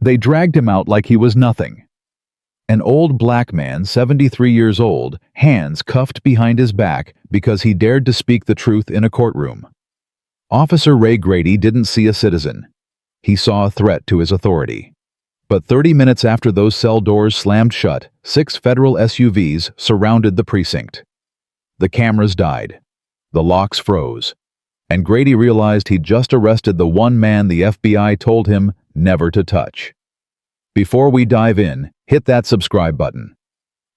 They dragged him out like he was nothing. An old black man, 73 years old, hands cuffed behind his back because he dared to speak the truth in a courtroom. Officer Ray Grady didn't see a citizen. He saw a threat to his authority. But 30 minutes after those cell doors slammed shut, 6 federal SUVs surrounded the precinct. The cameras died. The locks froze. And Grady realized he'd just arrested the one man the FBI told him never to touch. Before we dive in, hit that subscribe button.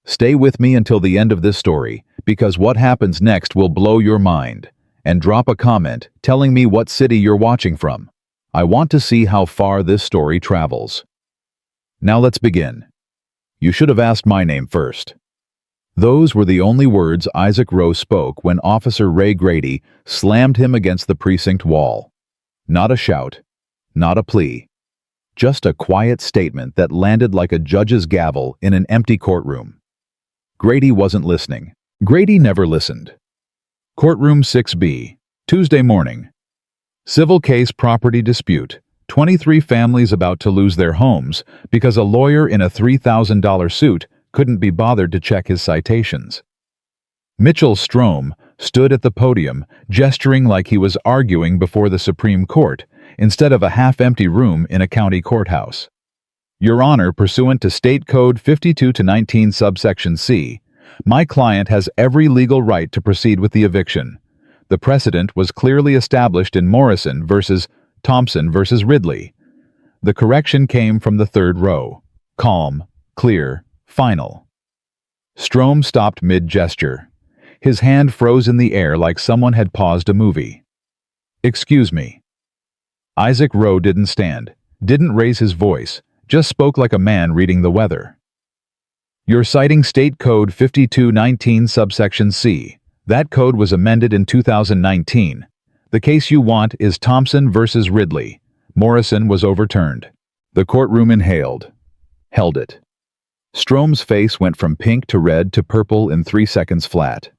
Stay with me until the end of this story, because what happens next will blow your mind. And drop a comment telling me what city you're watching from. I want to see how far this story travels. Now let's begin. You should have asked my name first. Those were the only words Isaac Rowe spoke when Officer Ray Grady slammed him against the precinct wall. Not a shout, not a plea. Just a quiet statement that landed like a judge's gavel in an empty courtroom. Grady wasn't listening. Grady never listened. Courtroom 6B, Tuesday morning. Civil case property dispute. 23 families about to lose their homes because a lawyer in a $3,000 suit couldn't be bothered to check his citations. Mitchell Strome stood at the podium, gesturing like he was arguing before the Supreme Court, instead of a half-empty room in a county courthouse. Your Honor, pursuant to State Code 52-19 subsection C, my client has every legal right to proceed with the eviction. The precedent was clearly established in Morrison versus Thompson versus Ridley. The correction came from the third row. Calm, clear, final. Strome stopped mid-gesture. His hand froze in the air like someone had paused a movie. Excuse me. Isaac Rowe didn't stand, didn't raise his voice, just spoke like a man reading the weather. You're citing State Code 52-19 subsection C. That code was amended in 2019. The case you want is Thompson versus Ridley. Morrison was overturned. The courtroom inhaled. Held it. Strome's face went from pink to red to purple in 3 seconds flat.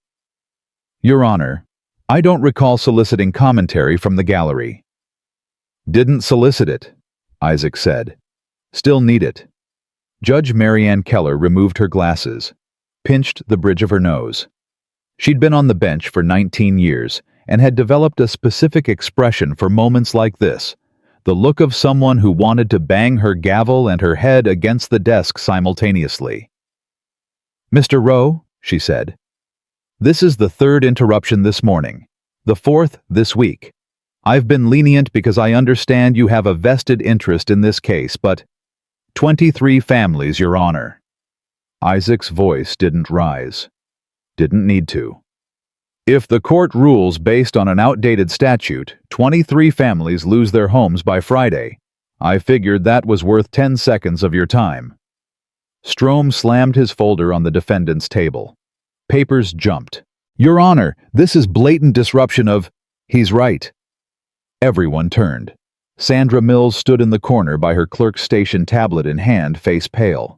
Your Honor, I don't recall soliciting commentary from the gallery. Didn't solicit it, Isaac said. Still need it. Judge Marianne Keller removed her glasses, pinched the bridge of her nose. She'd been on the bench for 19 years and had developed a specific expression for moments like this, the look of someone who wanted to bang her gavel and her head against the desk simultaneously. Mr. Rowe, she said, this is the 3rd interruption this morning, the 4th this week. I've been lenient because I understand you have a vested interest in this case, but 23 families, Your Honor. Isaac's voice didn't rise. Didn't need to. If the court rules based on an outdated statute, 23 families lose their homes by Friday. I figured that was worth 10 seconds of your time. Strome slammed his folder on the defendant's table. Papers jumped. Your Honor, this is blatant disruption of... He's right. Everyone turned. Sandra Mills stood in the corner by her clerk's station tablet in hand, face pale.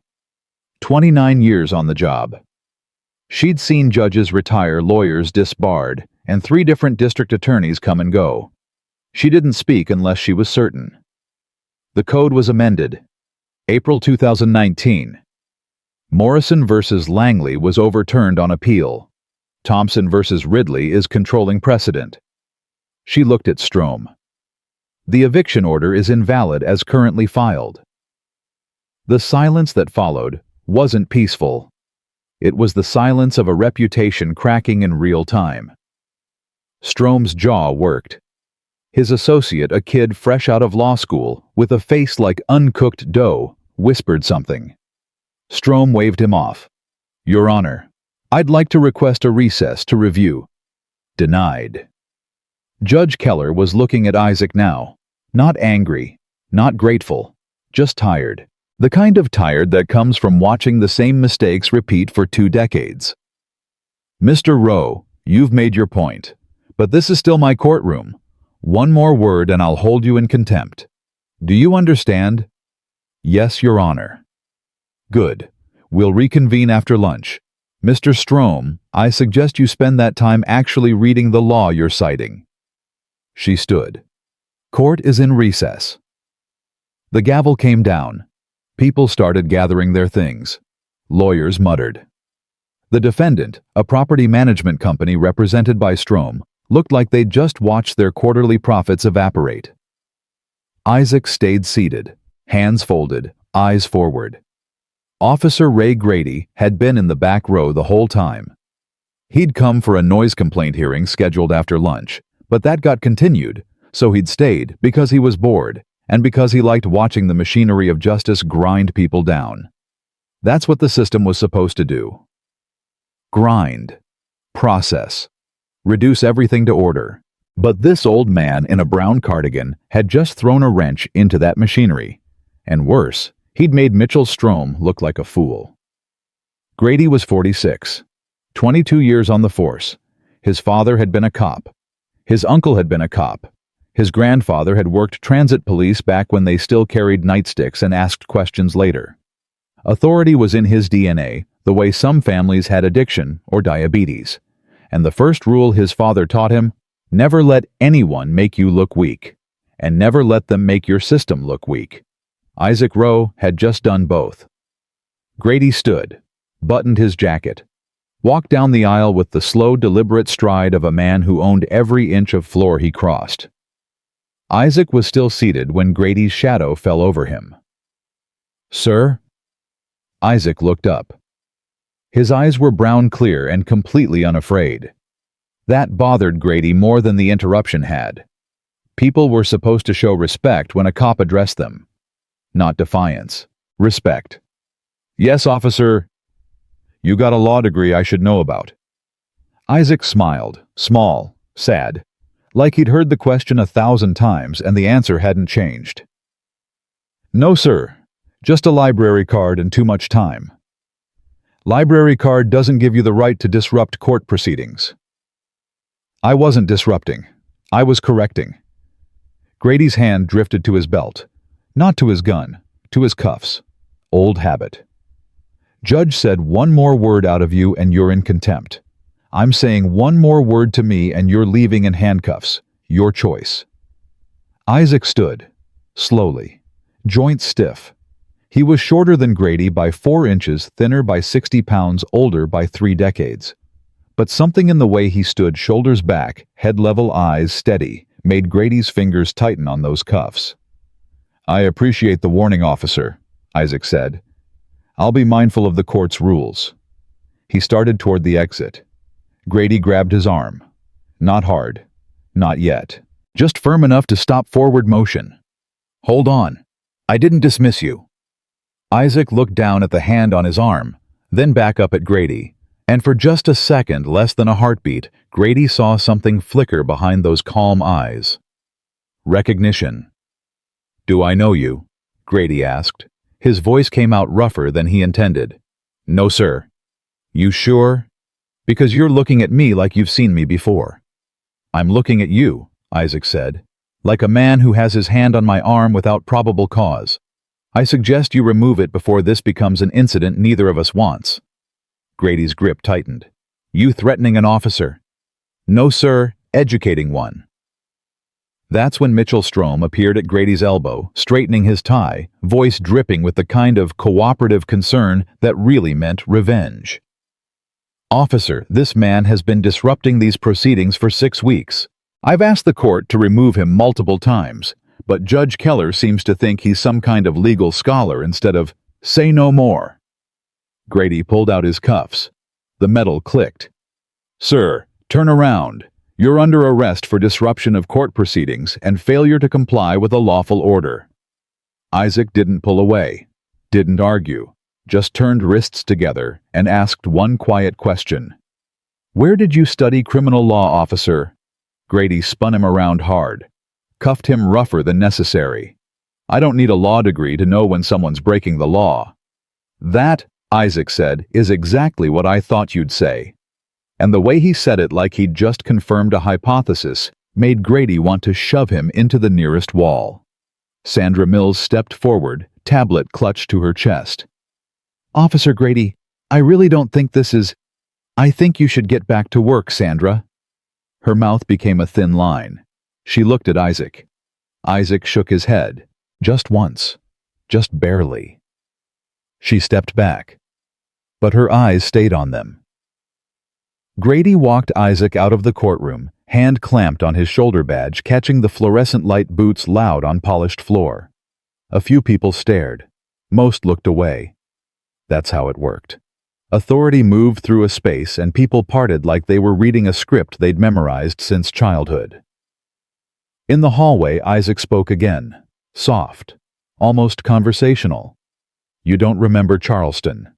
29 years on the job. She'd seen judges retire, lawyers disbarred, and 3 different district attorneys come and go. She didn't speak unless she was certain. The code was amended. April 2019. Morrison versus Langley was overturned on appeal. Thompson versus Ridley is controlling precedent. She looked at Strome. The eviction order is invalid as currently filed. The silence that followed wasn't peaceful. It was the silence of a reputation cracking in real time. Strome's jaw worked. His associate, a kid fresh out of law school, with a face like uncooked dough, whispered something. Strome waved him off. Your Honor, I'd like to request a recess to review. Denied. Judge Keller was looking at Isaac now. Not angry, not grateful, just tired. The kind of tired that comes from watching the same mistakes repeat for 2 decades. Mr. Rowe, you've made your point, but this is still my courtroom. One more word and I'll hold you in contempt. Do you understand? Yes, Your Honor. Good. We'll reconvene after lunch. Mr. Strome, I suggest you spend that time actually reading the law you're citing. She stood. Court is in recess. The gavel came down. People started gathering their things. Lawyers muttered. The defendant, a property management company represented by Strome, looked like they'd just watched their quarterly profits evaporate. Isaac stayed seated, hands folded, eyes forward. Officer Ray Grady had been in the back row the whole time. He'd come for a noise complaint hearing scheduled after lunch, but that got continued, so he'd stayed because he was bored and because he liked watching the machinery of justice grind people down. That's what the system was supposed to do. Grind. Process. Reduce everything to order. But this old man in a brown cardigan had just thrown a wrench into that machinery. And worse, he'd made Mitchell Strome look like a fool. Grady was 46, 22 years on the force. His father had been a cop. His uncle had been a cop. His grandfather had worked transit police back when they still carried nightsticks and asked questions later. Authority was in his DNA, the way some families had addiction or diabetes. And the first rule his father taught him: never let anyone make you look weak, and never let them make your system look weak. Isaac Rowe had just done both. Grady stood, buttoned his jacket, walked down the aisle with the slow, deliberate stride of a man who owned every inch of floor he crossed. Isaac was still seated when Grady's shadow fell over him. "Sir?" Isaac looked up. His eyes were brown clear and completely unafraid. That bothered Grady more than the interruption had. People were supposed to show respect when a cop addressed them. Not defiance. Respect. "Yes, officer." "You got a law degree I should know about." Isaac smiled, small, sad, like he'd heard the question 1,000 times and the answer hadn't changed. "No, sir. Just a library card and too much time." "Library card doesn't give you the right to disrupt court proceedings." "I wasn't disrupting. I was correcting." Grady's hand drifted to his belt, not to his gun, to his cuffs. Old habit. "Judge said one more word out of you and you're in contempt. I'm saying one more word to me and you're leaving in handcuffs. Your choice." Isaac stood, slowly, joints stiff. He was shorter than Grady by 4 inches, thinner by 60 pounds, older by 3 decades. But something in the way he stood, shoulders back, head level, eyes steady, made Grady's fingers tighten on those cuffs. "I appreciate the warning, officer," Isaac said. "I'll be mindful of the court's rules." He started toward the exit. Grady grabbed his arm. Not hard. Not yet. Just firm enough to stop forward motion. "Hold on. I didn't dismiss you." Isaac looked down at the hand on his arm, then back up at Grady. And for just a second, less than a heartbeat, Grady saw something flicker behind those calm eyes. Recognition. "Do I know you?" Grady asked. His voice came out rougher than he intended. "No, sir." "You sure?" "Because you're looking at me like you've seen me before." "I'm looking at you," Isaac said, "like a man who has his hand on my arm without probable cause. I suggest you remove it before this becomes an incident neither of us wants." Grady's grip tightened. "You threatening an officer?" "No, sir, educating one." That's when Mitchell Strome appeared at Grady's elbow, straightening his tie, voice dripping with the kind of cooperative concern that really meant revenge. "Officer, this man has been disrupting these proceedings for 6 weeks. I've asked the court to remove him multiple times, but Judge Keller seems to think he's some kind of legal scholar instead of, say no more." Grady pulled out his cuffs. The metal clicked. "Sir, turn around. You're under arrest for disruption of court proceedings and failure to comply with a lawful order." Isaac didn't pull away, didn't argue, just turned wrists together and asked one quiet question. "Where did you study criminal law, officer?" Grady spun him around hard, cuffed him rougher than necessary. "I don't need a law degree to know when someone's breaking the law." "That," Isaac said, "is exactly what I thought you'd say." And the way he said it, like he'd just confirmed a hypothesis, made Grady want to shove him into the nearest wall. Sandra Mills stepped forward, tablet clutched to her chest. "Officer Grady, I really don't think this is... I think you should get back to work, Sandra." Her mouth became a thin line. She looked at Isaac. Isaac shook his head, just once. just barely. She stepped back, but her eyes stayed on them. Grady walked Isaac out of the courtroom, hand clamped on his shoulder badge, catching the fluorescent light boots loud on polished floor. A few people stared. Most looked away. That's how it worked. Authority moved through a space and people parted like they were reading a script they'd memorized since childhood. In the hallway, Isaac spoke again, soft, almost conversational. "You don't remember Charleston."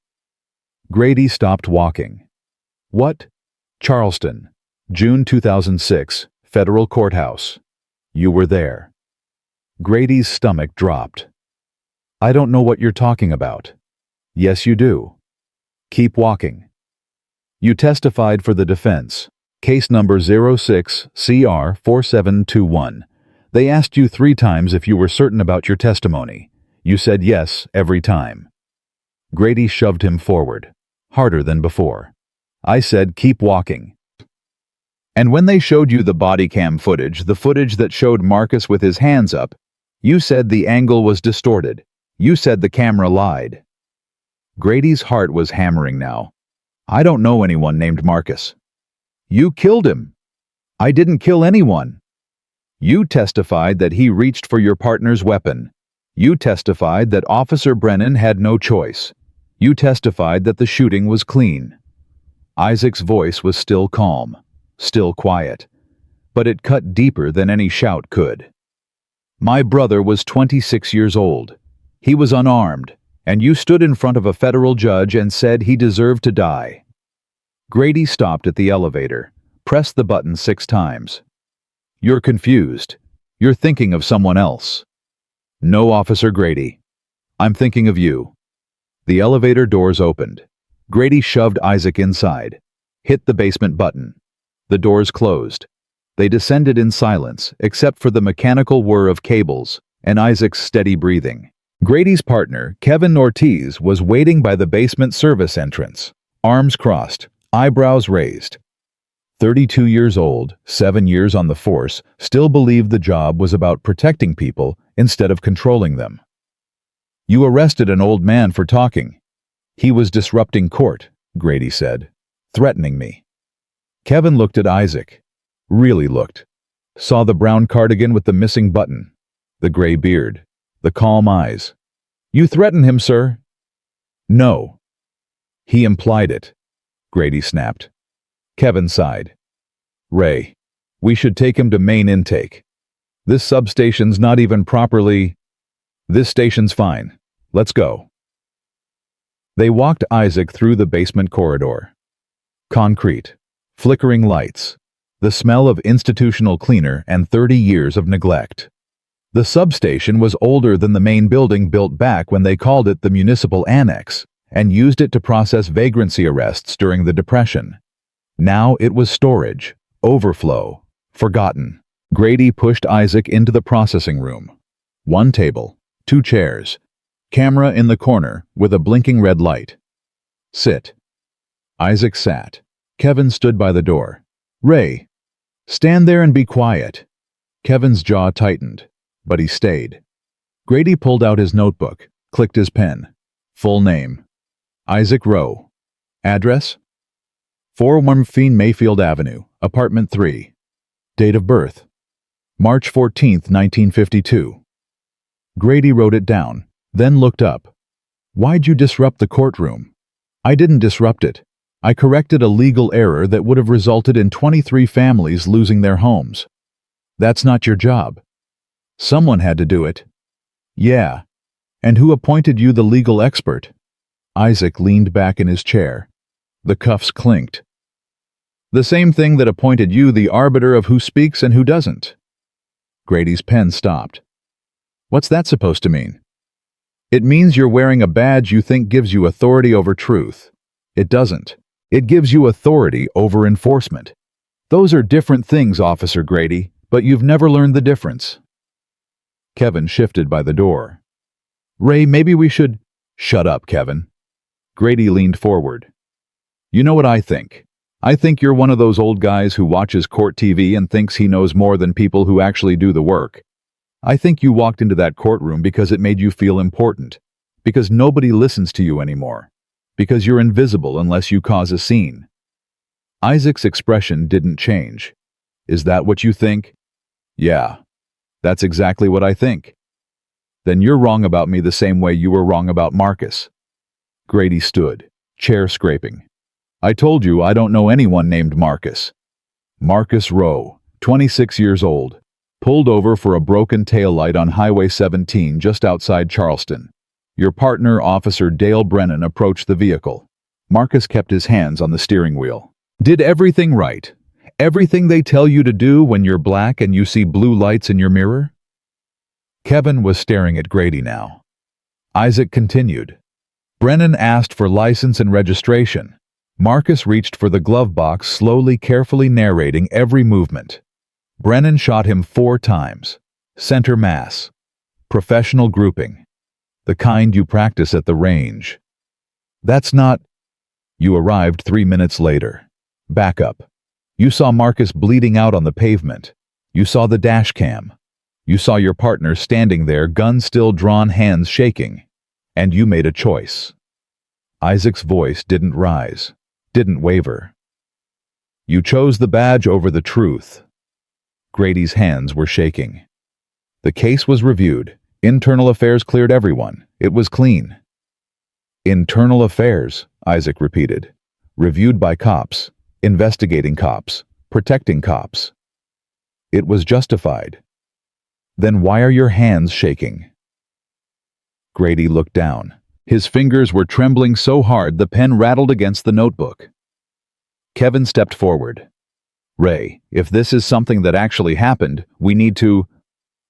Grady stopped walking. "What?" "Charleston, June 2006, Federal Courthouse. You were there." Grady's stomach dropped. "I don't know what you're talking about." "Yes, you do. Keep walking." "You testified for the defense. Case number 06-CR-4721. They asked you 3 times if you were certain about your testimony. You said yes every time." Grady shoved him forward, harder than before. "I said keep walking." "And when they showed you the body cam footage, the footage that showed Marcus with his hands up, you said the angle was distorted. You said the camera lied." Grady's heart was hammering now. "I don't know anyone named Marcus." "You killed him." "I didn't kill anyone." "You testified that he reached for your partner's weapon. You testified that Officer Brennan had no choice. You testified that the shooting was clean." Isaac's voice was still calm, still quiet, but it cut deeper than any shout could. "My brother was 26 years old. He was unarmed, and you stood in front of a federal judge and said he deserved to die." Grady stopped at the elevator, pressed the button 6 times. "You're confused. You're thinking of someone else." "No, Officer Grady. I'm thinking of you." The elevator doors opened. Grady shoved Isaac inside, hit the basement button. The doors closed. They descended in silence, except for the mechanical whir of cables and Isaac's steady breathing. Grady's partner, Kevin Ortiz, was waiting by the basement service entrance, arms crossed, eyebrows raised. 32 years old, 7 years on the force, still believed the job was about protecting people instead of controlling them. "You arrested an old man for talking. He was disrupting court," Grady said, "threatening me." Kevin looked at Isaac. Really looked. Saw the brown cardigan with the missing button, the gray beard, the calm eyes. "You threatened him, sir." "No." "He implied it," Grady snapped. Kevin sighed. "Ray, we should take him to main intake. This substation's not even properly—" "This station's fine. Let's go." They walked Isaac through the basement corridor. Concrete, flickering lights, the smell of institutional cleaner and 30 years of neglect. The substation was older than the main building, built back when they called it the Municipal Annex and used it to process vagrancy arrests during the Depression. Now it was storage, overflow, forgotten. Grady pushed Isaac into the processing room. 1 table, 2 chairs, camera in the corner with a blinking red light. "Sit." Isaac sat. Kevin stood by the door. "Ray, stand there and be quiet." Kevin's jaw tightened, but he stayed. Grady pulled out his notebook, clicked his pen. Full name: Isaac Rowe. Address: 415 Mayfield Avenue, Apartment 3. Date of birth: March 14, 1952. Grady wrote it down, then looked up. "Why'd you disrupt the courtroom?" "I didn't disrupt it. I corrected a legal error that would have resulted in 23 families losing their homes." "That's not your job." "Someone had to do it." "Yeah. And who appointed you the legal expert?" Isaac leaned back in his chair. The cuffs clinked. "The same thing that appointed you the arbiter of who speaks and who doesn't." Grady's pen stopped. "What's that supposed to mean?" "It means you're wearing a badge you think gives you authority over truth. It doesn't. It gives you authority over enforcement. Those are different things, Officer Grady, but you've never learned the difference." Kevin shifted by the door. "Ray, maybe we should—" "Shut up, Kevin." Grady leaned forward. "You know what I think? I think you're one of those old guys who watches court TV and thinks he knows more than people who actually do the work. I think you walked into that courtroom because it made you feel important, because nobody listens to you anymore, because you're invisible unless you cause a scene. Isaac's expression didn't change. Is that what you think? Yeah, that's exactly what I think. Then you're wrong about me the same way you were wrong about Marcus. Grady stood, chair scraping. I told you I don't know anyone named Marcus. Marcus Rowe, 26 years old, pulled over for a broken taillight on Highway 17 just outside Charleston. Your partner, Officer Dale Brennan, approached the vehicle. Marcus kept his hands on the steering wheel. Did everything right. Everything they tell you to do when you're black and you see blue lights in your mirror? Kevin was staring at Grady now. Isaac continued. Brennan asked for license and registration. Marcus reached for the glove box, slowly, carefully narrating every movement. Brennan shot him 4 times. Center mass. Professional grouping. The kind you practice at the range. That's not... You arrived 3 minutes later. Back up. You saw Marcus bleeding out on the pavement. You saw the dash cam. You saw your partner standing there, gun still drawn, hands shaking. And you made a choice. Isaac's voice didn't rise, didn't waver. You chose the badge over the truth. Grady's hands were shaking. The case was reviewed. Internal affairs cleared everyone. It was clean. Internal affairs, Isaac repeated. Reviewed by cops, investigating cops, protecting cops. It was justified. Then why are your hands shaking? Grady looked down. His fingers were trembling so hard the pen rattled against the notebook. Kevin stepped forward. Ray, if this is something that actually happened, we need to...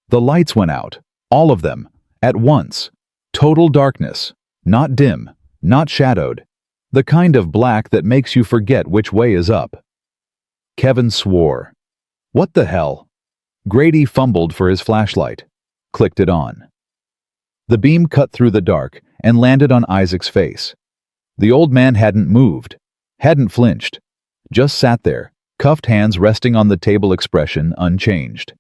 The lights went out. All of them. At once. Total darkness. Not dim. Not shadowed. The kind of black that makes you forget which way is up. Kevin swore. What the hell? Grady fumbled for his flashlight. Clicked it on. The beam cut through the dark and landed on Isaac's face. The old man hadn't moved. Hadn't flinched. Just sat there, cuffed hands resting on the table, expression unchanged.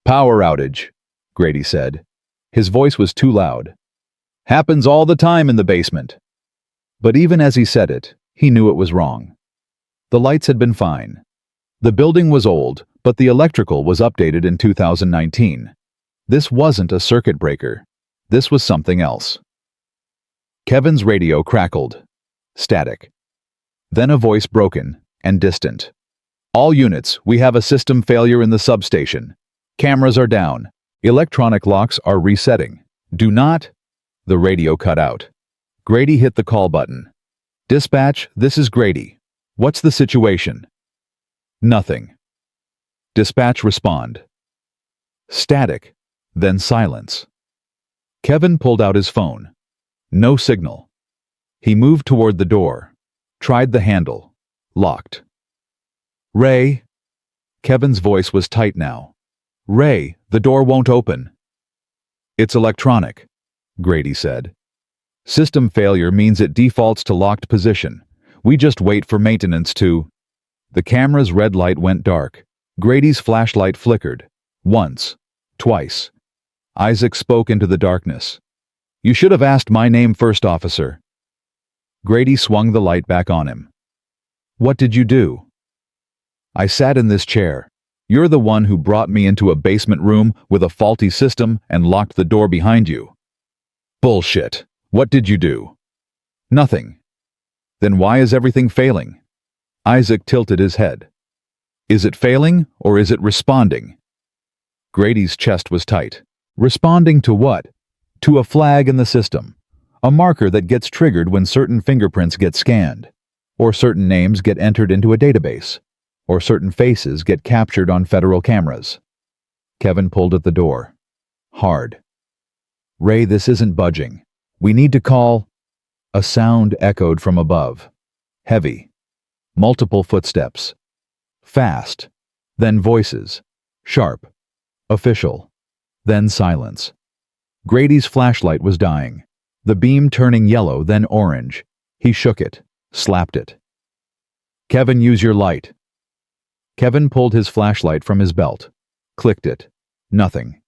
Power outage, Grady said. His voice was too loud. Happens all the time in the basement. But even as he said it, he knew it was wrong. The lights had been fine. The building was old, but the electrical was updated in 2019. This wasn't a circuit breaker. This was something else. Kevin's radio crackled. Static. Then a voice broken and distant. All units, we have a system failure in the substation. Cameras are down. Electronic locks are resetting. Do not... The radio cut out. Grady hit the call button. Dispatch, this is Grady. What's the situation? Nothing. Dispatch, respond. Static. Then silence. Kevin pulled out his phone. No signal. He moved toward the door. Tried the handle. Locked. Ray. Kevin's voice was tight now. Ray, the door won't open. It's electronic, Grady said. System failure means it defaults to locked position. We just wait for maintenance to... The camera's red light went dark. Grady's flashlight flickered. Once. Twice. Isaac spoke into the darkness. You should have asked my name first, officer. Grady swung the light back on him. What did you do? I sat in this chair. You're the one who brought me into a basement room with a faulty system and locked the door behind you. Bullshit. What did you do? Nothing. Then why is everything failing? Isaac tilted his head. Is it failing or is it responding? Grady's chest was tight. Responding to what? To a flag in the system. A marker that gets triggered when certain fingerprints get scanned, or certain names get entered into a database, or certain faces get captured on federal cameras. Kevin pulled at the door. Hard. Ray, this isn't budging. We need to call... A sound echoed from above. Heavy. Multiple footsteps. Fast. Then voices. Sharp. Official. Then silence. Grady's flashlight was dying. The beam turning yellow, then orange. He shook it. Slapped it. Kevin, use your light. Kevin pulled his flashlight from his belt. Clicked it. Nothing.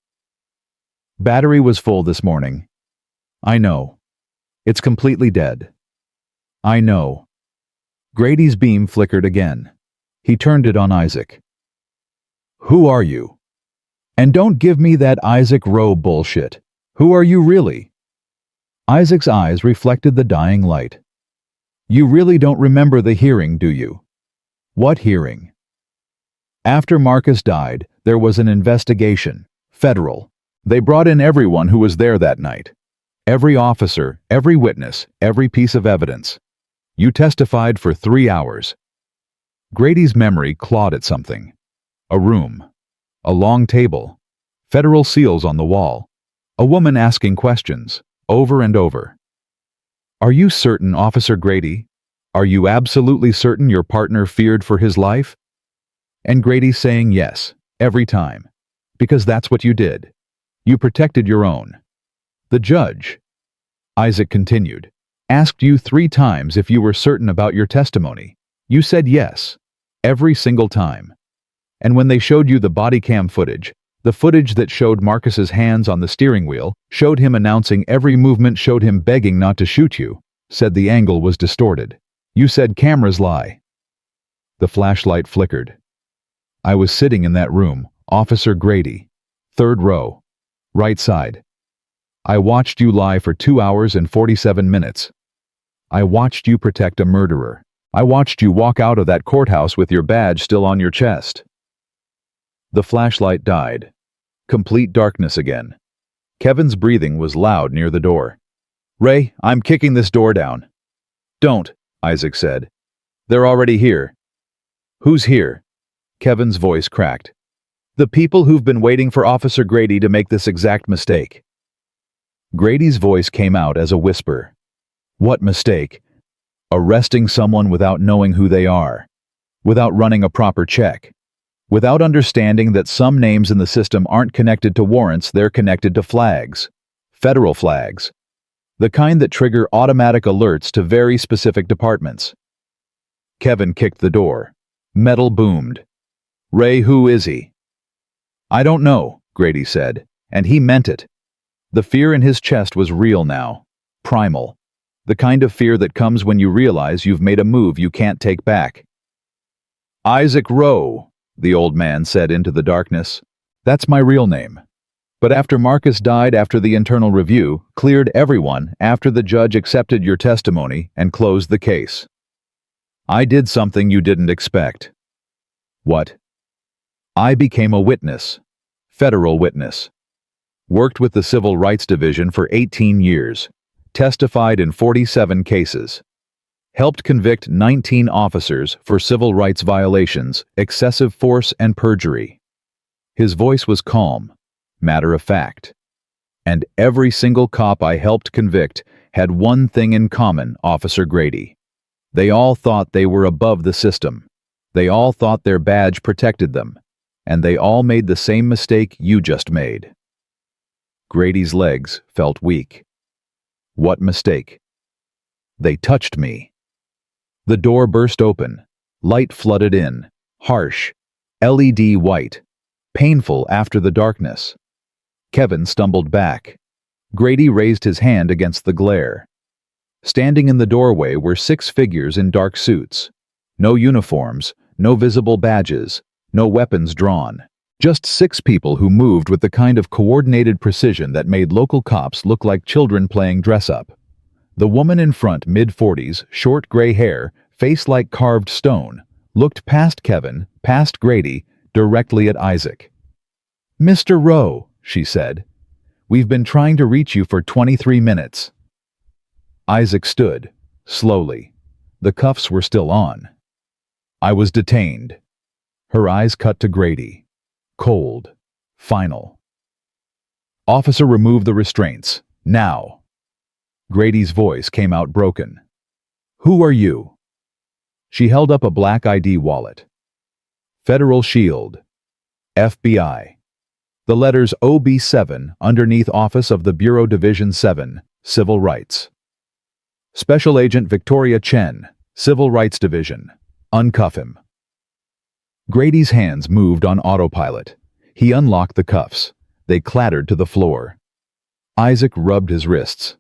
Battery was full this morning. I know. It's completely dead. I know. Grady's beam flickered again. He turned it on Isaac. Who are you? And don't give me that Isaac Rowe bullshit. Who are you really? Isaac's eyes reflected the dying light. You really don't remember the hearing, do you? What hearing? After Marcus died, there was an investigation. Federal. They brought in everyone who was there that night. Every officer, every witness, every piece of evidence. You testified for 3 hours. Grady's memory clawed at something. A room. A long table. Federal seals on the wall. A woman asking questions, over and over. Are you certain, Officer Grady? Are you absolutely certain your partner feared for his life? And Grady saying yes, every time. Because that's what you did. You protected your own. The judge, Isaac continued, asked you 3 times if you were certain about your testimony. You said yes, every single time. And when they showed you the body cam footage, the footage that showed Marcus's hands on the steering wheel, showed him announcing every movement, showed him begging not to shoot you, said the angle was distorted. You said cameras lie. The flashlight flickered. I was sitting in that room, Officer Grady, 3rd row, right side. I watched you lie for 2 hours and 47 minutes. I watched you protect a murderer. I watched you walk out of that courthouse with your badge still on your chest. The flashlight died. Complete darkness again. Kevin's breathing was loud near the door. Ray, I'm kicking this door down. Don't, Isaac said. They're already here. Who's here? Kevin's voice cracked. The people who've been waiting for Officer Grady to make this exact mistake. Grady's voice came out as a whisper. What mistake? Arresting someone without knowing who they are. Without running a proper check. Without understanding that some names in the system aren't connected to warrants, they're connected to flags. Federal flags. The kind that trigger automatic alerts to very specific departments. Kevin kicked the door. Metal boomed. Ray, who is he? I don't know, Grady said, and he meant it. The fear in his chest was real now. Primal. The kind of fear that comes when you realize you've made a move you can't take back. Isaac Rowe, the old man said into the darkness. That's my real name. But after Marcus died, after the internal review, cleared everyone, after the judge accepted your testimony and closed the case. I did something you didn't expect. What? I became a witness. Federal witness. Worked with the Civil Rights Division for 18 years. Testified in 47 cases. Helped convict 19 officers for civil rights violations, excessive force, and perjury. His voice was calm, matter of fact. And every single cop I helped convict had one thing in common, Officer Grady. They all thought they were above the system. They all thought their badge protected them. And they all made the same mistake you just made. Grady's legs felt weak. What mistake? They touched me. The door burst open. Light flooded in. Harsh. LED white. Painful after the darkness. Kevin stumbled back. Grady raised his hand against the glare. Standing in the doorway were 6 figures in dark suits. No uniforms, no visible badges, no weapons drawn. Just 6 people who moved with the kind of coordinated precision that made local cops look like children playing dress-up. The woman in front, mid-40s, short gray hair, face like carved stone, looked past Kevin, past Grady, directly at Isaac. Mr. Rowe, she said, we've been trying to reach you for 23 minutes. Isaac stood, slowly. The cuffs were still on. I was detained. Her eyes cut to Grady. Cold. Final. Officer, remove the restraints. Now. Grady's voice came out broken. Who are you? She held up a black ID wallet. Federal Shield. FBI. The letters OB7 underneath Office of the Bureau Division 7, Civil Rights. Special Agent Victoria Chen, Civil Rights Division. Uncuff him. Grady's hands moved on autopilot. He unlocked the cuffs. They clattered to the floor. Isaac rubbed his wrists.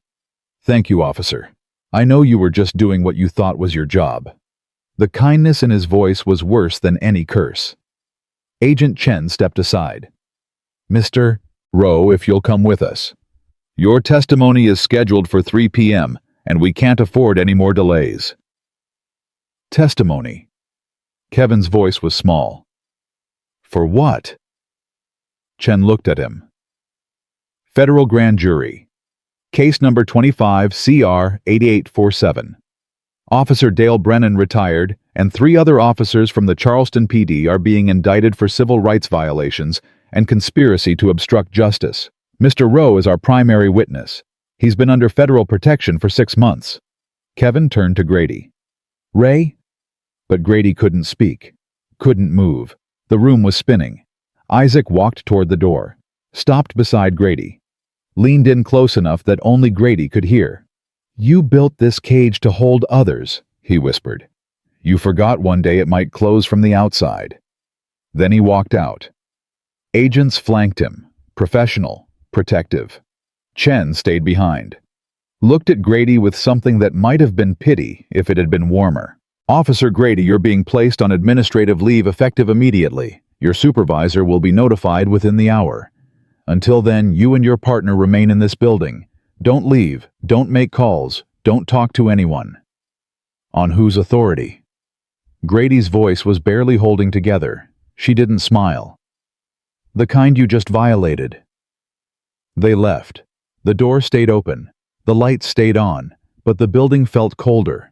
"Thank you, officer. I know you were just doing what you thought was your job." The kindness in his voice was worse than any curse. Agent Chen stepped aside. "Mr. Rowe, if you'll come with us. Your testimony is scheduled for 3 p.m., and we can't afford any more delays." Testimony. Kevin's voice was small. "For what?" Chen looked at him. "Federal Grand Jury. Case number 25 CR 8847. Officer Dale Brennan retired, and 3 other officers from the Charleston PD are being indicted for civil rights violations and conspiracy to obstruct justice. Mr. Rowe is our primary witness. He's been under federal protection for 6 months." Kevin turned to Grady. "Ray?" But Grady couldn't speak, couldn't move. The room was spinning. Isaac walked toward the door, stopped beside Grady, leaned in close enough that only Grady could hear. "You built this cage to hold others," he whispered. "You forgot one day it might close from the outside." Then he walked out. Agents flanked him, professional, protective. Chen stayed behind, looked at Grady with something that might have been pity if it had been warmer. "Officer Grady, you're being placed on administrative leave effective immediately. Your supervisor will be notified within the hour. Until then, you and your partner remain in this building. Don't leave, don't make calls, don't talk to anyone." "On whose authority?" Grady's voice was barely holding together. She didn't smile. "The kind you just violated." They left. The door stayed open. The lights stayed on, but the building felt colder,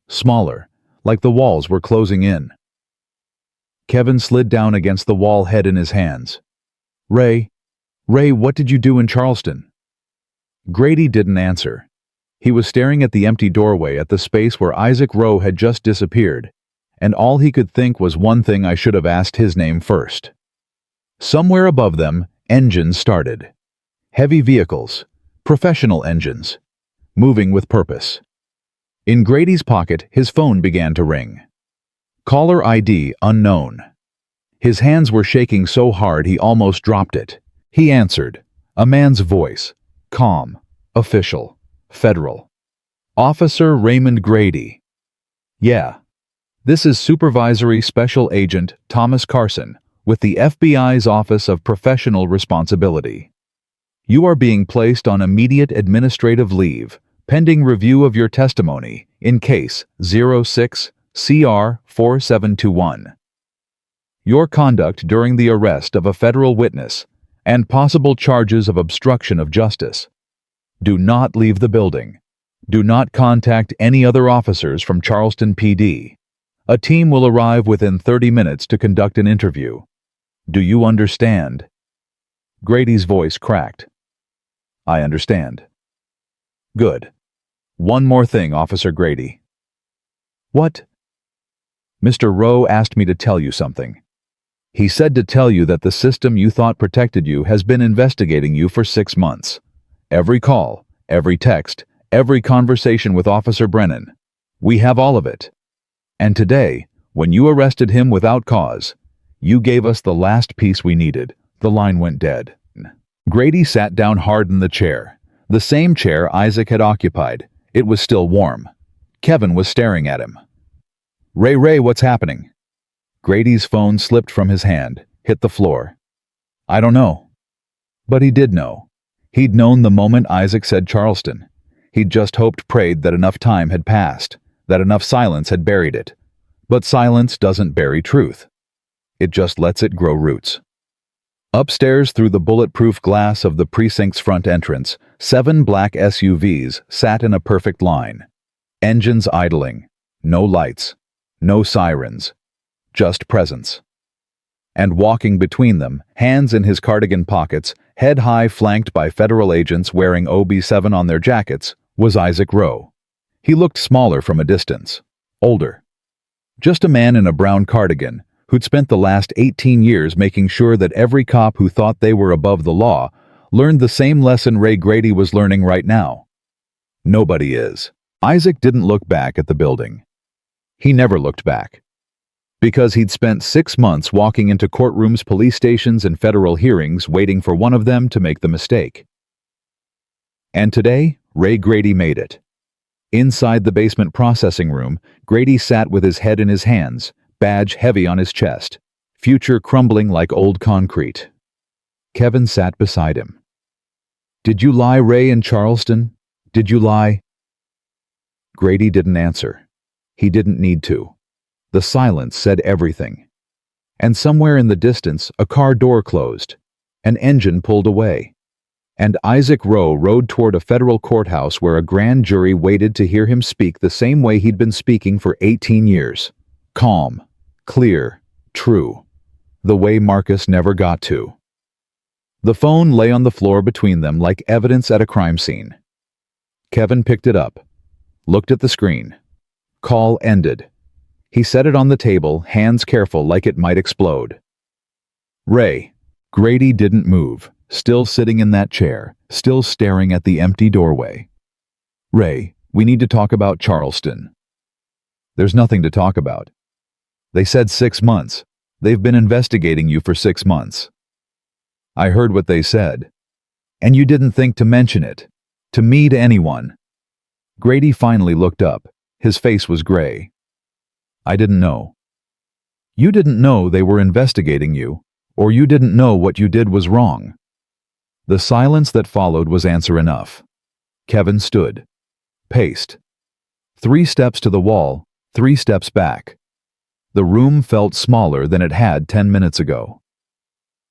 smaller, like the walls were closing in. Kevin slid down against the wall, head in his hands. Ray, what did you do in Charleston?" Grady didn't answer. He was staring at the empty doorway, at the space where Isaac Rowe had just disappeared, and all he could think was one thing: I should have asked his name first. Somewhere above them, engines started. Heavy vehicles, professional engines, moving with purpose. In Grady's pocket, his phone began to ring. Caller ID unknown. His hands were shaking so hard he almost dropped it. He answered. A man's voice. Calm, official, federal. "Officer Raymond Grady." "Yeah. This is Supervisory Special Agent Thomas Carson with the FBI's Office of Professional Responsibility. You are being placed on immediate administrative leave, pending review of your testimony in case 06 CR 4721. Your conduct during the arrest of a federal witness and possible charges of obstruction of justice. Do not leave the building. Do not contact any other officers from Charleston PD. A team will arrive within 30 minutes to conduct an interview. Do you understand?" Grady's voice cracked. "I understand." "Good. One more thing, Officer Grady." "What?" "Mr. Rowe asked me to tell you something. He said to tell you that the system you thought protected you has been investigating you for 6 months. Every call, every text, every conversation with Officer Brennan. We have all of it. And today, when you arrested him without cause, you gave us the last piece we needed." The line went dead. Grady sat down hard in the chair, the same chair Isaac had occupied. It was still warm. Kevin was staring at him. Ray, what's happening?" Grady's phone slipped from his hand, hit the floor. "I don't know." But he did know. He'd known the moment Isaac said Charleston. He'd just hoped, prayed that enough time had passed, that enough silence had buried it. But silence doesn't bury truth. It just lets it grow roots. Upstairs, through the bulletproof glass of the precinct's front entrance, 7 black SUVs sat in a perfect line. Engines idling. No lights. No sirens. Just presence. And walking between them, hands in his cardigan pockets, head high, flanked by federal agents wearing OB7 on their jackets, was Isaac Rowe. He looked smaller from a distance. Older. Just a man in a brown cardigan who'd spent the last 18 years making sure that every cop who thought they were above the law learned the same lesson Ray Grady was learning right now. Nobody is. Isaac didn't look back at the building. He never looked back. Because he'd spent 6 months walking into courtrooms, police stations, and federal hearings waiting for one of them to make the mistake. And today, Ray Grady made it. Inside the basement processing room, Grady sat with his head in his hands, badge heavy on his chest, future crumbling like old concrete. Kevin sat beside him. "Did you lie, Ray, in Charleston? Did you lie?" Grady didn't answer. He didn't need to. The silence said everything. And somewhere in the distance, a car door closed. An engine pulled away. And Isaac Rowe rode toward a federal courthouse where a grand jury waited to hear him speak the same way he'd been speaking for 18 years. Calm, clear, true. The way Marcus never got to. The phone lay on the floor between them like evidence at a crime scene. Kevin picked it up, looked at the screen. Call ended. He set it on the table, hands careful like it might explode. "Ray." Grady didn't move, still sitting in that chair, still staring at the empty doorway. "Ray, we need to talk about Charleston." "There's nothing to talk about. They said 6 months. They've been investigating you for 6 months." "I heard what they said. And you didn't think to mention it. To me, to anyone." Grady finally looked up. His face was gray. "I didn't know." "You didn't know they were investigating you, or you didn't know what you did was wrong." The silence that followed was answer enough. Kevin stood. Paced. 3 steps to the wall, 3 steps back. The room felt smaller than it had 10 minutes ago.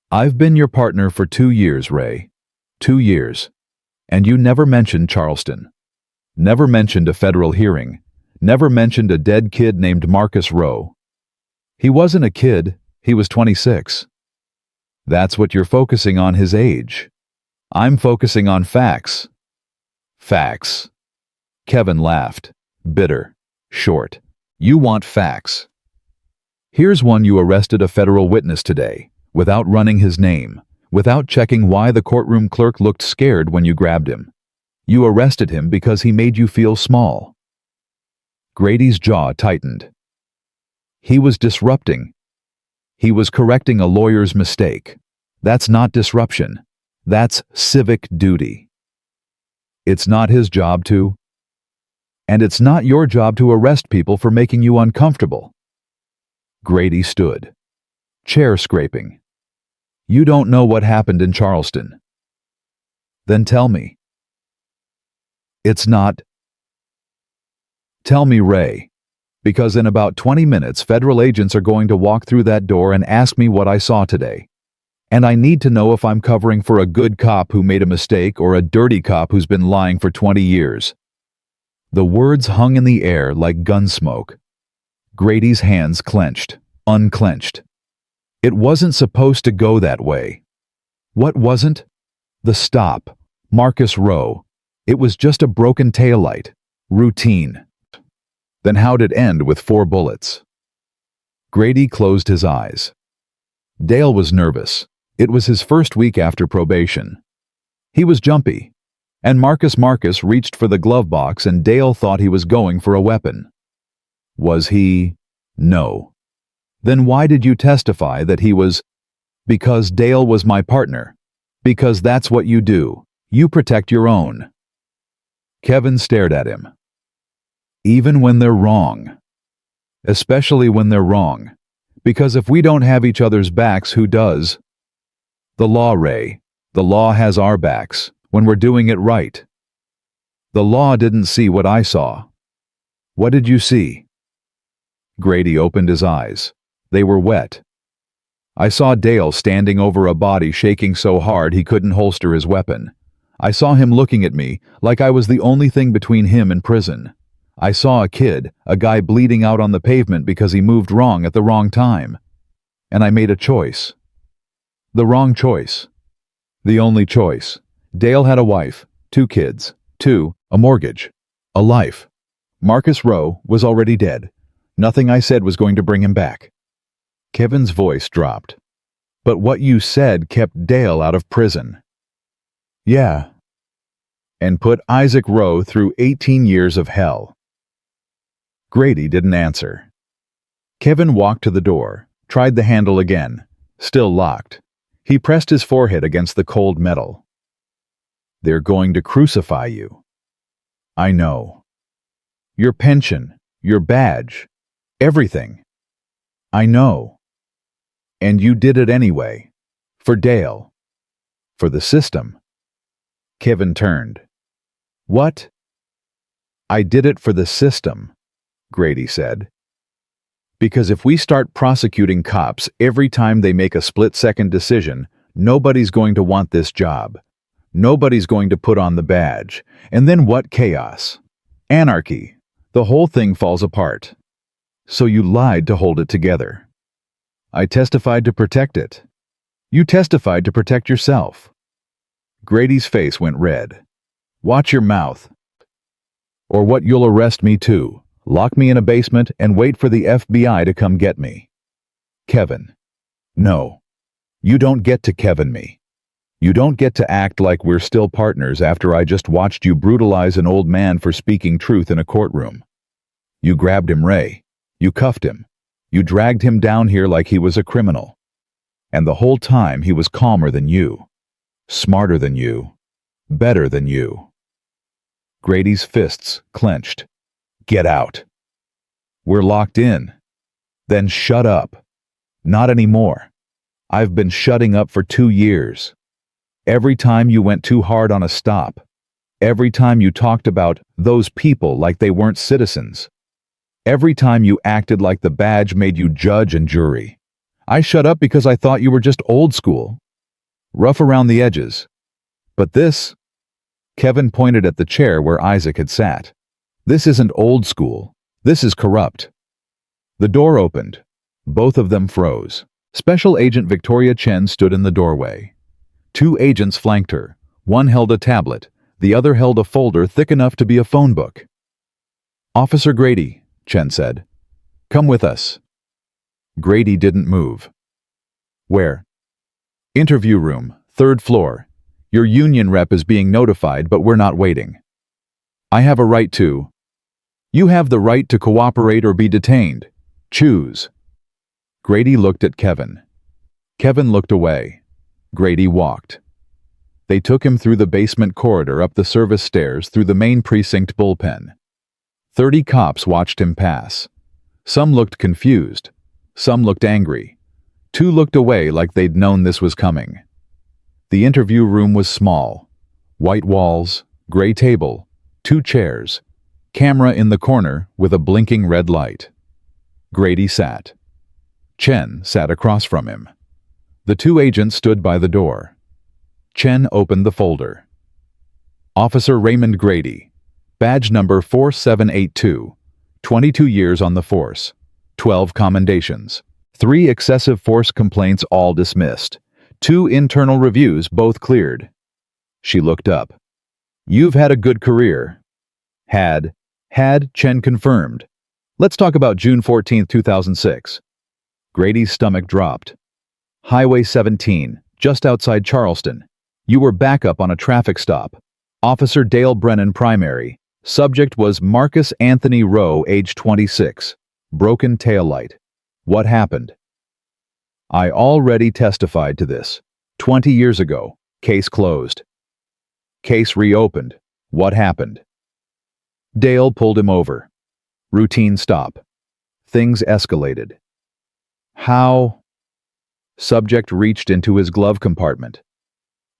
"I've been your partner for 2 years, Ray. 2 years. And you never mentioned Charleston. Never mentioned a federal hearing. Never mentioned a dead kid named Marcus Rowe. He wasn't a kid, he was 26. That's what you're focusing on, his age. I'm focusing on facts." "Facts." Kevin laughed, bitter, short. "You want facts. Here's one: you arrested a federal witness today, without running his name, without checking why the courtroom clerk looked scared when you grabbed him. You arrested him because he made you feel small." Grady's jaw tightened. He was disrupting. He was correcting a lawyer's mistake. That's not disruption. That's civic duty. It's not his job to. And it's not your job to arrest people for making you uncomfortable. Grady stood. Chair scraping. "You don't know what happened in Charleston." "Then tell me." "It's not." "Tell me, Ray. Because in about 20 minutes, federal agents are going to walk through that door and ask me what I saw today. And I need to know if I'm covering for a good cop who made a mistake or a dirty cop who's been lying for 20 years. The words hung in the air like gun smoke. Grady's hands clenched, unclenched. It wasn't supposed to go that way. What wasn't? The stop. Marcus Rowe. It was just a broken taillight. Routine. Then how'd it end with 4 bullets? Grady closed his eyes. Dale was nervous. It was his first week after probation. He was jumpy. And Marcus reached for the glove box and Dale thought he was going for a weapon. Was he? No. Then why did you testify that he was? Because Dale was my partner. Because that's what you do. You protect your own. Kevin stared at him. Even when they're wrong. Especially when they're wrong. Because if we don't have each other's backs, who does? The law, Ray. The law has our backs, when we're doing it right. The law didn't see what I saw. What did you see? Grady opened his eyes. They were wet. I saw Dale standing over a body shaking so hard he couldn't holster his weapon. I saw him looking at me like I was the only thing between him and prison. I saw a kid, a guy bleeding out on the pavement because he moved wrong at the wrong time. And I made a choice. The wrong choice. The only choice. Dale had a wife, 2 kids, a mortgage, a life. Marcus Rowe was already dead. Nothing I said was going to bring him back. Kevin's voice dropped. But what you said kept Dale out of prison. Yeah. And put Isaac Rowe through 18 years of hell. Grady didn't answer. Kevin walked to the door, tried the handle again, still locked. He pressed his forehead against the cold metal. They're going to crucify you. I know. Your pension, your badge, everything. I know. And you did it anyway. For Dale. For the system. Kevin turned. What? I did it for the system, Grady said. Because if we start prosecuting cops every time they make a split-second decision, nobody's going to want this job. Nobody's going to put on the badge. And then what chaos? Anarchy. The whole thing falls apart. So you lied to hold it together. I testified to protect it. You testified to protect yourself. Grady's face went red. Watch your mouth. Or what, you'll arrest me too. Lock me in a basement and wait for the FBI to come get me. Kevin. No. You don't get to Kevin me. You don't get to act like we're still partners after I just watched you brutalize an old man for speaking truth in a courtroom. You grabbed him, Ray. You cuffed him. You dragged him down here like he was a criminal. And the whole time he was calmer than you. Smarter than you. Better than you. Grady's fists clenched. Get out. We're locked in. Then shut up. Not anymore. I've been shutting up for 2 years. Every time you went too hard on a stop. Every time you talked about those people like they weren't citizens. Every time you acted like the badge made you judge and jury. I shut up because I thought you were just old school. Rough around the edges. But this... Kevin pointed at the chair where Isaac had sat. This isn't old school. This is corrupt. The door opened. Both of them froze. Special Agent Victoria Chen stood in the doorway. 2 agents flanked her. One held a tablet. The other held a folder thick enough to be a phone book. Officer Grady, Chen said. Come with us. Grady didn't move. Where? Interview room, 3rd floor. Your union rep is being notified, but we're not waiting. I have a right to. You have the right to cooperate or be detained. Choose. Grady looked at Kevin. Kevin looked away. Grady walked. They took him through the basement corridor, up the service stairs, through the main precinct bullpen. 30 cops watched him pass. Some looked confused. Some looked angry. 2 looked away like they'd known this was coming. The interview room was small. White walls, gray table, 2 chairs, camera in the corner with a blinking red light. Grady sat. Chen sat across from him. The 2 agents stood by the door. Chen opened the folder. Officer Raymond Grady, badge number 4782, 22 years on the force, 12 commendations, 3 excessive force complaints all dismissed, 2 internal reviews both cleared. She looked up. You've had a good career. Had, Chen confirmed. Let's talk about June 14, 2006. Grady's stomach dropped. Highway 17, just outside Charleston. You were backup on a traffic stop. Officer Dale Brennan primary. Subject was Marcus Anthony Rowe, age 26. Broken taillight. What happened? I already testified to this. 20 years ago. Case closed. Case reopened. What happened? Dale pulled him over. Routine stop. Things escalated. How? Subject reached into his glove compartment.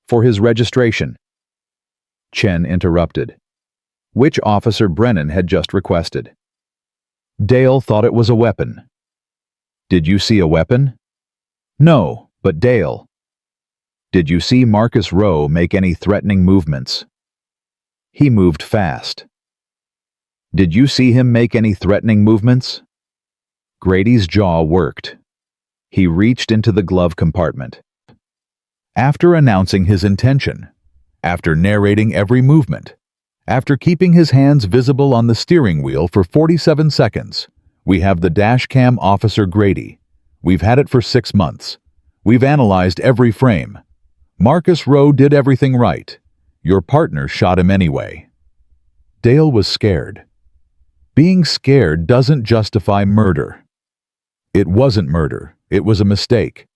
For his registration. Chen interrupted. Which officer Brennan had just requested. Dale thought it was a weapon. Did you see a weapon? No, but Dale. Did you see Marcus Rowe make any threatening movements? He moved fast. Did you see him make any threatening movements? Grady's jaw worked. He reached into the glove compartment. After announcing his intention, after narrating every movement, after keeping his hands visible on the steering wheel for 47 seconds, we have the dashcam Officer Grady. We've had it for 6 months. We've analyzed every frame. Marcus Rowe did everything right. Your partner shot him anyway. Dale was scared. Being scared doesn't justify murder. It wasn't murder. It was a mistake.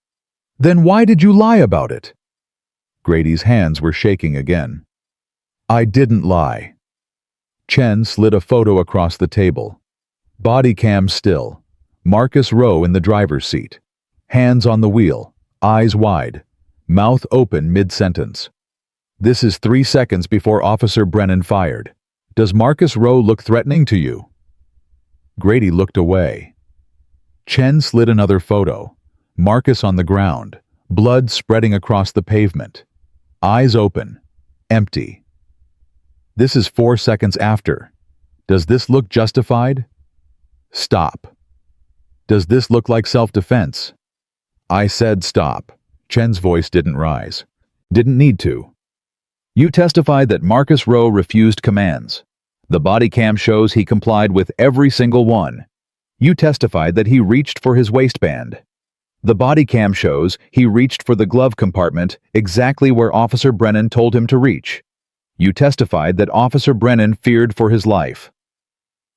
Then why did you lie about it? Grady's hands were shaking again. I didn't lie. Chen slid a photo across the table. Body cam still. Marcus Rowe in the driver's seat. Hands on the wheel, eyes wide, mouth open mid-sentence. This is 3 seconds before Officer Brennan fired. Does Marcus Rowe look threatening to you? Grady looked away. Chen slid another photo. Marcus on the ground, blood spreading across the pavement. Eyes open, empty. This is 4 seconds after. Does this look justified? Stop. Does this look like self-defense? I said stop. Chen's voice didn't rise. Didn't need to. You testified that Marcus Rowe refused commands. The body cam shows he complied with every single one. You testified that he reached for his waistband. The body cam shows he reached for the glove compartment exactly where Officer Brennan told him to reach. You testified that Officer Brennan feared for his life.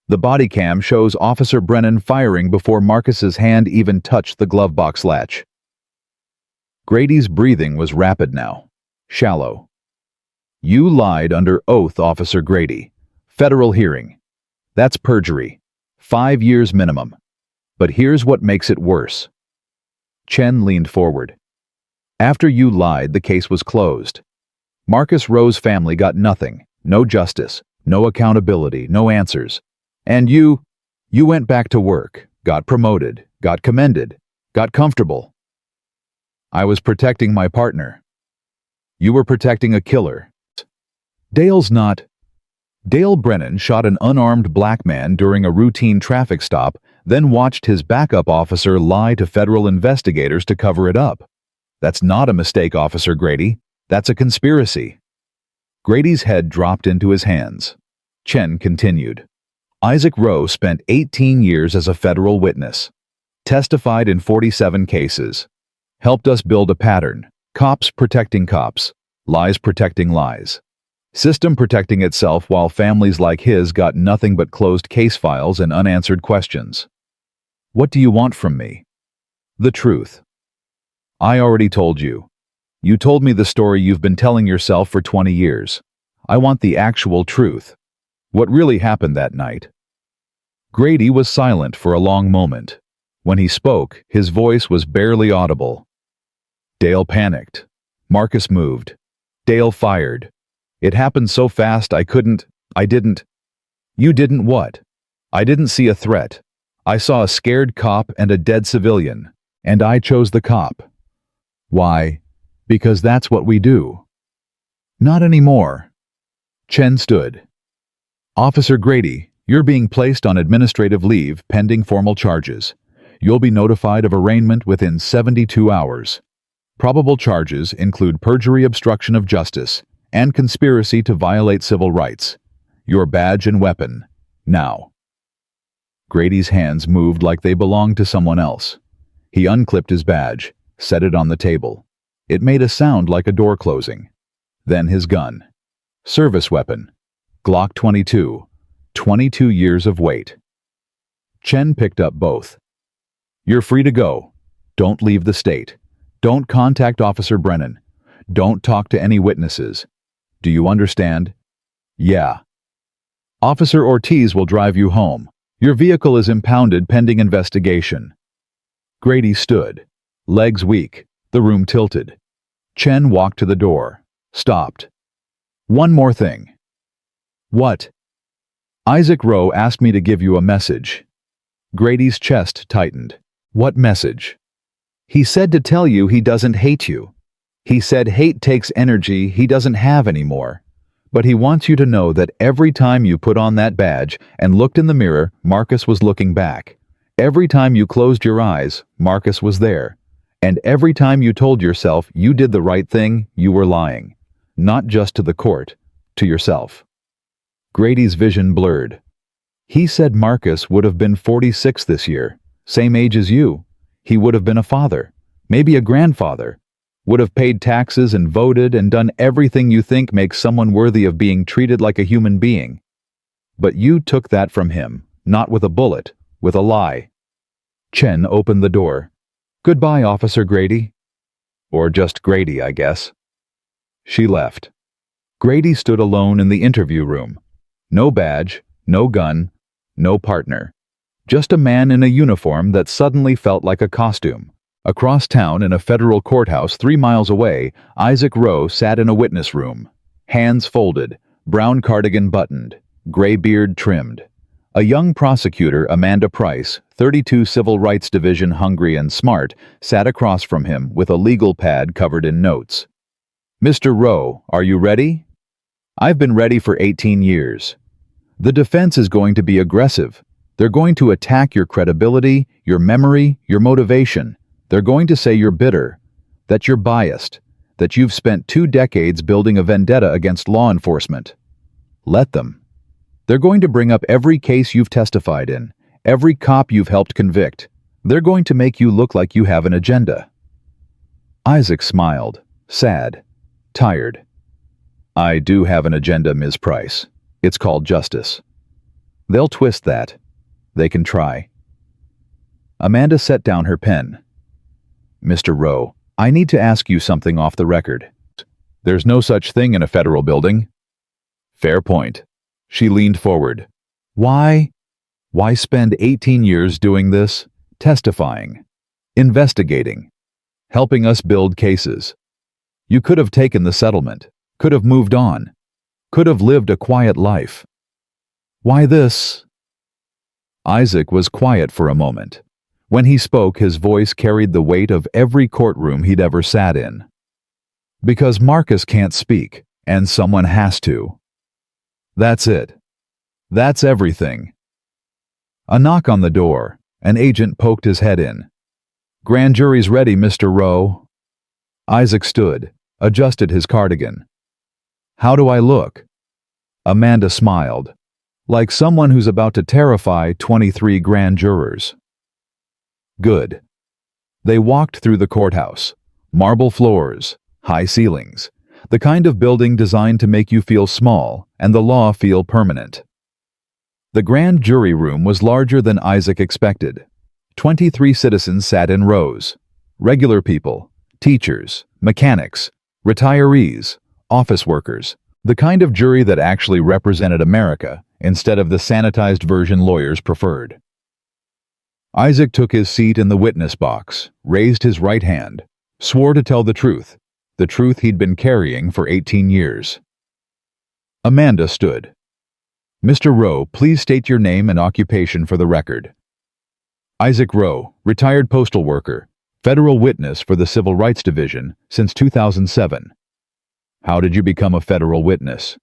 The body cam shows Officer Brennan firing before Marcus's hand even touched the glove box latch. Grady's breathing was rapid now, shallow. You lied under oath, Officer Grady. Federal hearing. That's perjury. 5 years minimum. But here's what makes it worse. Chen leaned forward. After you lied, the case was closed. Marcus Rowe's family got nothing, no justice, no accountability, no answers. And you went back to work, got promoted, got commended, got comfortable. I was protecting my partner. You were protecting a killer. Dale Brennan shot an unarmed black man during a routine traffic stop, then watched his backup officer lie to federal investigators to cover it up. That's not a mistake, Officer Grady. That's a conspiracy. Grady's head dropped into his hands. Chen continued. Isaac Rowe spent 18 years as a federal witness. Testified in 47 cases. Helped us build a pattern. Cops protecting cops. Lies protecting lies. System protecting itself while families like his got nothing but closed case files and unanswered questions. What do you want from me? The truth. I already told you. You told me the story you've been telling yourself for 20 years. I want the actual truth. What really happened that night? Grady was silent for a long moment. When he spoke, his voice was barely audible. Dale panicked. Marcus moved. Dale fired. It happened so fast I didn't. You didn't what? I didn't see a threat. I saw a scared cop and a dead civilian, and I chose the cop. Why? Because that's what we do. Not anymore. Chen stood. Officer Grady, you're being placed on administrative leave pending formal charges. You'll be notified of arraignment within 72 hours. Probable charges include perjury, obstruction of justice, and conspiracy to violate civil rights. Your badge and weapon, now. Grady's hands moved like they belonged to someone else. He unclipped his badge, set it on the table. It made a sound like a door closing. Then his gun. Service weapon. Glock 22. 22 years of weight. Chen picked up both. You're free to go. Don't leave the state. Don't contact Officer Brennan. Don't talk to any witnesses. Do you understand? Yeah. Officer Ortiz will drive you home. Your vehicle is impounded pending investigation. Grady stood, legs weak, the room tilted. Chen walked to the door, stopped. One more thing. What? Isaac Rowe asked me to give you a message. Grady's chest tightened. What message? He said to tell you he doesn't hate you. He said hate takes energy he doesn't have anymore. But he wants you to know that every time you put on that badge and looked in the mirror, Marcus was looking back. Every time you closed your eyes, Marcus was there. And every time you told yourself you did the right thing, you were lying. Not just to the court, to yourself. Grady's vision blurred. He said Marcus would have been 46 this year, same age as you. He would have been a father, maybe a grandfather, would have paid taxes and voted and done everything you think makes someone worthy of being treated like a human being. But you took that from him, not with a bullet, with a lie. Chen opened the door. Goodbye, Officer Grady. Or just Grady, I guess. She left. Grady stood alone in the interview room. No badge, no gun, no partner. Just a man in a uniform that suddenly felt like a costume. Across town in a federal courthouse 3 miles away, Isaac Rowe sat in a witness room. Hands folded, brown cardigan buttoned, gray beard trimmed. A young prosecutor, Amanda Price, 32 Civil Rights Division hungry and smart, sat across from him with a legal pad covered in notes. "Mr. Rowe, are you ready?" "I've been ready for 18 years. The defense is going to be aggressive. They're going to attack your credibility, your memory, your motivation. They're going to say you're bitter, that you're biased, that you've spent 2 decades building a vendetta against law enforcement. Let them. They're going to bring up every case you've testified in, every cop you've helped convict. They're going to make you look like you have an agenda." Isaac smiled, sad, tired. "I do have an agenda, Ms. Price. It's called justice. They'll twist that. They can try." Amanda set down her pen. "Mr. Rowe, I need to ask you something off the record. There's no such thing in a federal building." "Fair point." She leaned forward. Why spend 18 years doing this? Testifying, investigating, helping us build cases. You could have taken the settlement, could have moved on, could have lived a quiet life. Why this?" Isaac was quiet for a moment. When he spoke, his voice carried the weight of every courtroom he'd ever sat in. "Because Marcus can't speak, and someone has to. That's it. That's everything." A knock on the door. An agent poked his head in. "Grand jury's ready, Mr. Rowe." Isaac stood, adjusted his cardigan. "How do I look?" Amanda smiled, like someone who's about to terrify 23 grand jurors. "Good." They walked through the courthouse. Marble floors, high ceilings, the kind of building designed to make you feel small and the law feel permanent. The grand jury room was larger than Isaac expected. 23 citizens sat in rows. Regular people, teachers, mechanics, retirees, office workers, the kind of jury that actually represented America instead of the sanitized version lawyers preferred. Isaac took his seat in the witness box, raised his right hand, swore to tell the truth he'd been carrying for 18 years. Amanda stood. "Mr. Rowe, please state your name and occupation for the record." "Isaac Rowe, retired postal worker, federal witness for the Civil Rights Division since 2007. "How did you become a federal witness?"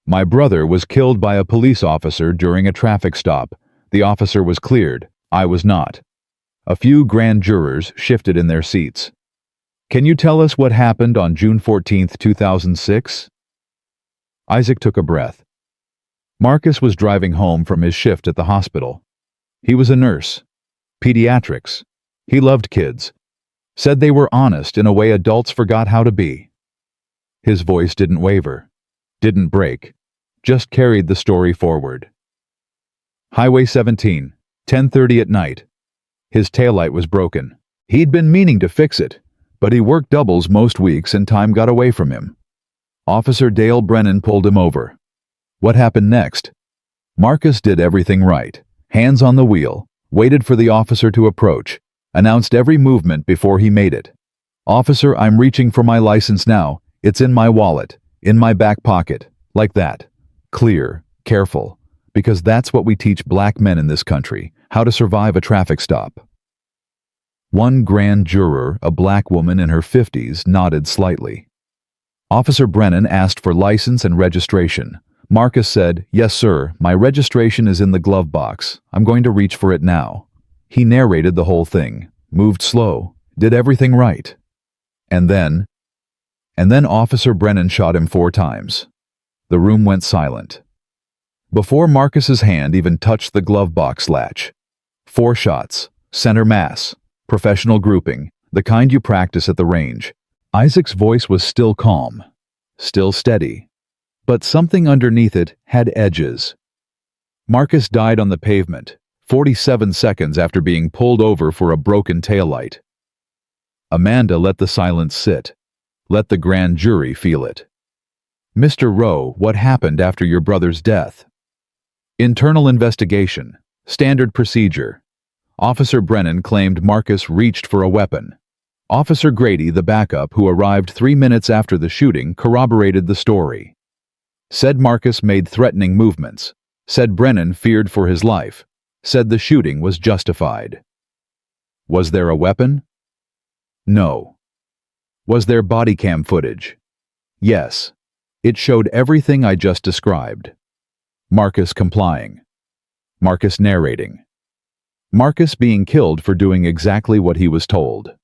"My brother was killed by a police officer during a traffic stop. The officer was cleared. I was not." A few grand jurors shifted in their seats. "Can you tell us what happened on June 14, 2006? Isaac took a breath. Marcus was driving home from his shift at the hospital. He was a nurse. Pediatrics. He loved kids. Said they were honest in a way adults forgot how to be. His voice didn't waver, didn't break, just carried the story forward. Highway 17, 10:30 at night. His taillight was broken. He'd been meaning to fix it, but he worked doubles most weeks and time got away from him. Officer Dale Brennan pulled him over. What happened next? Marcus did everything right. Hands on the wheel, waited for the officer to approach, announced every movement before he made it. "Officer, I'm reaching for my license now. It's in my wallet, in my back pocket." Like that. Clear, careful, because that's what we teach black men in this country, how to survive a traffic stop. One grand juror, a black woman in her 50s, nodded slightly. Officer Brennan asked for license and registration. Marcus said, "Yes, sir, my registration is in the glove box. I'm going to reach for it now." He narrated the whole thing, moved slow, did everything right. And then Officer Brennan shot him 4 times. The room went silent. Before Marcus's hand even touched the glove box latch. 4 shots, center mass, professional grouping, the kind you practice at the range. Isaac's voice was still calm, still steady, but something underneath it had edges. Marcus died on the pavement, 47 seconds after being pulled over for a broken taillight. Amanda let the silence sit, let the grand jury feel it. Mr. Rowe, what happened after your brother's death? Internal investigation. Standard procedure. Officer Brennan claimed Marcus reached for a weapon. Officer Grady, the backup who arrived 3 minutes after the shooting, corroborated the story. Said Marcus made threatening movements. Said Brennan feared for his life. Said the shooting was justified. Was there a weapon? No. Was there body cam footage? Yes. It showed everything I just described. Marcus complying. Marcus narrating. Marcus being killed for doing exactly what he was told.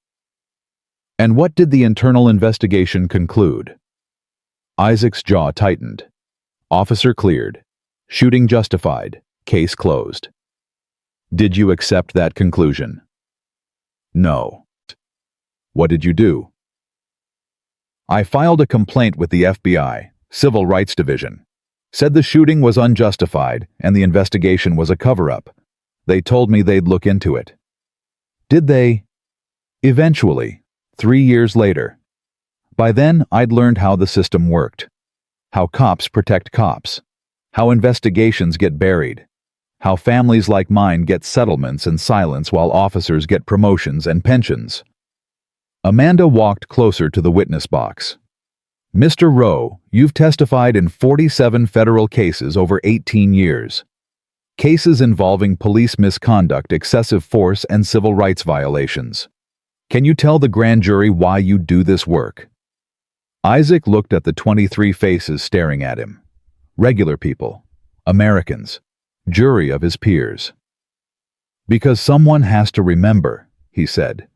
And what did the internal investigation conclude? Isaac's jaw tightened. Officer cleared. Shooting justified. Case closed. Did you accept that conclusion? No. What did you do? I filed a complaint with the FBI, Civil Rights Division. Said the shooting was unjustified and the investigation was a cover-up. They told me they'd look into it. Did they? Eventually, 3 years later. By then, I'd learned how the system worked. How cops protect cops. How investigations get buried. How families like mine get settlements and silence while officers get promotions and pensions. Amanda walked closer to the witness box. Mr. Rowe, you've testified in 47 federal cases over 18 years. Cases involving police misconduct, excessive force, and civil rights violations. Can you tell the grand jury why you do this work? Isaac looked at the 23 faces staring at him. Regular people. Americans. Jury of his peers. Because someone has to remember, he said.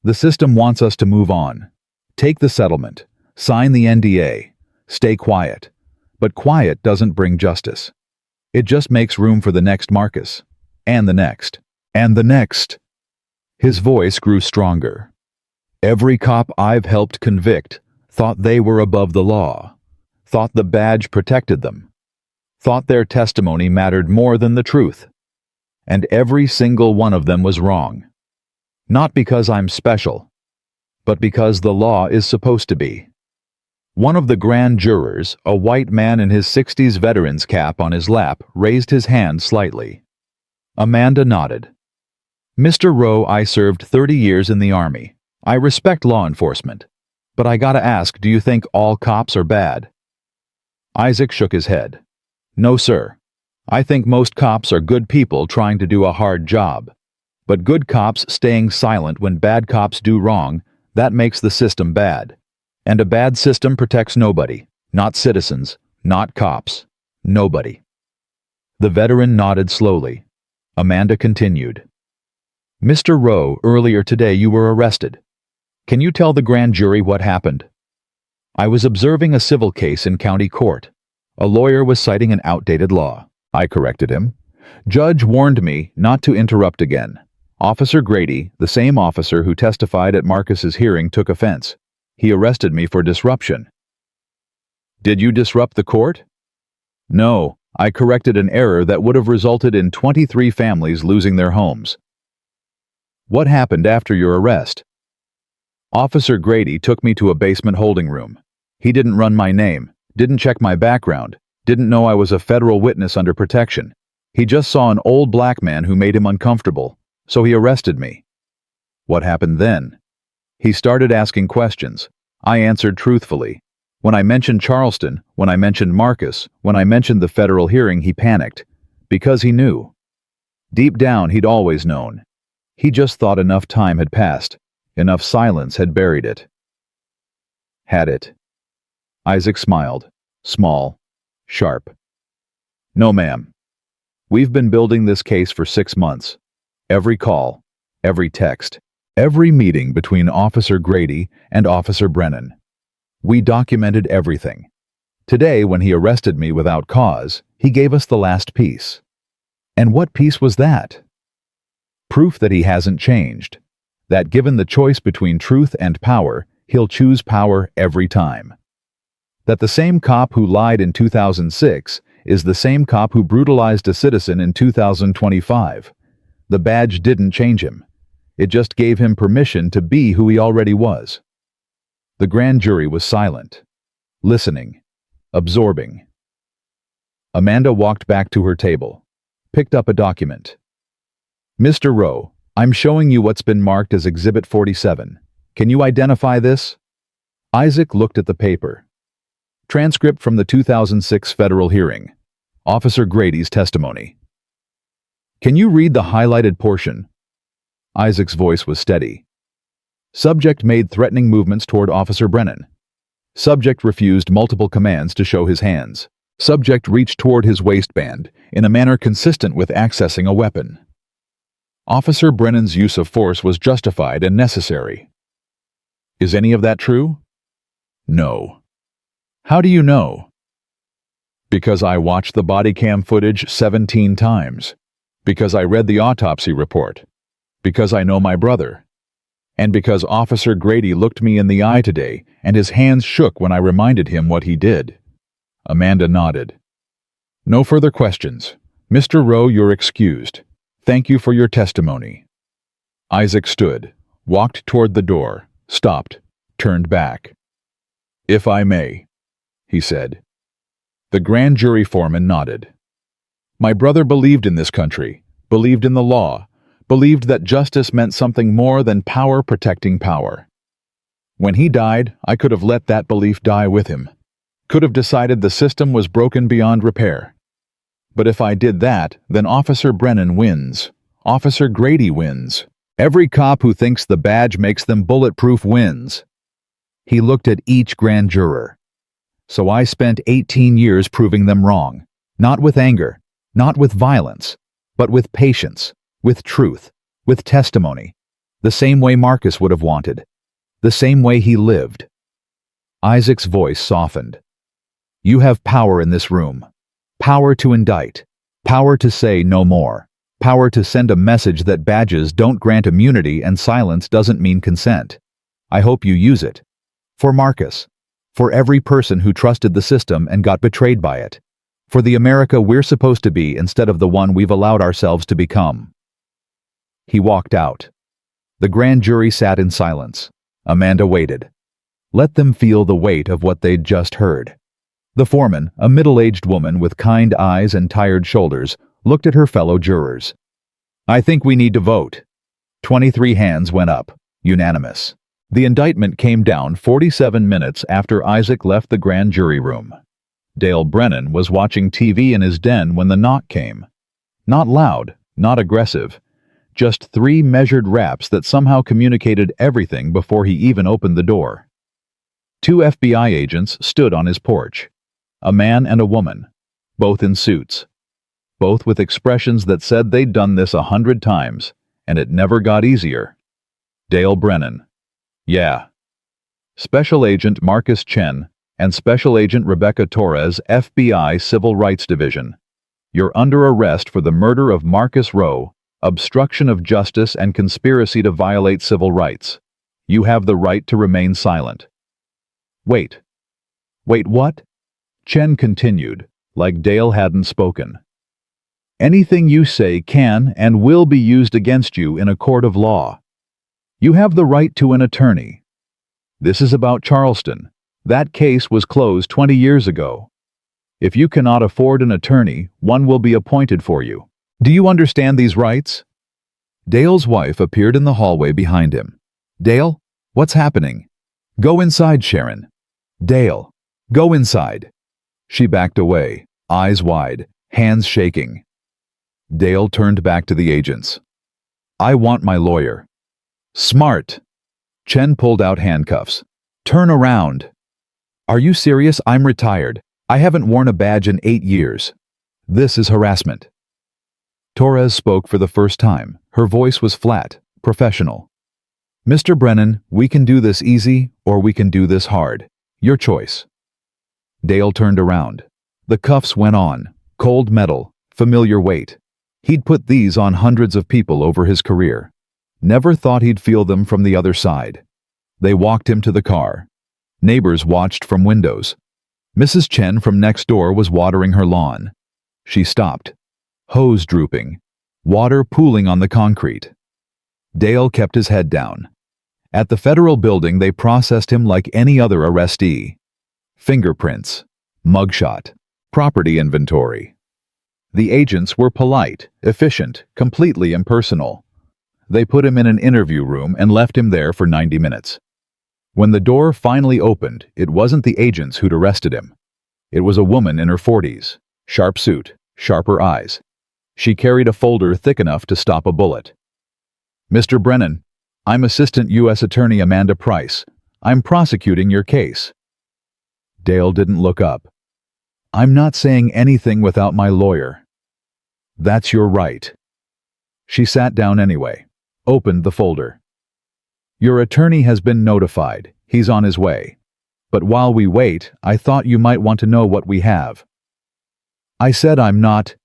The system wants us to move on. Take the settlement. Sign the NDA. Stay quiet. But quiet doesn't bring justice. It just makes room for the next Marcus. And the next. And the next. His voice grew stronger. Every cop I've helped convict thought they were above the law. Thought the badge protected them. Thought their testimony mattered more than the truth. And every single one of them was wrong. Not because I'm special, but because the law is supposed to be. One of the grand jurors, a white man in his 60s veteran's cap on his lap, raised his hand slightly. Amanda nodded. Mr. Rowe, I served 30 years in the Army. I respect law enforcement. But I gotta ask, do you think all cops are bad? Isaac shook his head. No, sir. I think most cops are good people trying to do a hard job. But good cops staying silent when bad cops do wrong, that makes the system bad. And a bad system protects nobody. Not citizens, not cops. Nobody. The veteran nodded slowly. Amanda continued. Mr. Rowe, earlier today you were arrested. Can you tell the grand jury what happened? I was observing a civil case in county court. A lawyer was citing an outdated law. I corrected him. Judge warned me not to interrupt again. Officer Grady, the same officer who testified at Marcus's hearing, took offense. He arrested me for disruption. Did you disrupt the court? No, I corrected an error that would have resulted in 23 families losing their homes. What happened after your arrest? Officer Grady took me to a basement holding room. He didn't run my name, didn't check my background, didn't know I was a federal witness under protection. He just saw an old black man who made him uncomfortable, so he arrested me. What happened then? He started asking questions. I answered truthfully. When I mentioned Charleston, when I mentioned Marcus, when I mentioned the federal hearing, he panicked. Because he knew. Deep down, he'd always known. He just thought enough time had passed. Enough silence had buried it. Had it? Isaac smiled. Small. Sharp. No, ma'am. We've been building this case for 6 months. Every call, every text, every meeting between Officer Grady and Officer Brennan. We documented everything. Today, when he arrested me without cause, he gave us the last piece. And what piece was that? Proof that he hasn't changed. That given the choice between truth and power, he'll choose power every time. That the same cop who lied in 2006 is the same cop who brutalized a citizen in 2025. The badge didn't change him. It just gave him permission to be who he already was. The grand jury was silent, listening, absorbing. Amanda walked back to her table, picked up a document. Mr. Rowe, I'm showing you what's been marked as Exhibit 47. Can you identify this? Isaac looked at the paper. Transcript from the 2006 federal hearing. Officer Grady's testimony. Can you read the highlighted portion? Isaac's voice was steady. Subject made threatening movements toward Officer Brennan. Subject refused multiple commands to show his hands. Subject reached toward his waistband in a manner consistent with accessing a weapon. Officer Brennan's use of force was justified and necessary. Is any of that true? No. How do you know? Because I watched the body cam footage 17 times. Because I read the autopsy report. Because I know my brother. And because Officer Grady looked me in the eye today and his hands shook when I reminded him what he did. Amanda nodded. No further questions. Mr. Rowe, you're excused. Thank you for your testimony. Isaac stood, walked toward the door, stopped, turned back. If I may, he said. The grand jury foreman nodded. My brother believed in this country, believed in the law, believed that justice meant something more than power protecting power. When he died, I could have let that belief die with him. Could have decided the system was broken beyond repair. But if I did that, then Officer Brennan wins. Officer Grady wins. Every cop who thinks the badge makes them bulletproof wins. He looked at each grand juror. So I spent 18 years proving them wrong. Not with anger, not with violence, but with patience, with truth, with testimony. The same way Marcus would have wanted. The same way he lived. Isaac's voice softened. You have power in this room. Power to indict. Power to say no more. Power to send a message that badges don't grant immunity and silence doesn't mean consent. I hope you use it. For Marcus. For every person who trusted the system and got betrayed by it. For the America we're supposed to be instead of the one we've allowed ourselves to become. He walked out. The grand jury sat in silence. Amanda waited. Let them feel the weight of what they'd just heard. The foreman, a middle-aged woman with kind eyes and tired shoulders, looked at her fellow jurors. I think we need to vote. 23 hands went up, unanimous. The indictment came down 47 minutes after Isaac left the grand jury room. Dale Brennan was watching TV in his den when the knock came. Not loud, not aggressive. Just 3 measured raps that somehow communicated everything before he even opened the door. 2 FBI agents stood on his porch. A man and a woman, both in suits. Both with expressions that said they'd done this 100 times, and it never got easier. Dale Brennan. Yeah. Special Agent Marcus Chen and Special Agent Rebecca Torres, FBI Civil Rights Division. You're under arrest for the murder of Marcus Rowe, obstruction of justice and conspiracy to violate civil rights. You have the right to remain silent. Wait. Wait, what? Chen continued, like Dale hadn't spoken. Anything you say can and will be used against you in a court of law. You have the right to an attorney. This is about Charleston. That case was closed 20 years ago. If you cannot afford an attorney, one will be appointed for you. Do you understand these rights? Dale's wife appeared in the hallway behind him. Dale, what's happening? Go inside, Sharon. Dale, go inside. She backed away, eyes wide, hands shaking. Dale turned back to the agents. I want my lawyer. Smart. Chen pulled out handcuffs. Turn around. Are you serious? I'm retired. I haven't worn a badge in 8 years. This is harassment. Torres spoke for the first time. Her voice was flat, professional. Mr. Brennan, we can do this easy or we can do this hard. Your choice. Dale turned around. The cuffs went on. Cold metal, familiar weight. He'd put these on hundreds of people over his career. Never thought he'd feel them from the other side. They walked him to the car. Neighbors watched from windows. Mrs. Chen from next door was watering her lawn. She stopped. Hose drooping. Water pooling on the concrete. Dale kept his head down. At the federal building, they processed him like any other arrestee. Fingerprints. Mugshot. Property inventory. The agents were polite, efficient, completely impersonal. They put him in an interview room and left him there for 90 minutes. When the door finally opened, it wasn't the agents who'd arrested him. It was a woman in her 40s, sharp suit, sharper eyes. She carried a folder thick enough to stop a bullet. "Mr. Brennan, I'm Assistant U.S. Attorney Amanda Price. I'm prosecuting your case." Dale didn't look up. "I'm not saying anything without my lawyer." "That's your right." She sat down anyway, opened the folder. "Your attorney has been notified. He's on his way. But while we wait, I thought you might want to know what we have." I said I'm not.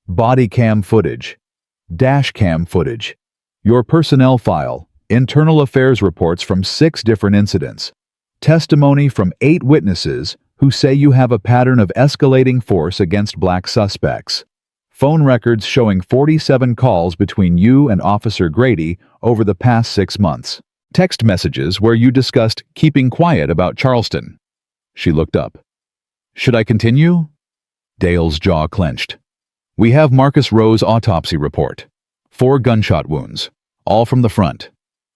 Body cam footage. Dash cam footage. Your personnel file. Internal affairs reports from 6 different incidents. Testimony from 8 witnesses who say you have a pattern of escalating force against black suspects. Phone records showing 47 calls between you and Officer Grady over the past 6 months. Text messages where you discussed keeping quiet about Charleston. She looked up. "Should I continue?" Dale's jaw clenched. "We have Marcus Rowe's autopsy report. 4 gunshot wounds, all from the front.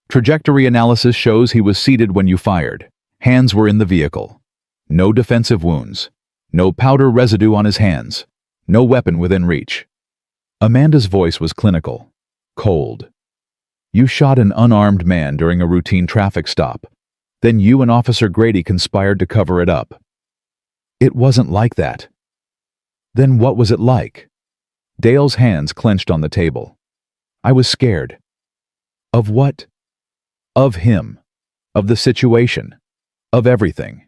Trajectory analysis shows he was seated when you fired. Hands were in the vehicle. No defensive wounds. No powder residue on his hands. No weapon within reach." Amanda's voice was clinical, cold. "You shot an unarmed man during a routine traffic stop. Then you and Officer Grady conspired to cover it up." "It wasn't like that." "Then what was it like?" Dale's hands clenched on the table. "I was scared." "Of what?" "Of him. Of the situation. Of everything."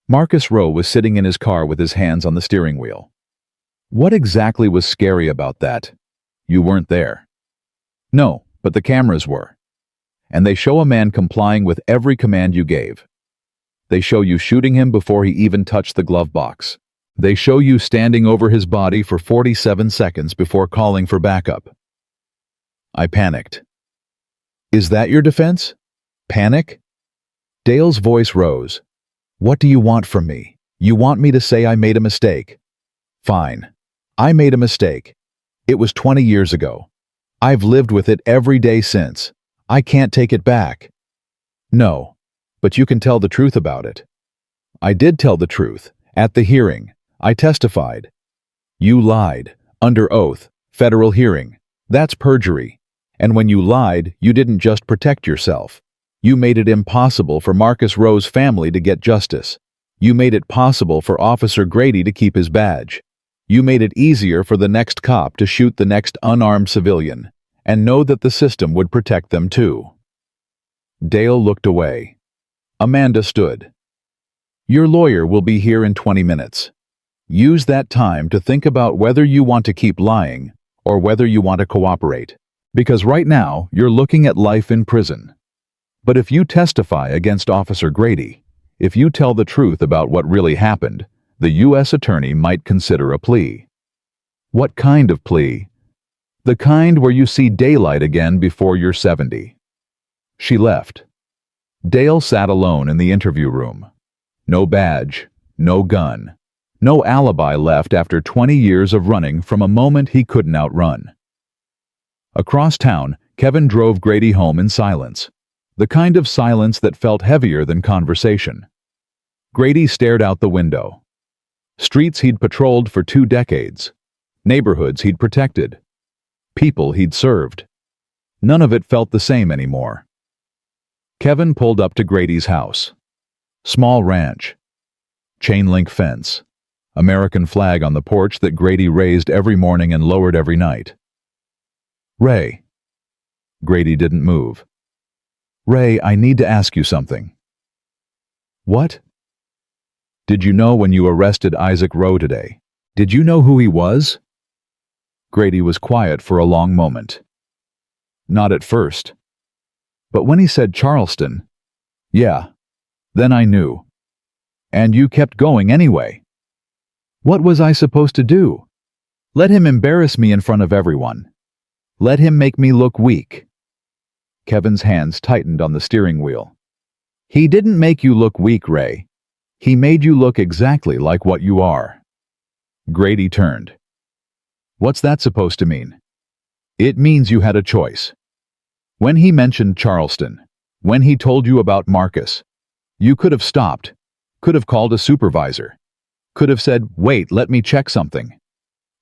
Marcus Rowe was sitting in his car with his hands on the steering wheel. "What exactly was scary about that?" "You weren't there." "No, but the cameras were. And they show a man complying with every command you gave. They show you shooting him before he even touched the glove box. They show you standing over his body for 47 seconds before calling for backup." I panicked. "Is that your defense? Panic?" Dale's voice rose. "What do you want from me? You want me to say I made a mistake? Fine. I made a mistake. It was 20 years ago. I've lived with it every day since. I can't take it back." "No, but you can tell the truth about it." "I did tell the truth. At the hearing. I testified." "You lied. Under oath. Federal hearing. That's perjury. And when you lied, you didn't just protect yourself. You made it impossible for Marcus Rowe's family to get justice. You made it possible for Officer Grady to keep his badge. You made it easier for the next cop to shoot the next unarmed civilian, and know that the system would protect them too." Dale looked away. Amanda stood. "Your lawyer will be here in 20 minutes. Use that time to think about whether you want to keep lying or whether you want to cooperate. Because right now, you're looking at life in prison. But if you testify against Officer Grady, if you tell the truth about what really happened, the U.S. Attorney might consider a plea." "What kind of plea?" "The kind where you see daylight again before you're 70. She left. Dale sat alone in the interview room. No badge, no gun, no alibi left after 20 years of running from a moment he couldn't outrun. Across town, Kevin drove Grady home in silence, the kind of silence that felt heavier than conversation. Grady stared out the window. Streets he'd patrolled for 2 decades, neighborhoods he'd protected, people he'd served. None of it felt the same anymore. Kevin pulled up to Grady's house. Small ranch. Chain-link fence. American flag on the porch that Grady raised every morning and lowered every night. "Ray." Grady didn't move. "Ray, I need to ask you something." "What?" "Did you know when you arrested Isaac Rowe today? Did you know who he was?" Grady was quiet for a long moment. "Not at first. But when he said Charleston, yeah, then I knew. And you kept going anyway. What was I supposed to do? Let him embarrass me in front of everyone. Let him make me look weak." Kevin's hands tightened on the steering wheel. "He didn't make you look weak, Ray. He made you look exactly like what you are." Grady turned. "What's that supposed to mean?" "It means you had a choice. When he mentioned Charleston, when he told you about Marcus, you could have stopped, could have called a supervisor, could have said, 'Wait, let me check something.'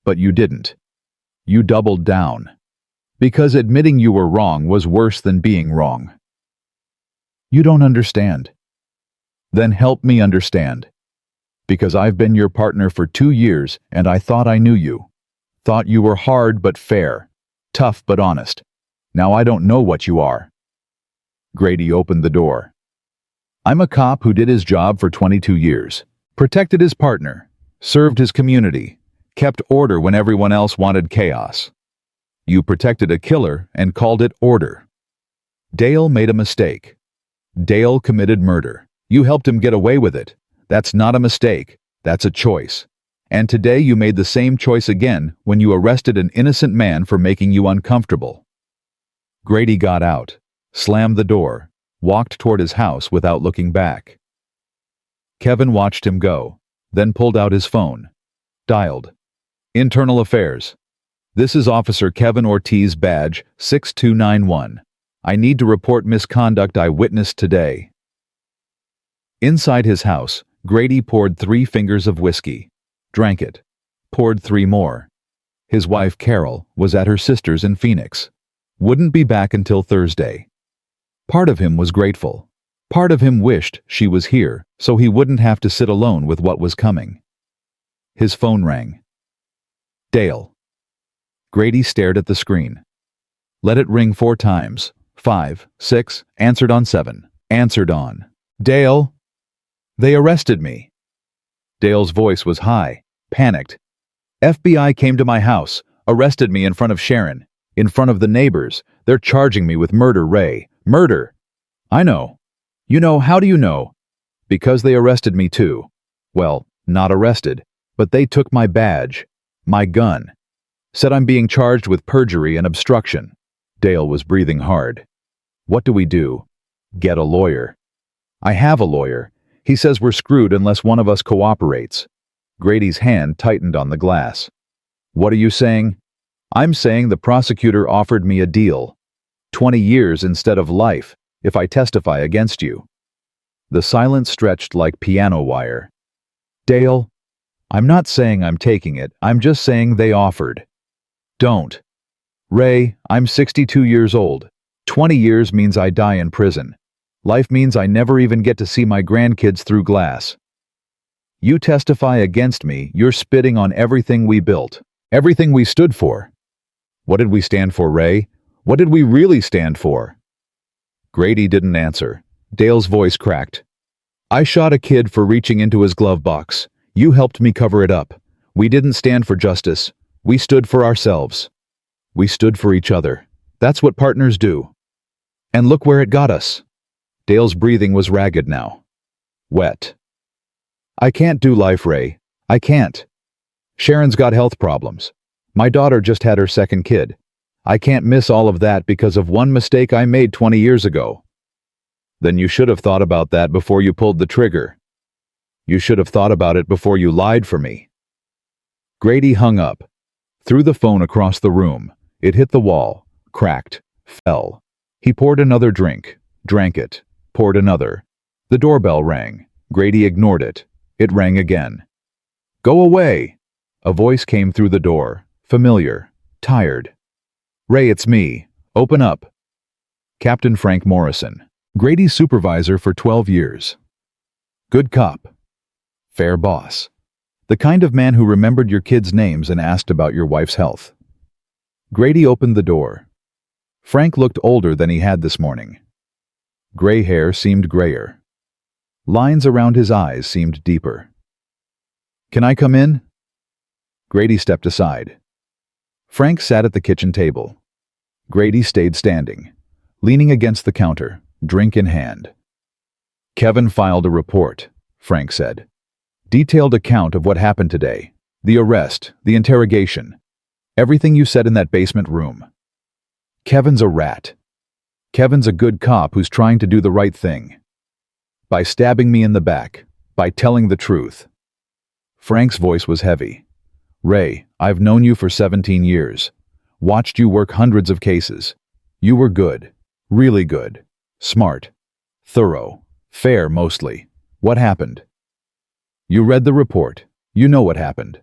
But you didn't. You doubled down. Because admitting you were wrong was worse than being wrong." "You don't understand." "Then help me understand. Because I've been your partner for 2 years and I thought I knew you. Thought you were hard but fair, tough but honest. Now I don't know what you are." Grady opened the door. "I'm a cop who did his job for 22 years, protected his partner, served his community, kept order when everyone else wanted chaos. You protected a killer and called it order. Dale made a mistake. Dale committed murder. You helped him get away with it. That's not a mistake. That's a choice. And today you made the same choice again when you arrested an innocent man for making you uncomfortable." Grady got out, slammed the door, walked toward his house without looking back. Kevin watched him go, then pulled out his phone. Dialed. "Internal Affairs. This is Officer Kevin Ortiz, badge 6291. I need to report misconduct I witnessed today." Inside his house, Grady poured 3 fingers of whiskey, drank it, poured 3 more. His wife, Carol, was at her sister's in Phoenix. Wouldn't be back until Thursday. Part of him was grateful. Part of him wished she was here so he wouldn't have to sit alone with what was coming. His phone rang. "Dale." Grady stared at the screen. Let it ring 4 times. 5, 6, answered on 7, answered on. "Dale." "They arrested me." Dale's voice was high, panicked. "FBI came to my house, arrested me in front of Sharon, in front of the neighbors. They're charging me with murder, Ray. Murder." "I know." "You know, how do you know?" "Because they arrested me too. Well, not arrested, but they took my badge, my gun. Said I'm being charged with perjury and obstruction." Dale was breathing hard. "What do we do?" "Get a lawyer." "I have a lawyer. He says we're screwed unless one of us cooperates." Grady's hand tightened on the glass. "What are you saying?" "I'm saying the prosecutor offered me a deal. 20 years instead of life, if I testify against you." The silence stretched like piano wire. "Dale, I'm not saying I'm taking it, I'm just saying they offered." "Don't." "Ray, I'm 62 years old. 20 years means I die in prison. Life means I never even get to see my grandkids through glass. You testify against me, you're spitting on everything we built, everything we stood for." "What did we stand for, Ray? What did we really stand for?" Grady didn't answer. Dale's voice cracked. "I shot a kid for reaching into his glove box. You helped me cover it up. We didn't stand for justice. We stood for ourselves. We stood for each other. That's what partners do. And look where it got us." Dale's breathing was ragged now. Wet. "I can't do life, Ray. I can't. Sharon's got health problems. My daughter just had her second kid. I can't miss all of that because of one mistake I made 20 years ago." "Then you should have thought about that before you pulled the trigger. You should have thought about it before you lied for me." Grady hung up, threw the phone across the room. It hit the wall, cracked, fell. He poured another drink, drank it, poured another. The doorbell rang. Grady ignored it. It rang again. "Go away!" A voice came through the door, familiar, tired. "Ray, it's me. Open up." Captain Frank Morrison, Grady's supervisor for 12 years. Good cop. Fair boss. The kind of man who remembered your kids' names and asked about your wife's health. Grady opened the door. Frank looked older than he had this morning. Gray hair seemed grayer. Lines around his eyes seemed deeper. "Can I come in?" Grady stepped aside. Frank sat at the kitchen table. Grady stayed standing, leaning against the counter, drink in hand. "Kevin filed a report," Frank said. "Detailed account of what happened today. The arrest, the interrogation. Everything you said in that basement room. Kevin's a rat. Kevin's a good cop who's trying to do the right thing. By stabbing me in the back, By telling the truth. Frank's voice was heavy. Ray, I've known you for 17 years. Watched you work hundreds of cases. You were good. Really good. Smart. Thorough. Fair, mostly. What happened? You read the report. You know what happened.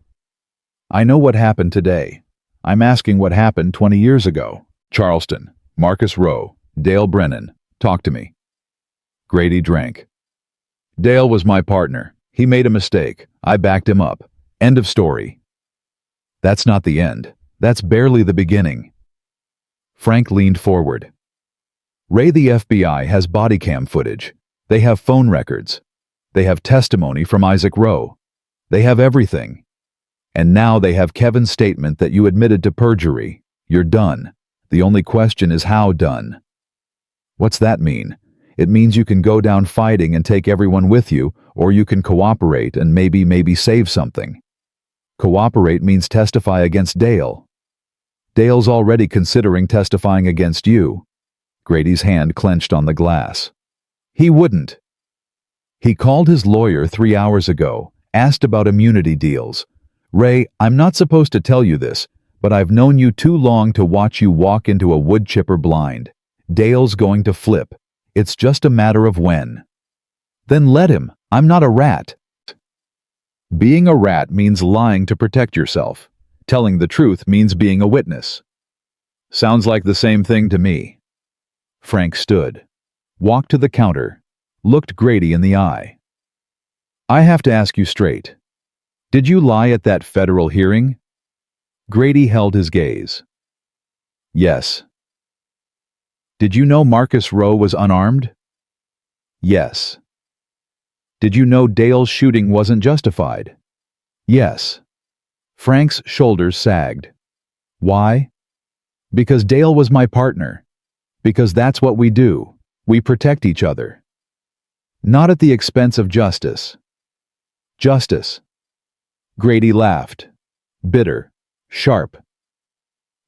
I know what happened today. I'm asking what happened 20 years ago. Charleston. Marcus Rowe. Dale Brennan. Talk to me. Grady drank. Dale was my partner. He made a mistake. I backed him up. End of story. That's not the end. That's barely the beginning. Frank leaned forward. Ray, the FBI has body cam footage. They have phone records. They have testimony from Isaac Rowe. They have everything. And now they have Kevin's statement that you admitted to perjury. You're done. The only question is how done. What's that mean? It means you can go down fighting and take everyone with you, or you can cooperate and maybe save something. Cooperate means testify against Dale. Dale's already considering testifying against you. Grady's hand clenched on the glass. He wouldn't. He called his lawyer 3 hours ago, asked about immunity deals. Ray, I'm not supposed to tell you this, but I've known you too long to watch you walk into a wood chipper blind. Dale's going to flip. It's just a matter of when. Then let him. I'm not a rat. Being a rat means lying to protect yourself. Telling the truth means being a witness. Sounds like the same thing to me. Frank stood, walked to the counter, looked Grady in the eye. I have to ask you straight. Did you lie at that federal hearing? Grady held his gaze. Yes. Did you know Marcus Rowe was unarmed? Yes. Did you know Dale's shooting wasn't justified? Yes. Frank's shoulders sagged. Why? Because Dale was my partner. Because that's what we do. We protect each other. Not at the expense of justice. Justice. Grady laughed. Bitter. Sharp.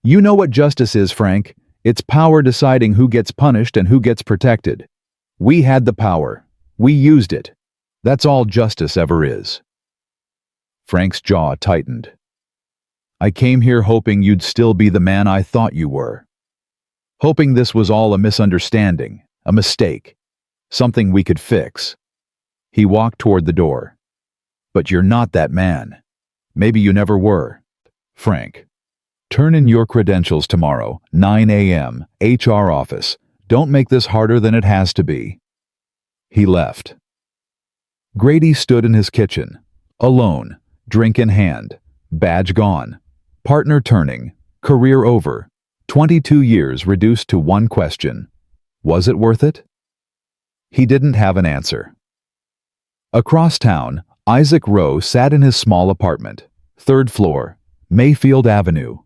You know what justice is, Frank. It's power deciding who gets punished and who gets protected. We had the power. We used it. That's all justice ever is. Frank's jaw tightened. I came here hoping you'd still be the man I thought you were. Hoping this was all a misunderstanding, a mistake, something we could fix. He walked toward the door. But you're not that man. Maybe you never were. Frank. Turn in your credentials tomorrow, 9 a.m., HR office. Don't make this harder than it has to be. He left. Grady stood in his kitchen, alone, drink in hand, badge gone, partner turning, career over, 22 years reduced to one question. Was it worth it? He didn't have an answer. Across town, Isaac Rowe sat in his small apartment, 3rd floor, Mayfield Avenue,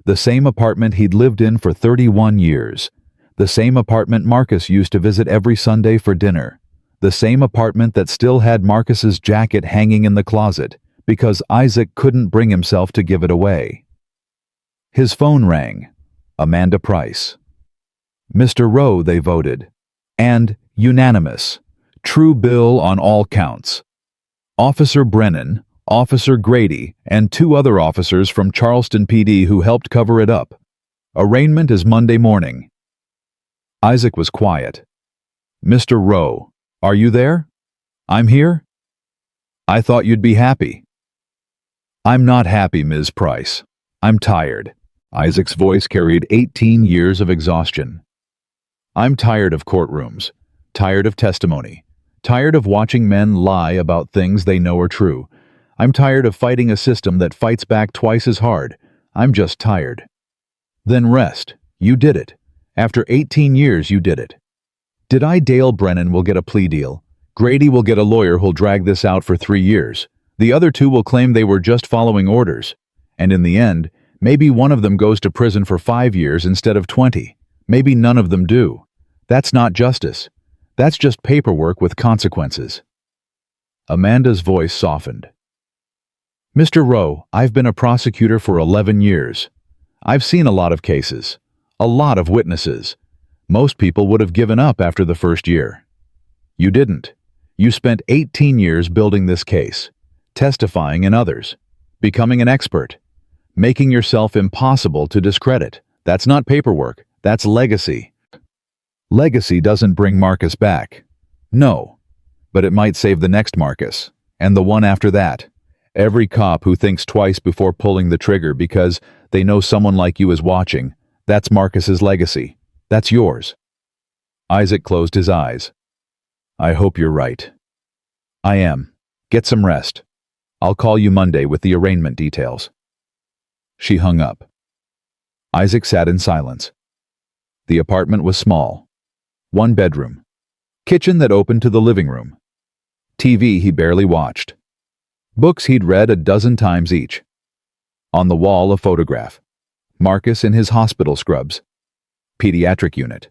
the same apartment he'd lived in for 31 years, the same apartment Marcus used to visit every Sunday for dinner, the same apartment that still had Marcus's jacket hanging in the closet because Isaac couldn't bring himself to give it away. His phone rang. Amanda Price. Mr. Rowe, they voted. And unanimous. True bill on all counts. Officer Brennan, Officer Grady, and 2 other officers from Charleston PD who helped cover it up. Arraignment is Monday morning. Isaac was quiet. Mr. Rowe, are you there? I'm here? I thought you'd be happy. I'm not happy, Ms. Price. I'm tired. Isaac's voice carried 18 years of exhaustion. I'm tired of courtrooms, tired of testimony, tired of watching men lie about things they know are true. I'm tired of fighting a system that fights back twice as hard. I'm just tired. Then rest. You did it. After 18 years, you did it. Did I? Dale Brennan will get a plea deal. Grady will get a lawyer who'll drag this out for 3 years. The other 2 will claim they were just following orders. And in the end, maybe one of them goes to prison for 5 years instead of 20. Maybe none of them do. That's not justice. That's just paperwork with consequences. Amanda's voice softened. Mr. Rowe, I've been a prosecutor for 11 years. I've seen a lot of cases, a lot of witnesses. Most people would have given up after the first year. You didn't. You spent 18 years building this case, testifying in others, becoming an expert, making yourself impossible to discredit. That's not paperwork, that's legacy. Legacy doesn't bring Marcus back. No, but it might save the next Marcus, and the one after that. Every cop who thinks twice before pulling the trigger because they know someone like you is watching, that's Marcus's legacy. That's yours. Isaac closed his eyes. I hope you're right. I am. Get some rest. I'll call you Monday with the arraignment details. She hung up. Isaac sat in silence. The apartment was small. One bedroom. Kitchen that opened to the living room. TV he barely watched. Books he'd read a dozen times each. On the wall, a photograph. Marcus in his hospital scrubs. Pediatric unit.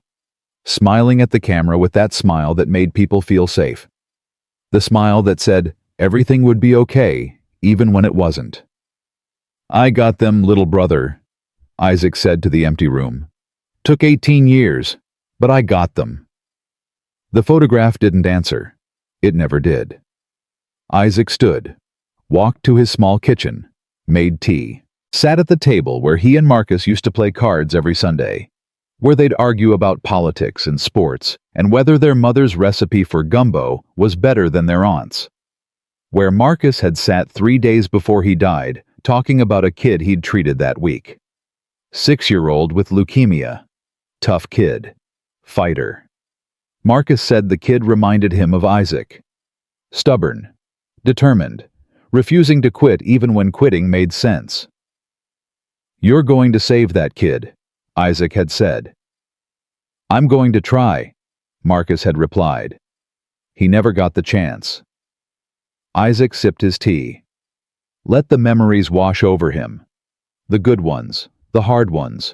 Smiling at the camera with that smile that made people feel safe. The smile that said everything would be okay, even when it wasn't. I got them, little brother, Isaac said to the empty room. Took 18 years, but I got them. The photograph didn't answer. It never did. Isaac stood, walked to his small kitchen, made tea, sat at the table where he and Marcus used to play cards every Sunday, where they'd argue about politics and sports and whether their mother's recipe for gumbo was better than their aunt's, where Marcus had sat 3 days before he died talking about a kid he'd treated that week. 6-year-old with leukemia. Tough kid. Fighter. Marcus said the kid reminded him of Isaac. Stubborn. Determined. Refusing to quit even when quitting made sense. You're going to save that kid, Isaac had said. I'm going to try, Marcus had replied. He never got the chance. Isaac sipped his tea. Let the memories wash over him. The good ones, the hard ones.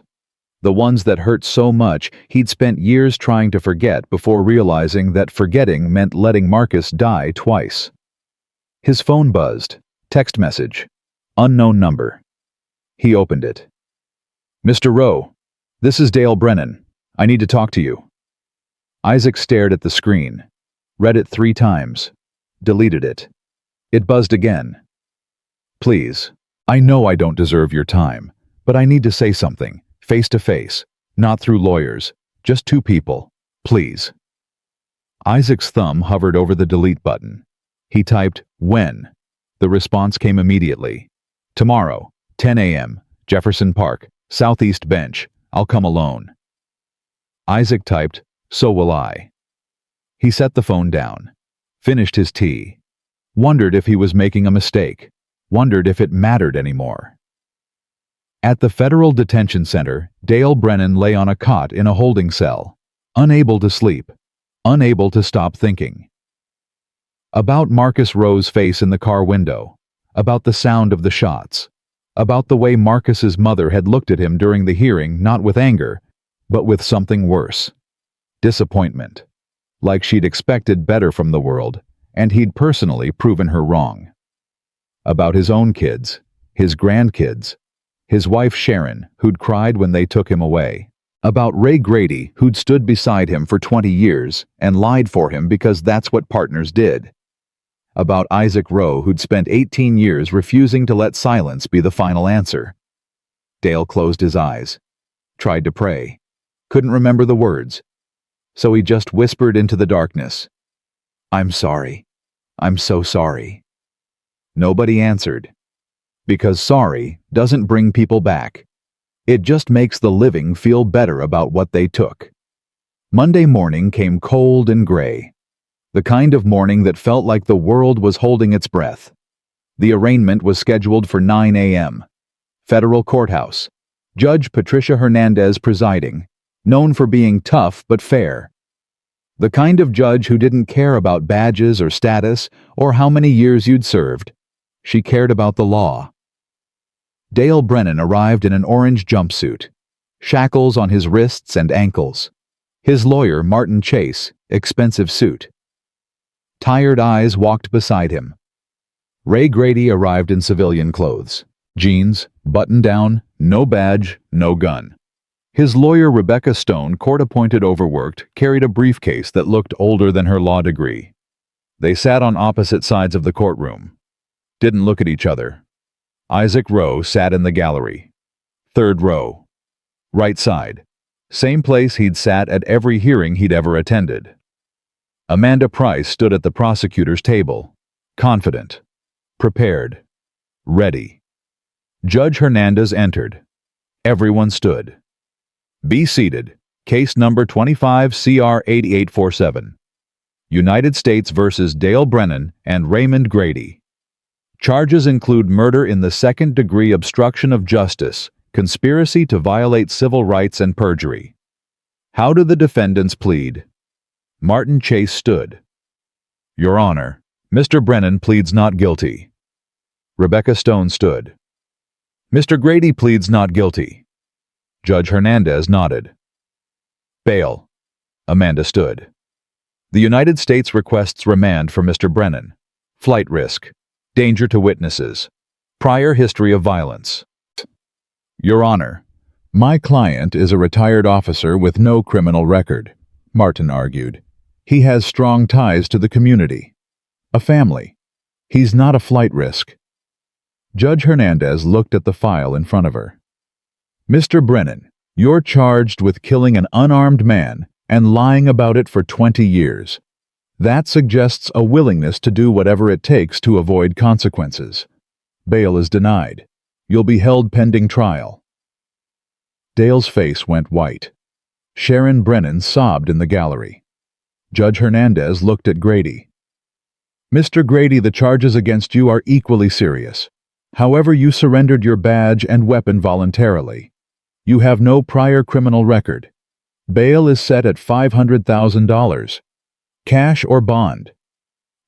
The ones that hurt so much he'd spent years trying to forget before realizing that forgetting meant letting Marcus die twice. His phone buzzed. Text message. Unknown number. He opened it. Mr. Rowe, this is Dale Brennan. I need to talk to you. Isaac stared at the screen, read it 3 times, deleted it. It buzzed again. Please, I know I don't deserve your time, but I need to say something, face to face, not through lawyers, just 2 people, please. Isaac's thumb hovered over the delete button. He typed, when. The response came immediately. Tomorrow, 10 a.m., Jefferson Park, Southeast Bench. I'll come alone. Isaac typed, so will I. He set the phone down, finished his tea, wondered if he was making a mistake, wondered if it mattered anymore. At the Federal Detention Center, Dale Brennan lay on a cot in a holding cell, unable to sleep, unable to stop thinking. About Marcus Rowe's face in the car window, about the sound of the shots, about the way Marcus's mother had looked at him during the hearing, not with anger, but with something worse. Disappointment. Like she'd expected better from the world, and he'd personally proven her wrong. About his own kids, his grandkids, his wife Sharon, who'd cried when they took him away. About Ray Grady, who'd stood beside him for 20 years and lied for him because that's what partners did. About Isaac Rowe, who'd spent 18 years refusing to let silence be the final answer. Dale closed his eyes, tried to pray, couldn't remember the words, so he just whispered into the darkness, I'm sorry. I'm so sorry. Nobody answered, because sorry doesn't bring people back. It just makes the living feel better about what they took. Monday morning came cold and gray. The kind of morning that felt like the world was holding its breath. The arraignment was scheduled for 9 a.m. Federal Courthouse. Judge Patricia Hernandez presiding, known for being tough but fair. The kind of judge who didn't care about badges or status or how many years you'd served. She cared about the law. Dale Brennan arrived in an orange jumpsuit, shackles on his wrists and ankles. His lawyer, Martin Chase, expensive suit. Tired eyes walked beside him. Ray Grady arrived in civilian clothes, jeans, button down, no badge, no gun. His lawyer, Rebecca Stone, court-appointed overworked, carried a briefcase that looked older than her law degree. They sat on opposite sides of the courtroom. Didn't look at each other. Isaac Rowe sat in the gallery. Third row. Right side. Same place he'd sat at every hearing he'd ever attended. Amanda Price stood at the prosecutor's table. Confident. Prepared. Ready. Judge Hernandez entered. Everyone stood. Be seated. Case number 25 CR 8847. United States versus Dale Brennan and Raymond Grady. Charges include murder in the second degree, obstruction of justice, conspiracy to violate civil rights, and perjury. How do the defendants plead? Martin Chase stood. Your Honor, Mr. Brennan pleads not guilty. Rebecca Stone stood. Mr. Grady pleads not guilty. Judge Hernandez nodded. Bail. Amanda stood. The United States requests remand for Mr. Brennan. Flight risk. Danger to witnesses. Prior history of violence. Your Honor, my client is a retired officer with no criminal record, Martin argued. He has strong ties to the community. A family. He's not a flight risk. Judge Hernandez looked at the file in front of her. Mr. Brennan, you're charged with killing an unarmed man and lying about it for 20 years. That suggests a willingness to do whatever it takes to avoid consequences. Bail is denied. You'll be held pending trial. Dale's face went white. Sharon Brennan sobbed in the gallery. Judge Hernandez looked at Grady. Mr. Grady, the charges against you are equally serious. However, you surrendered your badge and weapon voluntarily. You have no prior criminal record. Bail is set at $500,000. Cash or bond.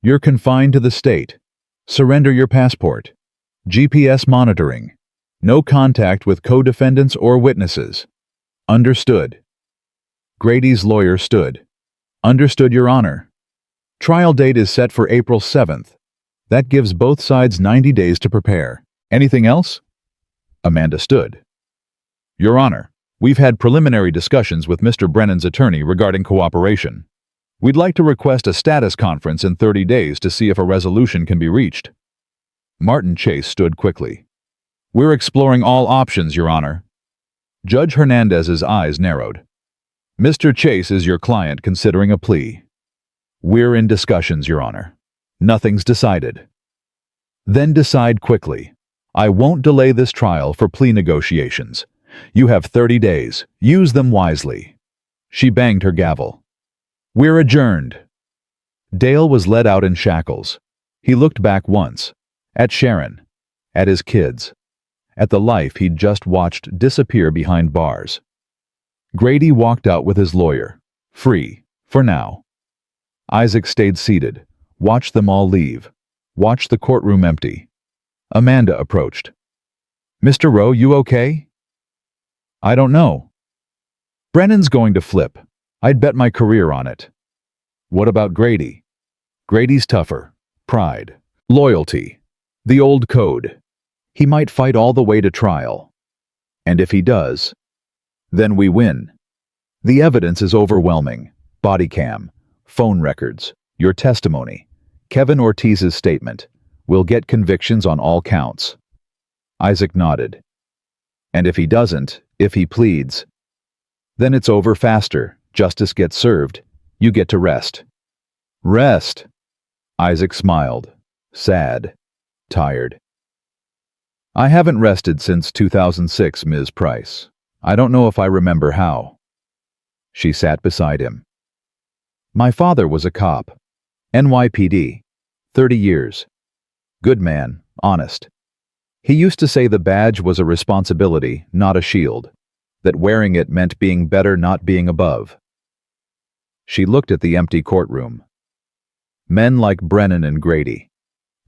You're confined to the state. Surrender your passport. GPS monitoring. No contact with co-defendants or witnesses. Understood. Grady's lawyer stood. Understood, Your Honor. Trial date is set for April 7th. That gives both sides 90 days to prepare. Anything else? Amanda stood. Your Honor, we've had preliminary discussions with Mr. Brennan's attorney regarding cooperation. We'd like to request a status conference in 30 days to see if a resolution can be reached. Martin Chase stood quickly. We're exploring all options, Your Honor. Judge Hernandez's eyes narrowed. Mr. Chase is your client considering a plea. We're in discussions, Your Honor. Nothing's decided. Then decide quickly. I won't delay this trial for plea negotiations. You have 30 days. Use them wisely. She banged her gavel. We're adjourned. Dale was led out in shackles. He looked back once. At Sharon. At his kids. At the life he'd just watched disappear behind bars. Grady walked out with his lawyer. Free. For now. Isaac stayed seated. Watched them all leave. Watched the courtroom empty. Amanda approached. Mr. Rowe, you okay? I don't know. Brennan's going to flip. I'd bet my career on it. What about Grady? Grady's tougher. Pride. Loyalty. The old code. He might fight all the way to trial. And if he does, then we win. The evidence is overwhelming. Body cam, phone records, your testimony, Kevin Ortiz's statement. We'll get convictions on all counts. Isaac nodded. And if he doesn't, if he pleads, then it's over faster. Justice gets served. You get to rest. Rest. Isaac smiled. Sad. Tired. I haven't rested since 2006, Ms. Price. I don't know if I remember how. She sat beside him. My father was a cop. NYPD. 30 years. Good man, honest. He used to say the badge was a responsibility, not a shield. That wearing it meant being better, not being above. She looked at the empty courtroom. Men like Brennan and Grady.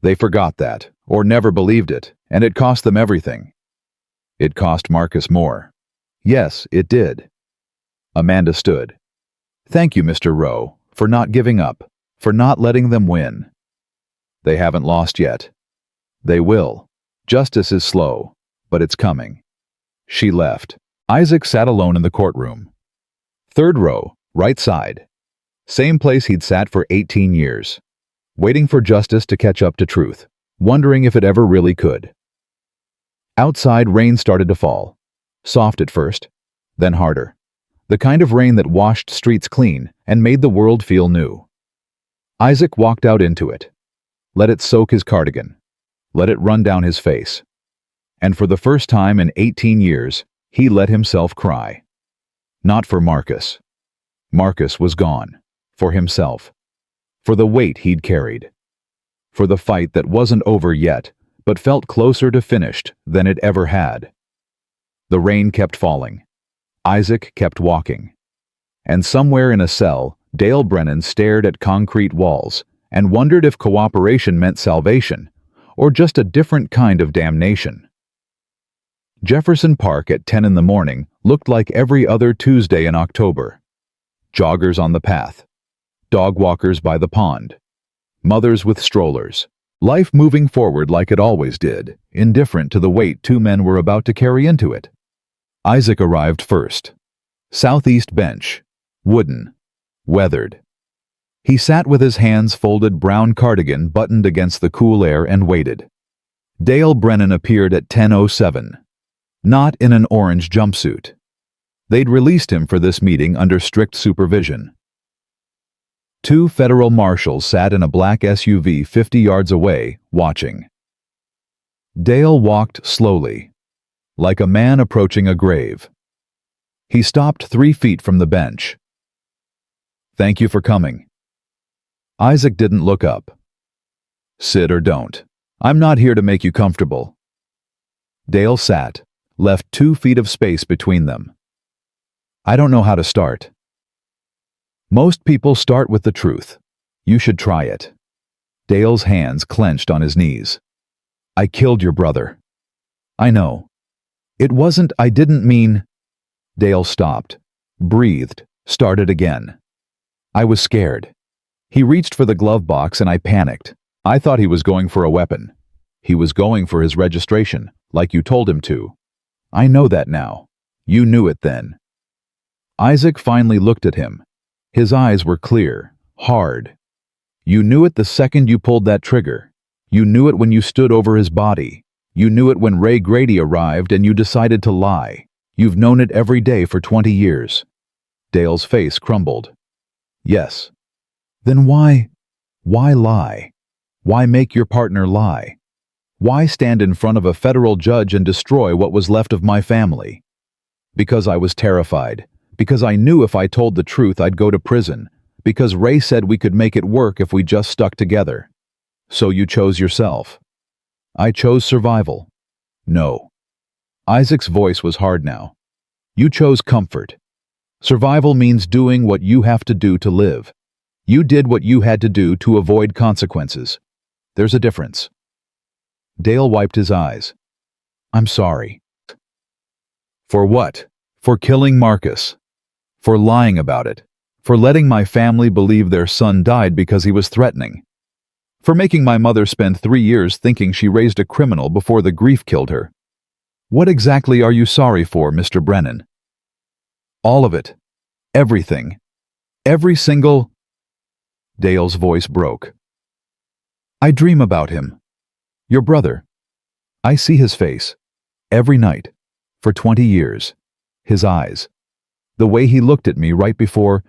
They forgot that, or never believed it, and it cost them everything. It cost Marcus more. Yes, it did. Amanda stood. Thank you, Mr. Rowe, for not giving up, for not letting them win. They haven't lost yet. They will. Justice is slow, but it's coming. She left. Isaac sat alone in the courtroom. Third row, right side. Same place he'd sat for 18 years. waiting for justice to catch up to truth, wondering if it ever really could. Outside, rain started to fall. Soft at first, then harder. The kind of rain that washed streets clean and made the world feel new. Isaac walked out into it. Let it soak his cardigan. Let it run down his face. And for the first time in 18 years, he let himself cry. Not for Marcus. Marcus was gone. For himself. For the weight he'd carried. For the fight that wasn't over yet, but felt closer to finished than it ever had. The rain kept falling. Isaac kept walking. And somewhere in a cell, Dale Brennan stared at concrete walls and wondered if cooperation meant salvation, or just a different kind of damnation. Jefferson Park at 10 in the morning looked like every other Tuesday in October. Joggers on the path. Dog walkers by the pond. Mothers with strollers. Life moving forward like it always did, indifferent to the weight two men were about to carry into it. Isaac arrived first. Southeast bench. Wooden. Weathered. He sat with his hands folded, brown cardigan buttoned against the cool air, and waited. Dale Brennan appeared at 10:07. Not in an orange jumpsuit. They'd released him for this meeting under strict supervision. Two federal marshals sat in a black SUV 50 yards away, watching. Dale walked slowly, like a man approaching a grave. He stopped 3 feet from the bench. "Thank you for coming." Isaac didn't look up. "Sit or don't. I'm not here to make you comfortable." Dale sat, left 2 feet of space between them. "I don't know how to start." "Most people start with the truth. You should try it." Dale's hands clenched on his knees. "I killed your brother." "I know. It wasn't, I didn't mean—" Dale stopped, breathed, started again. "I was scared. He reached for the glove box and I panicked. I thought he was going for a weapon. He was going for his registration, like you told him to. I know that now. You knew it then." Isaac finally looked at him. His eyes were clear, hard. "You knew it the second you pulled that trigger. You knew it when you stood over his body. You knew it when Ray Grady arrived and you decided to lie. You've known it every day for 20 years. Dale's face crumbled. "Yes." "Then why lie? Why make your partner lie? Why stand in front of a federal judge and destroy what was left of my family?" "Because I was terrified. Because I knew if I told the truth I'd go to prison. Because Ray said we could make it work if we just stuck together." "So you chose yourself." "I chose survival." "No." Isaac's voice was hard now. "You chose comfort. Survival means doing what you have to do to live. You did what you had to do to avoid consequences. There's a difference." Dale wiped his eyes. "I'm sorry." "For what? For killing Marcus. For lying about it. For letting my family believe their son died because he was threatening. For making my mother spend 3 years thinking she raised a criminal before the grief killed her. What exactly are you sorry for, Mr. Brennan?" "All of it. Everything. Every single—" Dale's voice broke. "I dream about him. Your brother. I see his face. Every night. For 20 years. His eyes. The way he looked at me right before—"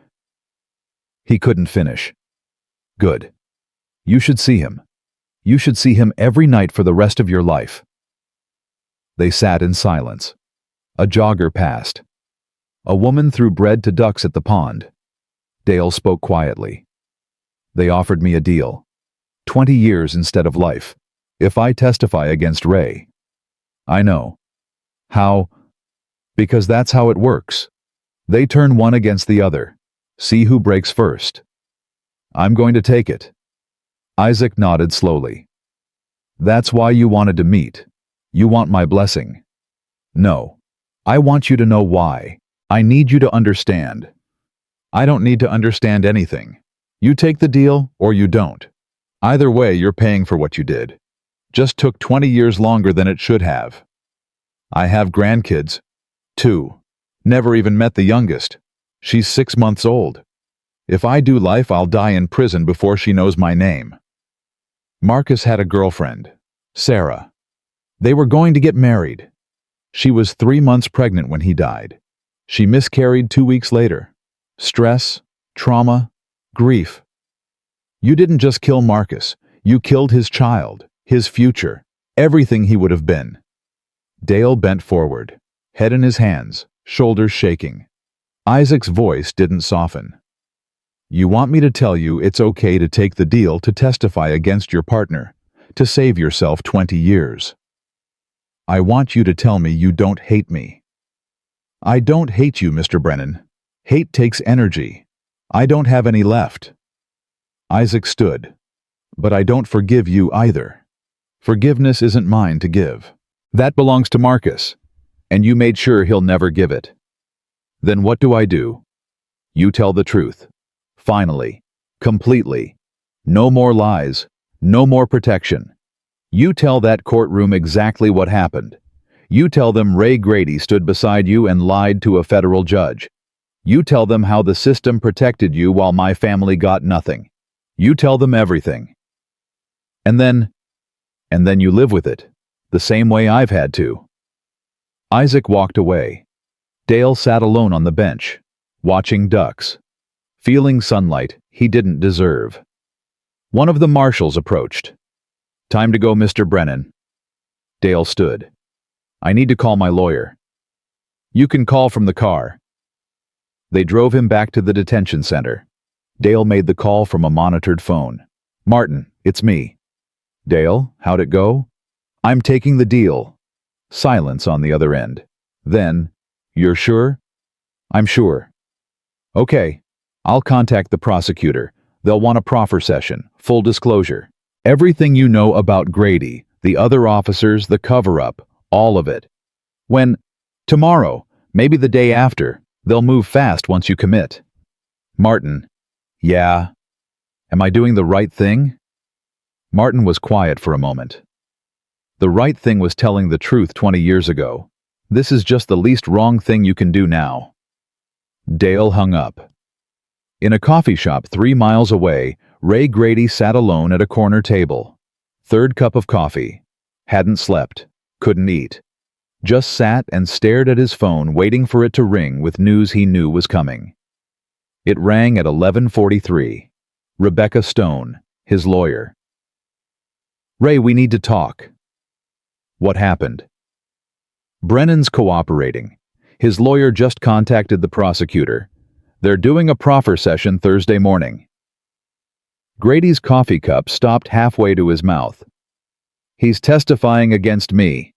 He couldn't finish. "Good. You should see him. You should see him every night for the rest of your life." They sat in silence. A jogger passed. A woman threw bread to ducks at the pond. Dale spoke quietly. "They offered me a deal. 20 years instead of life. If I testify against Ray." "I know." "How?" "Because that's how it works. They turn one against the other. See who breaks first." "I'm going to take it." Isaac nodded slowly. "That's why you wanted to meet. You want my blessing." "No. I want you to know why. I need you to understand." "I don't need to understand anything. You take the deal or you don't. Either way, you're paying for what you did. Just took 20 years longer than it should have. I have grandkids. 2. Never even met the youngest. She's 6 months old. If I do life, I'll die in prison before she knows my name. Marcus had a girlfriend, Sarah. They were going to get married. She was 3 months pregnant when he died. She miscarried 2 weeks later. Stress, trauma, grief. You didn't just kill Marcus. You killed his child, his future, everything he would have been. Dale bent forward, head in his hands, shoulders shaking. Isaac's voice didn't soften. You want me to tell you it's okay to take the deal to testify against your partner, to save yourself 20 years. I want you to tell me you don't hate me. I don't hate you, Mr. Brennan. Hate takes energy. I don't have any left. Isaac stood. But I don't forgive you either. Forgiveness isn't mine to give. That belongs to Marcus, and you made sure he'll never give it. Then what do? You tell the truth. Finally. Completely. No more lies. No more protection. You tell that courtroom exactly what happened. You tell them Ray Grady stood beside you and lied to a federal judge. You tell them how the system protected you while my family got nothing. You tell them everything. And then you live with it, the same way I've had to. Isaac walked away. Dale sat alone on the bench, watching ducks, feeling sunlight he didn't deserve. One of the marshals approached. Time to go, Mr. Brennan. Dale stood. I need to call my lawyer. You can call from the car. They drove him back to the detention center. Dale made the call from a monitored phone. Martin, it's me. Dale, how'd it go? I'm taking the deal. Silence on the other end. Then, you're sure? I'm sure. Okay, I'll contact the prosecutor. They'll want a proffer session, full disclosure. Everything you know about Grady, the other officers, the cover-up, all of it. Tomorrow, maybe the day after, they'll move fast once you commit. Martin, yeah. Am I doing the right thing? Martin was quiet for a moment. The right thing was telling the truth 20 years ago. This is just the least wrong thing you can do now. Dale hung up. In a coffee shop 3 miles away, Ray Grady sat alone at a corner table. 3rd cup of coffee. Hadn't slept. Couldn't eat. Just sat and stared at his phone, waiting for it to ring with news he knew was coming. It rang at 11:43. Rebecca Stone, his lawyer. Ray, we need to talk. What happened? Brennan's cooperating. His lawyer just contacted the prosecutor. They're doing a proffer session Thursday morning. Grady's coffee cup stopped halfway to his mouth. He's testifying against me.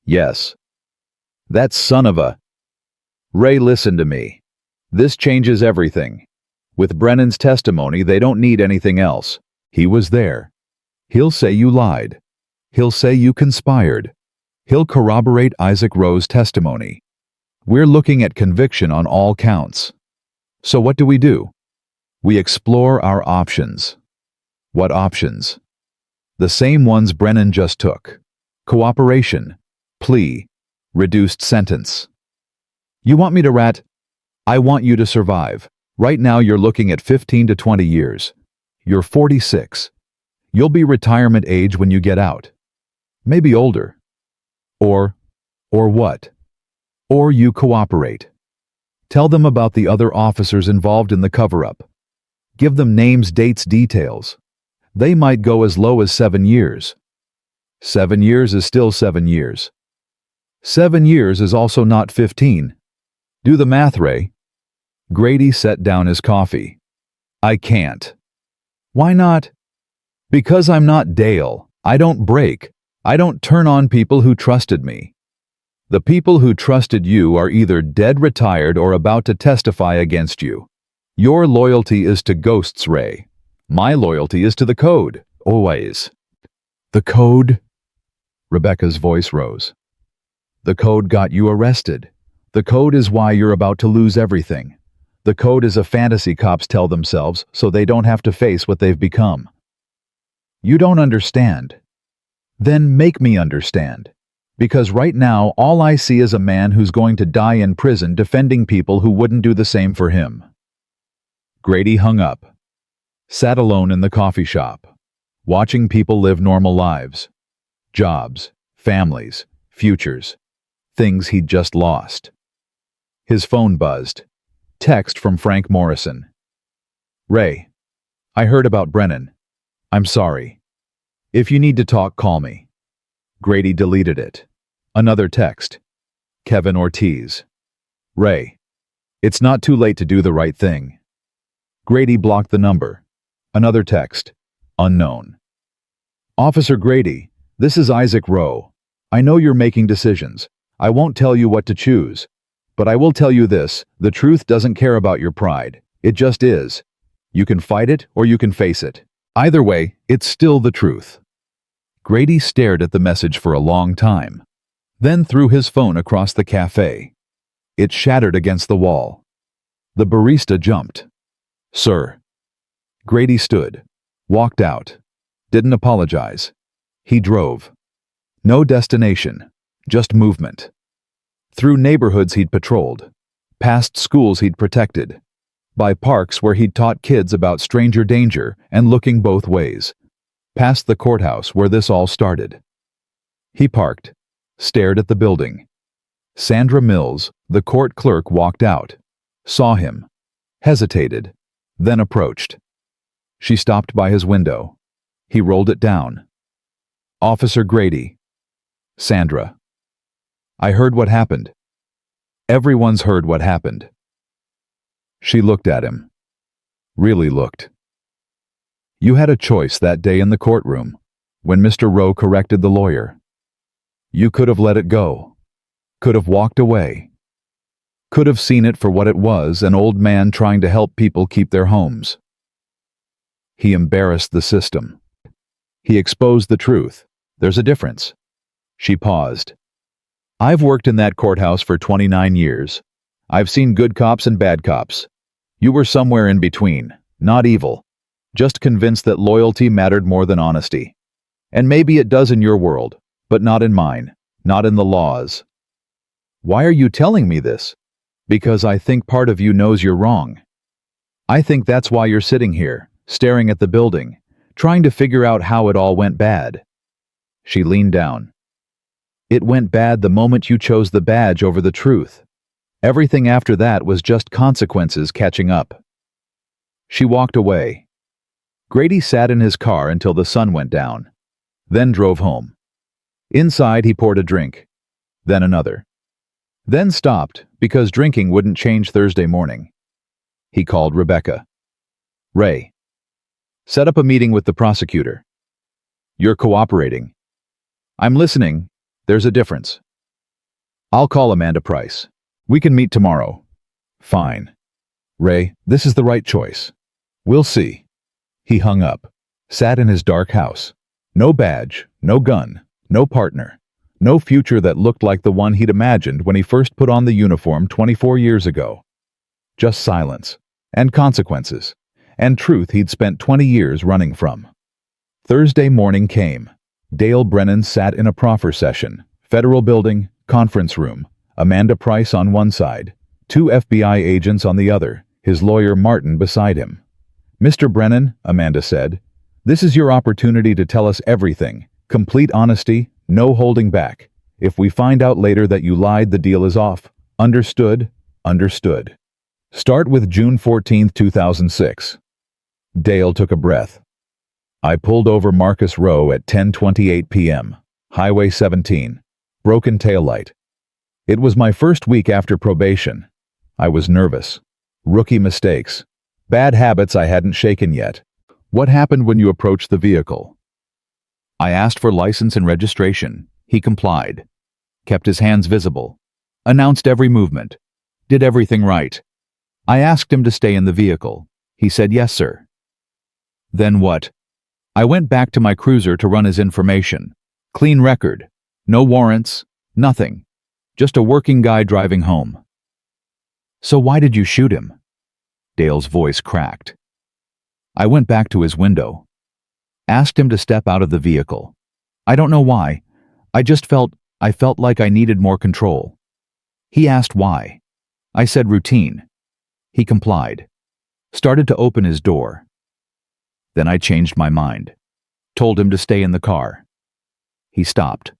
Yes. That son of a... Ray, listen to me. This changes everything. With Brennan's testimony, they don't need anything else. He was there. He'll say you lied. He'll say you conspired. He'll corroborate Isaac Rowe's testimony. We're looking at conviction on all counts. So what do? We explore our options. What options? The same ones Brennan just took. Cooperation, plea, reduced sentence. You want me to rat? I want you to survive. Right now you're looking at 15 to 20 years. You're 46. You'll be retirement age when you get out. Maybe older. Or what? Or you cooperate. Tell them about the other officers involved in the cover-up. Give them names, dates, details. They might go as low as 7 years. 7 years is still 7 years. 7 years is also not 15. Do the math, Ray. Grady set down his coffee. I can't. Why not? Because I'm not Dale. I don't break. I don't turn on people who trusted me. The people who trusted you are either dead, retired, or about to testify against you. Your loyalty is to ghosts, Ray. My loyalty is to the code, always. The code? Rebecca's voice rose. The code got you arrested. The code is why you're about to lose everything. The code is a fantasy cops tell themselves so they don't have to face what they've become. You don't understand. Then make me understand. Because right now, all I see is a man who's going to die in prison defending people who wouldn't do the same for him. Grady hung up. Sat alone in the coffee shop. watching people live normal lives. Jobs, families, futures, things he'd just lost. His phone buzzed. Text from Frank Morrison. Ray, I heard about Brennan. I'm sorry. If you need to talk, call me. Grady deleted it. Another text. Kevin Ortiz. Ray, it's not too late to do the right thing. Grady blocked the number. Another text. Unknown. Officer Grady, this is Isaac Rowe. I know you're making decisions. I won't tell you what to choose. But I will tell you this, the truth doesn't care about your pride. It just is. You can fight it or you can face it. Either way, it's still the truth. Grady stared at the message for a long time, then threw his phone across the cafe. It shattered against the wall. The barista jumped. Sir. Grady stood, walked out, didn't apologize. He drove. No destination, just movement. Through neighborhoods he'd patrolled, past schools he'd protected, by parks where he'd taught kids about stranger danger and looking both ways, past the courthouse where this all started. He parked, stared at the building. Sandra Mills, the court clerk, walked out, saw him, hesitated, then approached. She stopped by his window. He rolled it down. Officer Grady. Sandra. I heard what happened. Everyone's heard what happened. She looked at him. Really looked. You had a choice that day in the courtroom, when Mr. Rowe corrected the lawyer. You could have let it go. Could have walked away. Could have seen it for what it was, an old man trying to help people keep their homes. He embarrassed the system. He exposed the truth. There's a difference. She paused. I've worked in that courthouse for 29 years. I've seen good cops and bad cops. You were somewhere in between, not evil, just convinced that loyalty mattered more than honesty. And maybe it does in your world, but not in mine, not in the laws. Why are you telling me this? Because I think part of you knows you're wrong. I think that's why you're sitting here, staring at the building, trying to figure out how it all went bad. She leaned down. It went bad the moment you chose the badge over the truth. Everything after that was just consequences catching up. She walked away. Grady sat in his car until the sun went down, then drove home. Inside, he poured a drink, then another. Then stopped because drinking wouldn't change Thursday morning. He called Rebecca. Ray. Set up a meeting with the prosecutor. You're cooperating. I'm listening. There's a difference. I'll call Amanda Price. We can meet tomorrow. Fine. Ray, this is the right choice. We'll see. He hung up, sat in his dark house. No badge, no gun, no partner, no future that looked like the one he'd imagined when he first put on the uniform 24 years ago. Just silence, and consequences, and truth he'd spent 20 years running from. Thursday morning came. Dale Brennan sat in a proffer session, federal building, conference room, Amanda Price on one side, 2 FBI agents on the other, his lawyer Martin beside him. Mr. Brennan, Amanda said, this is your opportunity to tell us everything, complete honesty, no holding back. If we find out later that you lied, the deal is off. Understood? Understood. Start with June 14, 2006. Dale took a breath. I pulled over Marcus Rowe at 10:28 p.m., Highway 17, broken taillight. It was my first week after probation. I was nervous. Rookie mistakes. Bad habits I hadn't shaken yet. What happened when you approached the vehicle? I asked for license and registration. He complied. Kept his hands visible. Announced every movement. Did everything right. I asked him to stay in the vehicle. He said, yes, sir. Then what? I went back to my cruiser to run his information. Clean record. No warrants. Nothing. Just a working guy driving home. So why did you shoot him? Dale's voice cracked. I went back to his window. Asked him to step out of the vehicle. I don't know why. I felt like I needed more control. He asked why. I said routine. He complied. Started to open his door. Then I changed my mind. told him to stay in the car. He stopped,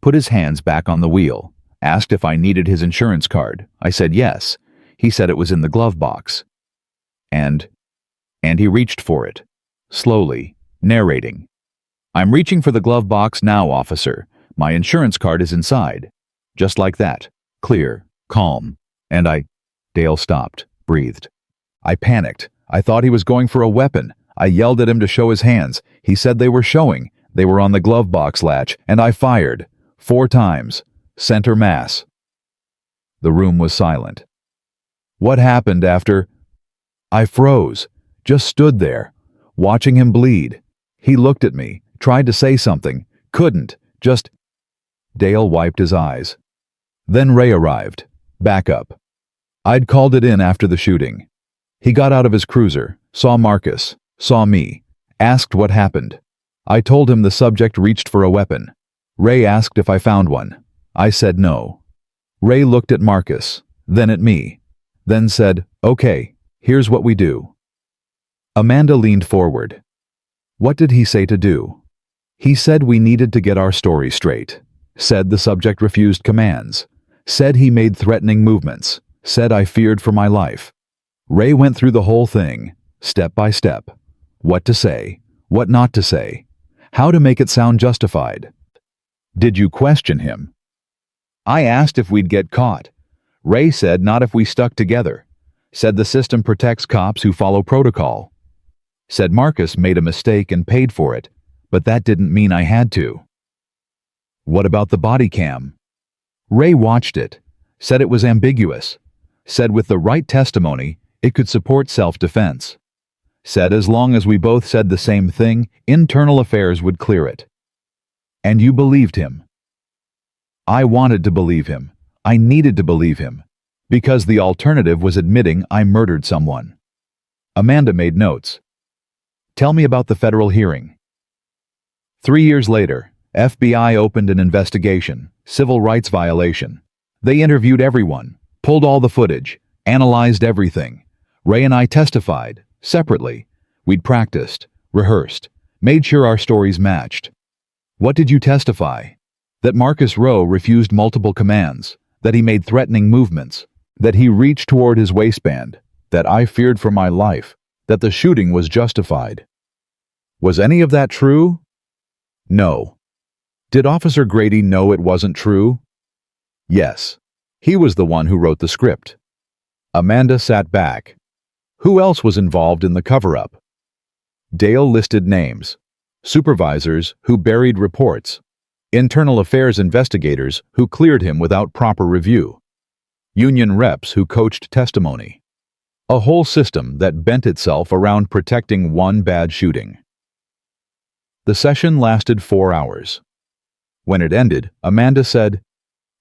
put his hands back on the wheel, asked if I needed his insurance card. I said yes. He said it was in the glove box. And he reached for it, slowly, narrating. "I'm reaching for the glove box now, officer. My insurance card is inside." Just like that, clear, calm. And Dale stopped, breathed. I panicked. I thought he was going for a weapon. I yelled at him to show his hands. He said they were showing. They were on the glove box latch, and I fired. 4 times. Center mass. The room was silent. What happened after? I froze, just stood there, watching him bleed. He looked at me, tried to say something, couldn't, just... Dale wiped his eyes. Then Ray arrived. Backup. I'd called it in after the shooting. He got out of his cruiser, saw Marcus, saw me, asked what happened. I told him the subject reached for a weapon. Ray asked if I found one. I said no. Ray looked at Marcus, then at me, then said, "Okay, here's what we do." Amanda leaned forward. What did he say to do? He said we needed to get our story straight. Said the subject refused commands. Said he made threatening movements. Said I feared for my life. Ray went through the whole thing, step by step. What to say, what not to say, how to make it sound justified. Did you question him? I asked if we'd get caught. Ray said not if we stuck together. Said the system protects cops who follow protocol. Said Marcus made a mistake and paid for it, but that didn't mean I had to. What about the body cam? Ray watched it, said it was ambiguous, said with the right testimony, it could support self-defense. Said as long as we both said the same thing, internal affairs would clear it. And you believed him. I wanted to believe him. I needed to believe him, because the alternative was admitting I murdered someone. Amanda made notes. Tell me about the federal hearing. 3 years later, FBI opened an investigation, civil rights violation. They interviewed everyone, pulled all the footage, analyzed everything. Ray and I testified, separately. We'd practiced, rehearsed, made sure our stories matched. What did you testify? That Marcus Rowe refused multiple commands, that he made threatening movements, that he reached toward his waistband, that I feared for my life, that the shooting was justified. Was any of that true? No. Did Officer Grady know it wasn't true? Yes. He was the one who wrote the script. Amanda sat back. Who else was involved in the cover-up? Dale listed names. Supervisors who buried reports. Internal affairs investigators who cleared him without proper review. Union reps who coached testimony. A whole system that bent itself around protecting one bad shooting. The session lasted 4 hours. When it ended, Amanda said,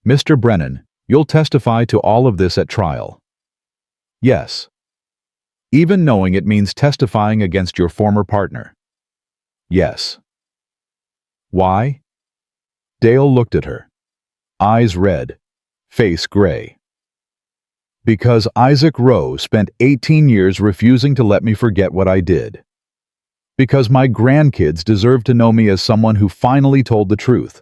"Mr. Brennan, you'll testify to all of this at trial." Yes. Even knowing it means testifying against your former partner. Yes. Why? Dale looked at her. Eyes red, face gray. Because Isaac Rowe spent 18 years refusing to let me forget what I did. Because my grandkids deserve to know me as someone who finally told the truth.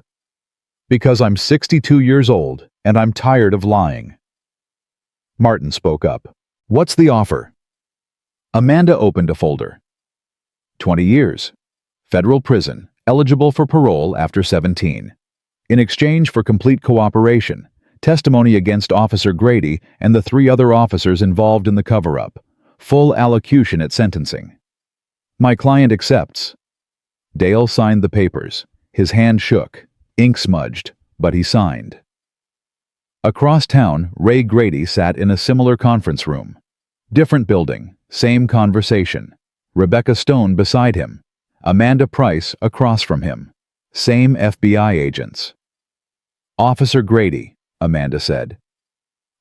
Because I'm 62 years old and I'm tired of lying. Martin spoke up. What's the offer? Amanda opened a folder. 20 years. Federal prison, eligible for parole after 17. In exchange for complete cooperation, testimony against Officer Grady and the 3 other officers involved in the cover-up, full allocution at sentencing. My client accepts. Dale signed the papers. His hand shook, ink smudged, but he signed. Across town, Ray Grady sat in a similar conference room. Different building, same conversation. Rebecca Stone beside him. Amanda Price across from him. Same FBI agents. Officer Grady, Amanda said.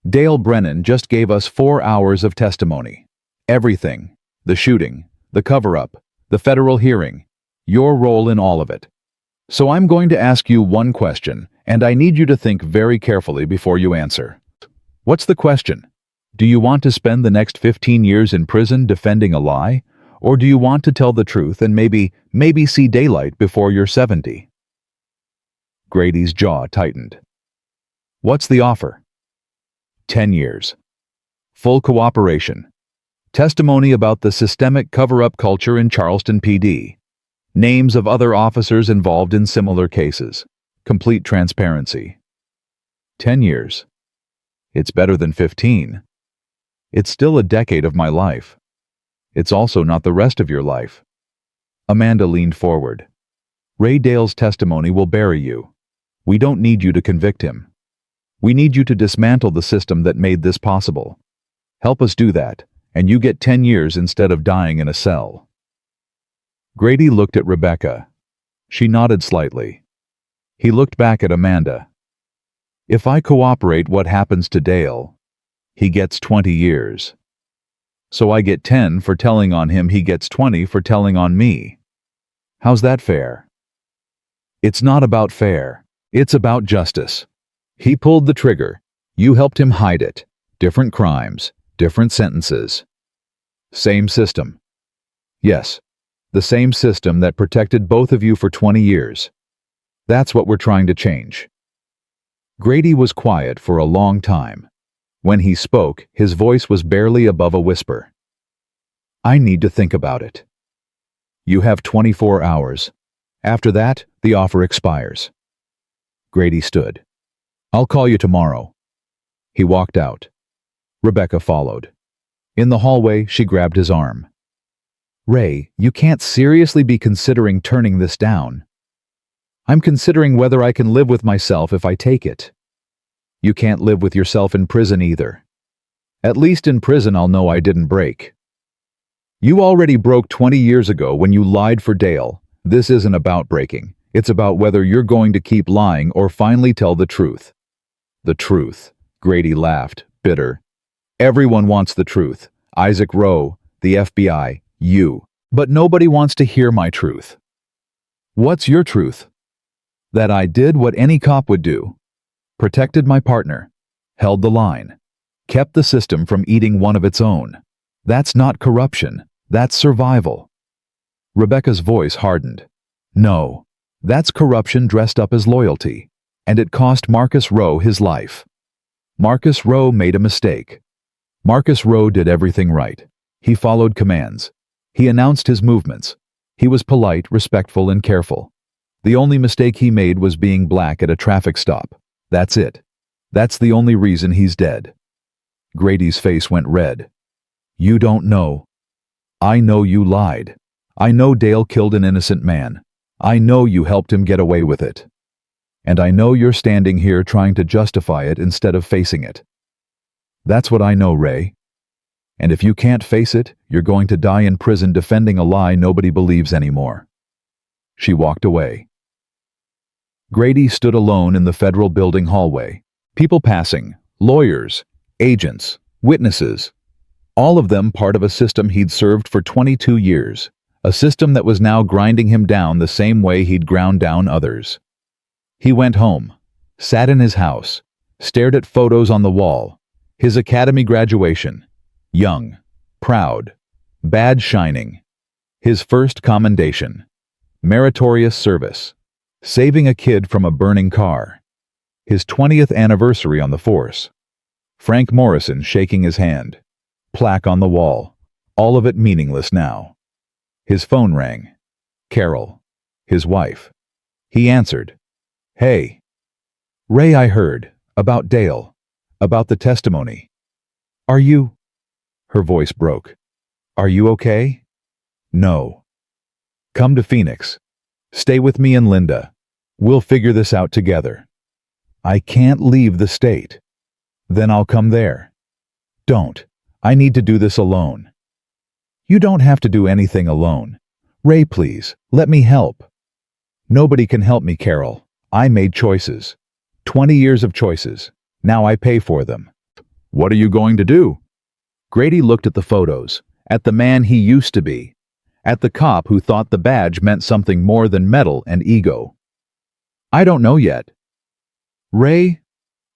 Dale Brennan just gave us 4 hours of testimony. Everything. The shooting, the cover-up, the federal hearing, your role in all of it. So I'm going to ask you one question, and I need you to think very carefully before you answer. What's the question? Do you want to spend the next 15 years in prison defending a lie? Or do you want to tell the truth and maybe see daylight before you're 70? Grady's jaw tightened. What's the offer? 10 years. Full cooperation. Testimony about the systemic cover-up culture in Charleston PD. Names of other officers involved in similar cases. Complete transparency. 10 years. It's better than 15. It's still a decade of my life. It's also not the rest of your life. Amanda leaned forward. Ray Dale's testimony will bury you. We don't need you to convict him. We need you to dismantle the system that made this possible. Help us do that, and you get 10 years instead of dying in a cell. Grady looked at Rebecca. She nodded slightly. He looked back at Amanda. If I cooperate, what happens to Dale? He gets 20 years. So I get 10 for telling on him, he gets 20 for telling on me. How's that fair? It's not about fair. It's about justice. He pulled the trigger. You helped him hide it. Different crimes, different sentences. Same system. Yes, the same system that protected both of you for 20 years. That's what we're trying to change. Grady was quiet for a long time. When he spoke, his voice was barely above a whisper. I need to think about it. You have 24 hours. After that, the offer expires. Grady stood. I'll call you tomorrow. He walked out. Rebecca followed. In the hallway, she grabbed his arm. Ray, you can't seriously be considering turning this down. I'm considering whether I can live with myself if I take it. You can't live with yourself in prison either. At least in prison I'll know I didn't break. You already broke 20 years ago when you lied for Dale. This isn't about breaking. It's about whether you're going to keep lying or finally tell the truth. The truth. Grady laughed, bitter. Everyone wants the truth. Isaac Rowe, the FBI, you. But nobody wants to hear my truth. What's your truth? That I did what any cop would do. Protected my partner. Held the line. Kept the system from eating one of its own. That's not corruption. That's survival. Rebecca's voice hardened. No. That's corruption dressed up as loyalty. And it cost Marcus Rowe his life. Marcus Rowe made a mistake. Marcus Rowe did everything right. He followed commands. He announced his movements. He was polite, respectful, and careful. The only mistake he made was being black at a traffic stop. That's it. That's the only reason he's dead. Grady's face went red. You don't know. I know you lied. I know Dale killed an innocent man. I know you helped him get away with it. And I know you're standing here trying to justify it instead of facing it. That's what I know, Ray. And if you can't face it, you're going to die in prison defending a lie nobody believes anymore. She walked away. Grady stood alone in the federal building hallway. People passing, lawyers, agents, witnesses. All of them part of a system he'd served for 22 years. A system that was now grinding him down the same way he'd ground down others. He went home, sat in his house, stared at photos on the wall. His academy graduation. Young, proud, badge shining. His first commendation. Meritorious service. Saving a kid from a burning car. His 20th anniversary on the force. Frank Morrison shaking his hand. Plaque on the wall. All of it meaningless now. His phone rang. Carol. His wife. He answered. Hey. Ray, I heard. About Dale. About the testimony. Are you... Her voice broke. Are you okay? No. Come to Phoenix. Stay with me and Linda. We'll figure this out together. I can't leave the state. Then I'll come there. Don't. I need to do this alone. You don't have to do anything alone. Ray, please, let me help. Nobody can help me, Carol. I made choices. 20 years of choices. Now I pay for them. What are you going to do? Grady looked at the photos, at the man he used to be, at the cop who thought the badge meant something more than metal and ego. I don't know yet. Ray,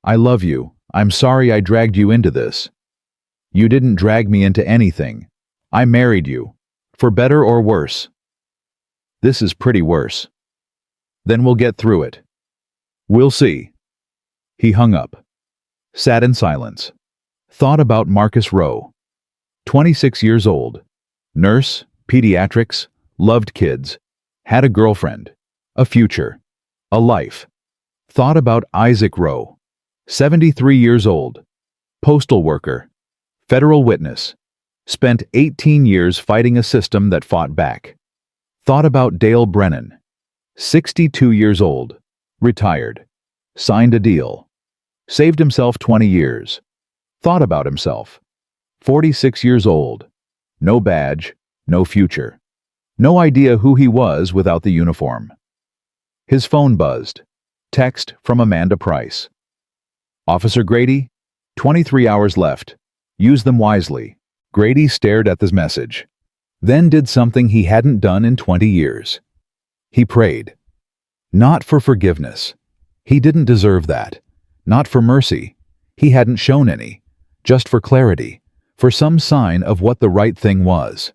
I love you. I'm sorry I dragged you into this. You didn't drag me into anything. I married you. For better or worse? This is pretty worse. Then we'll get through it. We'll see. He hung up, sat in silence, thought about Marcus Rowe. 26 years old, nurse, pediatrics, loved kids, had a girlfriend, a future, a life. Thought about Isaac Rowe, 73 years old, postal worker, federal witness, spent 18 years fighting a system that fought back. Thought about Dale Brennan, 62 years old, retired, signed a deal, saved himself 20 years. Thought about himself, 46 years old, no badge, no future, no idea who he was without the uniform. His phone buzzed. Text from Amanda Price. Officer Grady, 23 hours left. Use them wisely. Grady stared at this message, then did something he hadn't done in 20 years. He prayed. Not for forgiveness. He didn't deserve that. Not for mercy. He hadn't shown any. Just for clarity. For some sign of what the right thing was.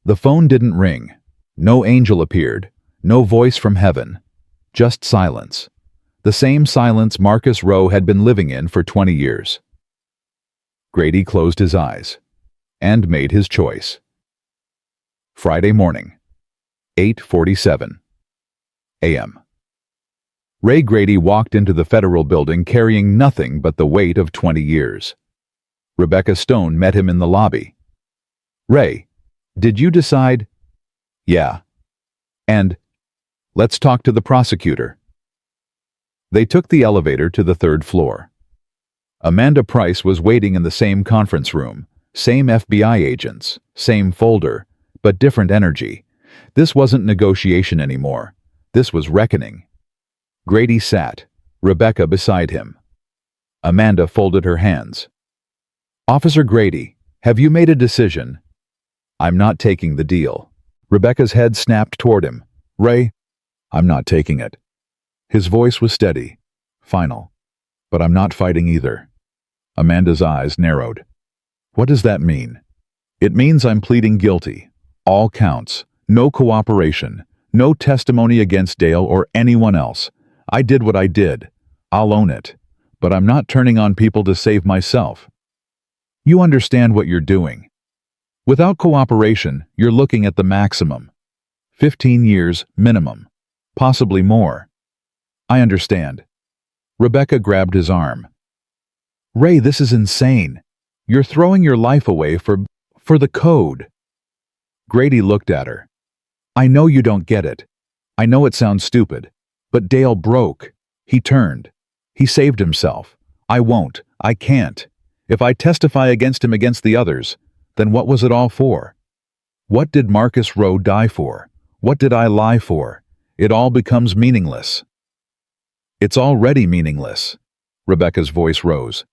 The phone didn't ring. No angel appeared. No voice from heaven. Just silence. The same silence Marcus Rowe had been living in for 20 years. Grady closed his eyes and made his choice. Friday morning, 8:47 a.m. Ray Grady walked into the federal building carrying nothing but the weight of 20 years. Rebecca Stone met him in the lobby. Ray, did you decide? Yeah. And let's talk to the prosecutor. They took the elevator to the 3rd floor. Amanda Price was waiting in the same conference room, same FBI agents, same folder, but different energy. This wasn't negotiation anymore. This was reckoning. Grady sat, Rebecca beside him. Amanda folded her hands. Officer Grady, have you made a decision? I'm not taking the deal. Rebecca's head snapped toward him. Ray, I'm not taking it. His voice was steady, final. But I'm not fighting either. Amanda's eyes narrowed. What does that mean? It means I'm pleading guilty. All counts. No cooperation. No testimony against Dale or anyone else. I did what I did. I'll own it. But I'm not turning on people to save myself. You understand what you're doing. Without cooperation, you're looking at the maximum. 15 years minimum. Possibly more. I understand. Rebecca grabbed his arm. Ray, this is insane. You're throwing your life away for the code. Grady looked at her. I know you don't get it. I know it sounds stupid. But Dale broke. He turned. He saved himself. I won't. I can't. If I testify against him against the others, then what was it all for? What did Marcus Rowe die for? What did I lie for? It all becomes meaningless. It's already meaningless. Rebecca's voice rose.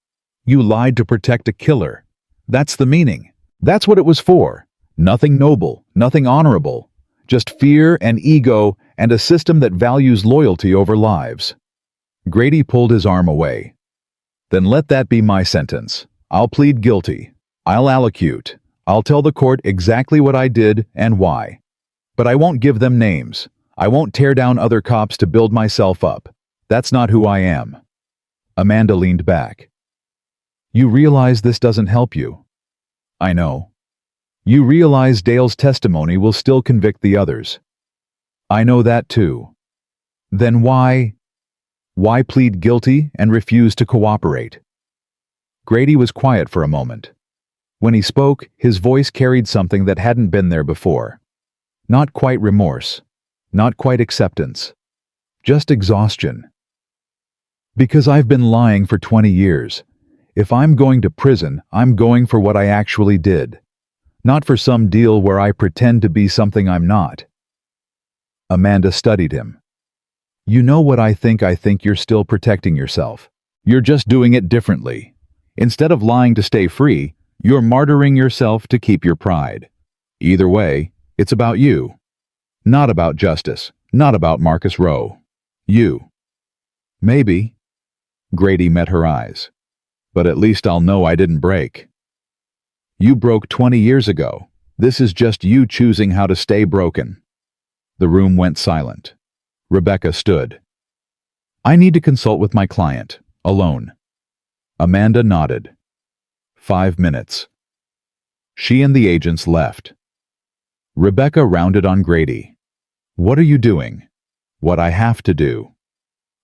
You lied to protect a killer. That's the meaning. That's what it was for. Nothing noble, nothing honorable. Just fear and ego and a system that values loyalty over lives. Grady pulled his arm away. Then let that be my sentence. I'll plead guilty. I'll allocute. I'll tell the court exactly what I did and why. But I won't give them names. I won't tear down other cops to build myself up. That's not who I am. Amanda leaned back. You realize this doesn't help you. I know. You realize Dale's testimony will still convict the others. I know that too. Then why plead guilty and refuse to cooperate? Grady was quiet for a moment. When he spoke, his voice carried something that hadn't been there before. Not quite remorse. Not quite acceptance. Just exhaustion. Because I've been lying for 20 years. If I'm going to prison, I'm going for what I actually did. Not for some deal where I pretend to be something I'm not. Amanda studied him. You know what I think you're still protecting yourself. You're just doing it differently. Instead of lying to stay free, you're martyring yourself to keep your pride. Either way, it's about you. Not about justice. Not about Marcus Rowe. You. Maybe. Grady met her eyes. But at least I'll know I didn't break. You broke 20 years ago. This is just you choosing how to stay broken." The room went silent. Rebecca stood. "I need to consult with my client, alone." Amanda nodded. 5 minutes. She and the agents left. Rebecca rounded on Grady. "What are you doing?" "What I have to do."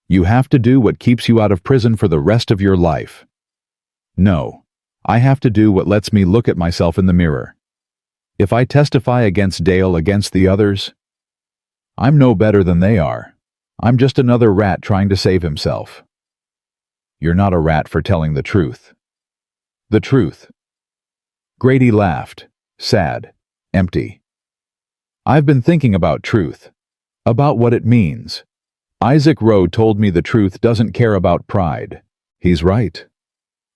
"You have to do what keeps you out of prison for the rest of your life." "No. I have to do what lets me look at myself in the mirror. If I testify against Dale, against the others, I'm no better than they are. I'm just another rat trying to save himself." "You're not a rat for telling the truth." "The truth." Grady laughed, sad, empty. "I've been thinking about truth, about what it means. Isaac Rowe told me the truth doesn't care about pride. He's right.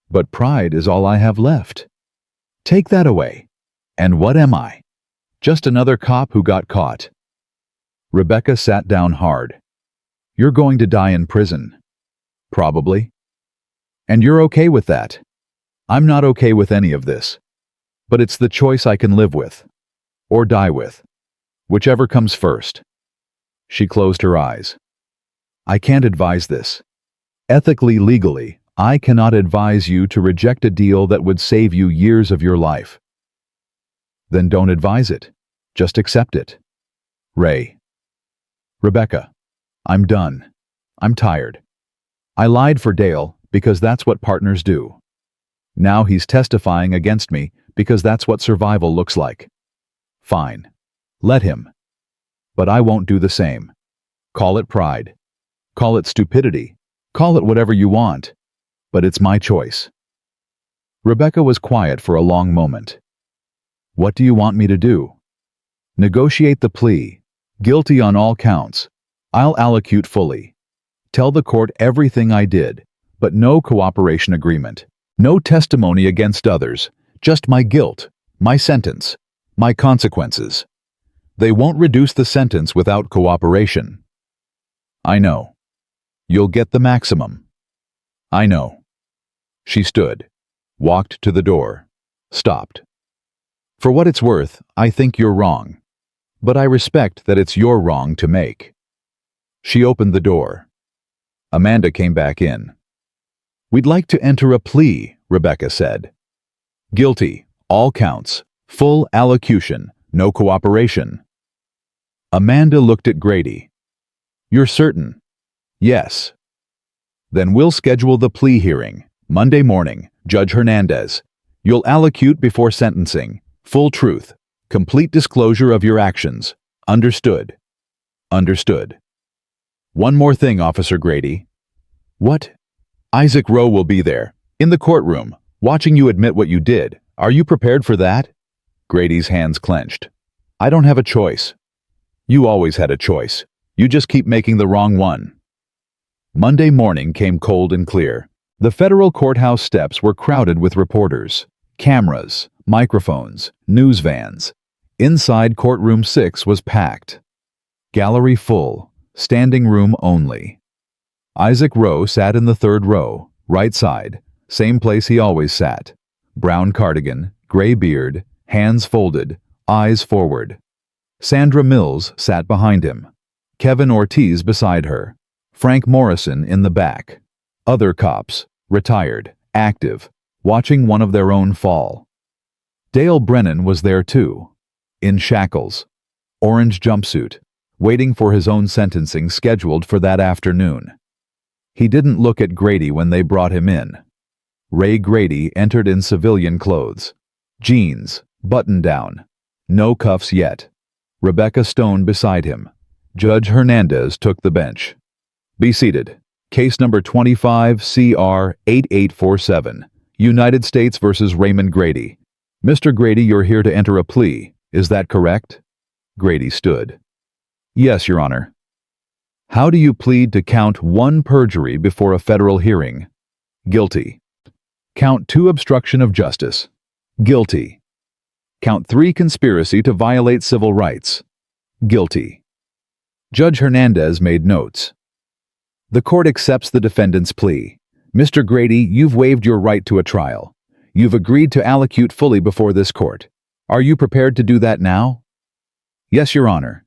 But pride is all I have left. Take that away. And what am I? Just another cop who got caught." Rebecca sat down hard. "You're going to die in prison." "Probably. And you're okay with that." "I'm not okay with any of this. But it's the choice I can live with. Or die with. Whichever comes first." She closed her eyes. "I can't advise this. Ethically, legally, I cannot advise you to reject a deal that would save you years of your life." "Then don't advise it. Just accept it." Ray. "Rebecca, I'm done. I'm tired. I lied for Dale because that's what partners do. Now he's testifying against me because that's what survival looks like. Fine. Let him. But I won't do the same. Call it pride. Call it stupidity. Call it whatever you want. But it's my choice." Rebecca was quiet for a long moment. "What do you want me to do?" "Negotiate the plea. Guilty on all counts. I'll allocute fully. Tell the court everything I did, but no cooperation agreement. No testimony against others. Just my guilt, my sentence, my consequences. They won't reduce the sentence without cooperation." "I know. You'll get the maximum." "I know." She stood, walked to the door, stopped. "For what it's worth, I think you're wrong. But I respect that it's your wrong to make." She opened the door. Amanda came back in. "We'd like to enter a plea," Rebecca said. "Guilty, all counts, full allocution, no cooperation." Amanda looked at Grady. "You're certain?" "Yes." "Then we'll schedule the plea hearing, Monday morning, Judge Hernandez. You'll allocute before sentencing. Full truth. Complete disclosure of your actions. Understood?" "Understood." "One more thing, Officer Grady." "What?" "Isaac Rowe will be there, in the courtroom, watching you admit what you did. Are you prepared for that?" Grady's hands clenched. "I don't have a choice." "You always had a choice. You just keep making the wrong one." Monday morning came cold and clear. The federal courthouse steps were crowded with reporters, cameras, microphones, news vans. Inside courtroom 6 was packed. Gallery full, standing room only. Isaac Rowe sat in the 3rd row, right side, same place he always sat. Brown cardigan, gray beard, hands folded, eyes forward. Sandra Mills sat behind him. Kevin Ortiz beside her. Frank Morrison in the back. Other cops, retired, active, watching one of their own fall. Dale Brennan was there too, in shackles, orange jumpsuit, waiting for his own sentencing scheduled for that afternoon. He didn't look at Grady when they brought him in. Ray Grady entered in civilian clothes. Jeans, button down. No cuffs yet. Rebecca Stone beside him. Judge Hernandez took the bench. "Be seated. Case number 25 CR 8847, United States versus Raymond Grady. Mr. Grady, you're here to enter a plea. Is that correct?" Grady stood. "Yes, Your Honor." "How do you plead to count 1 perjury before a federal hearing?" "Guilty." "Count 2 obstruction of justice." "Guilty." "Count 3 conspiracy to violate civil rights." "Guilty." Judge Hernandez made notes. "The court accepts the defendant's plea. Mr. Grady, you've waived your right to a trial. You've agreed to allocute fully before this court. Are you prepared to do that now? Yes, Your Honor.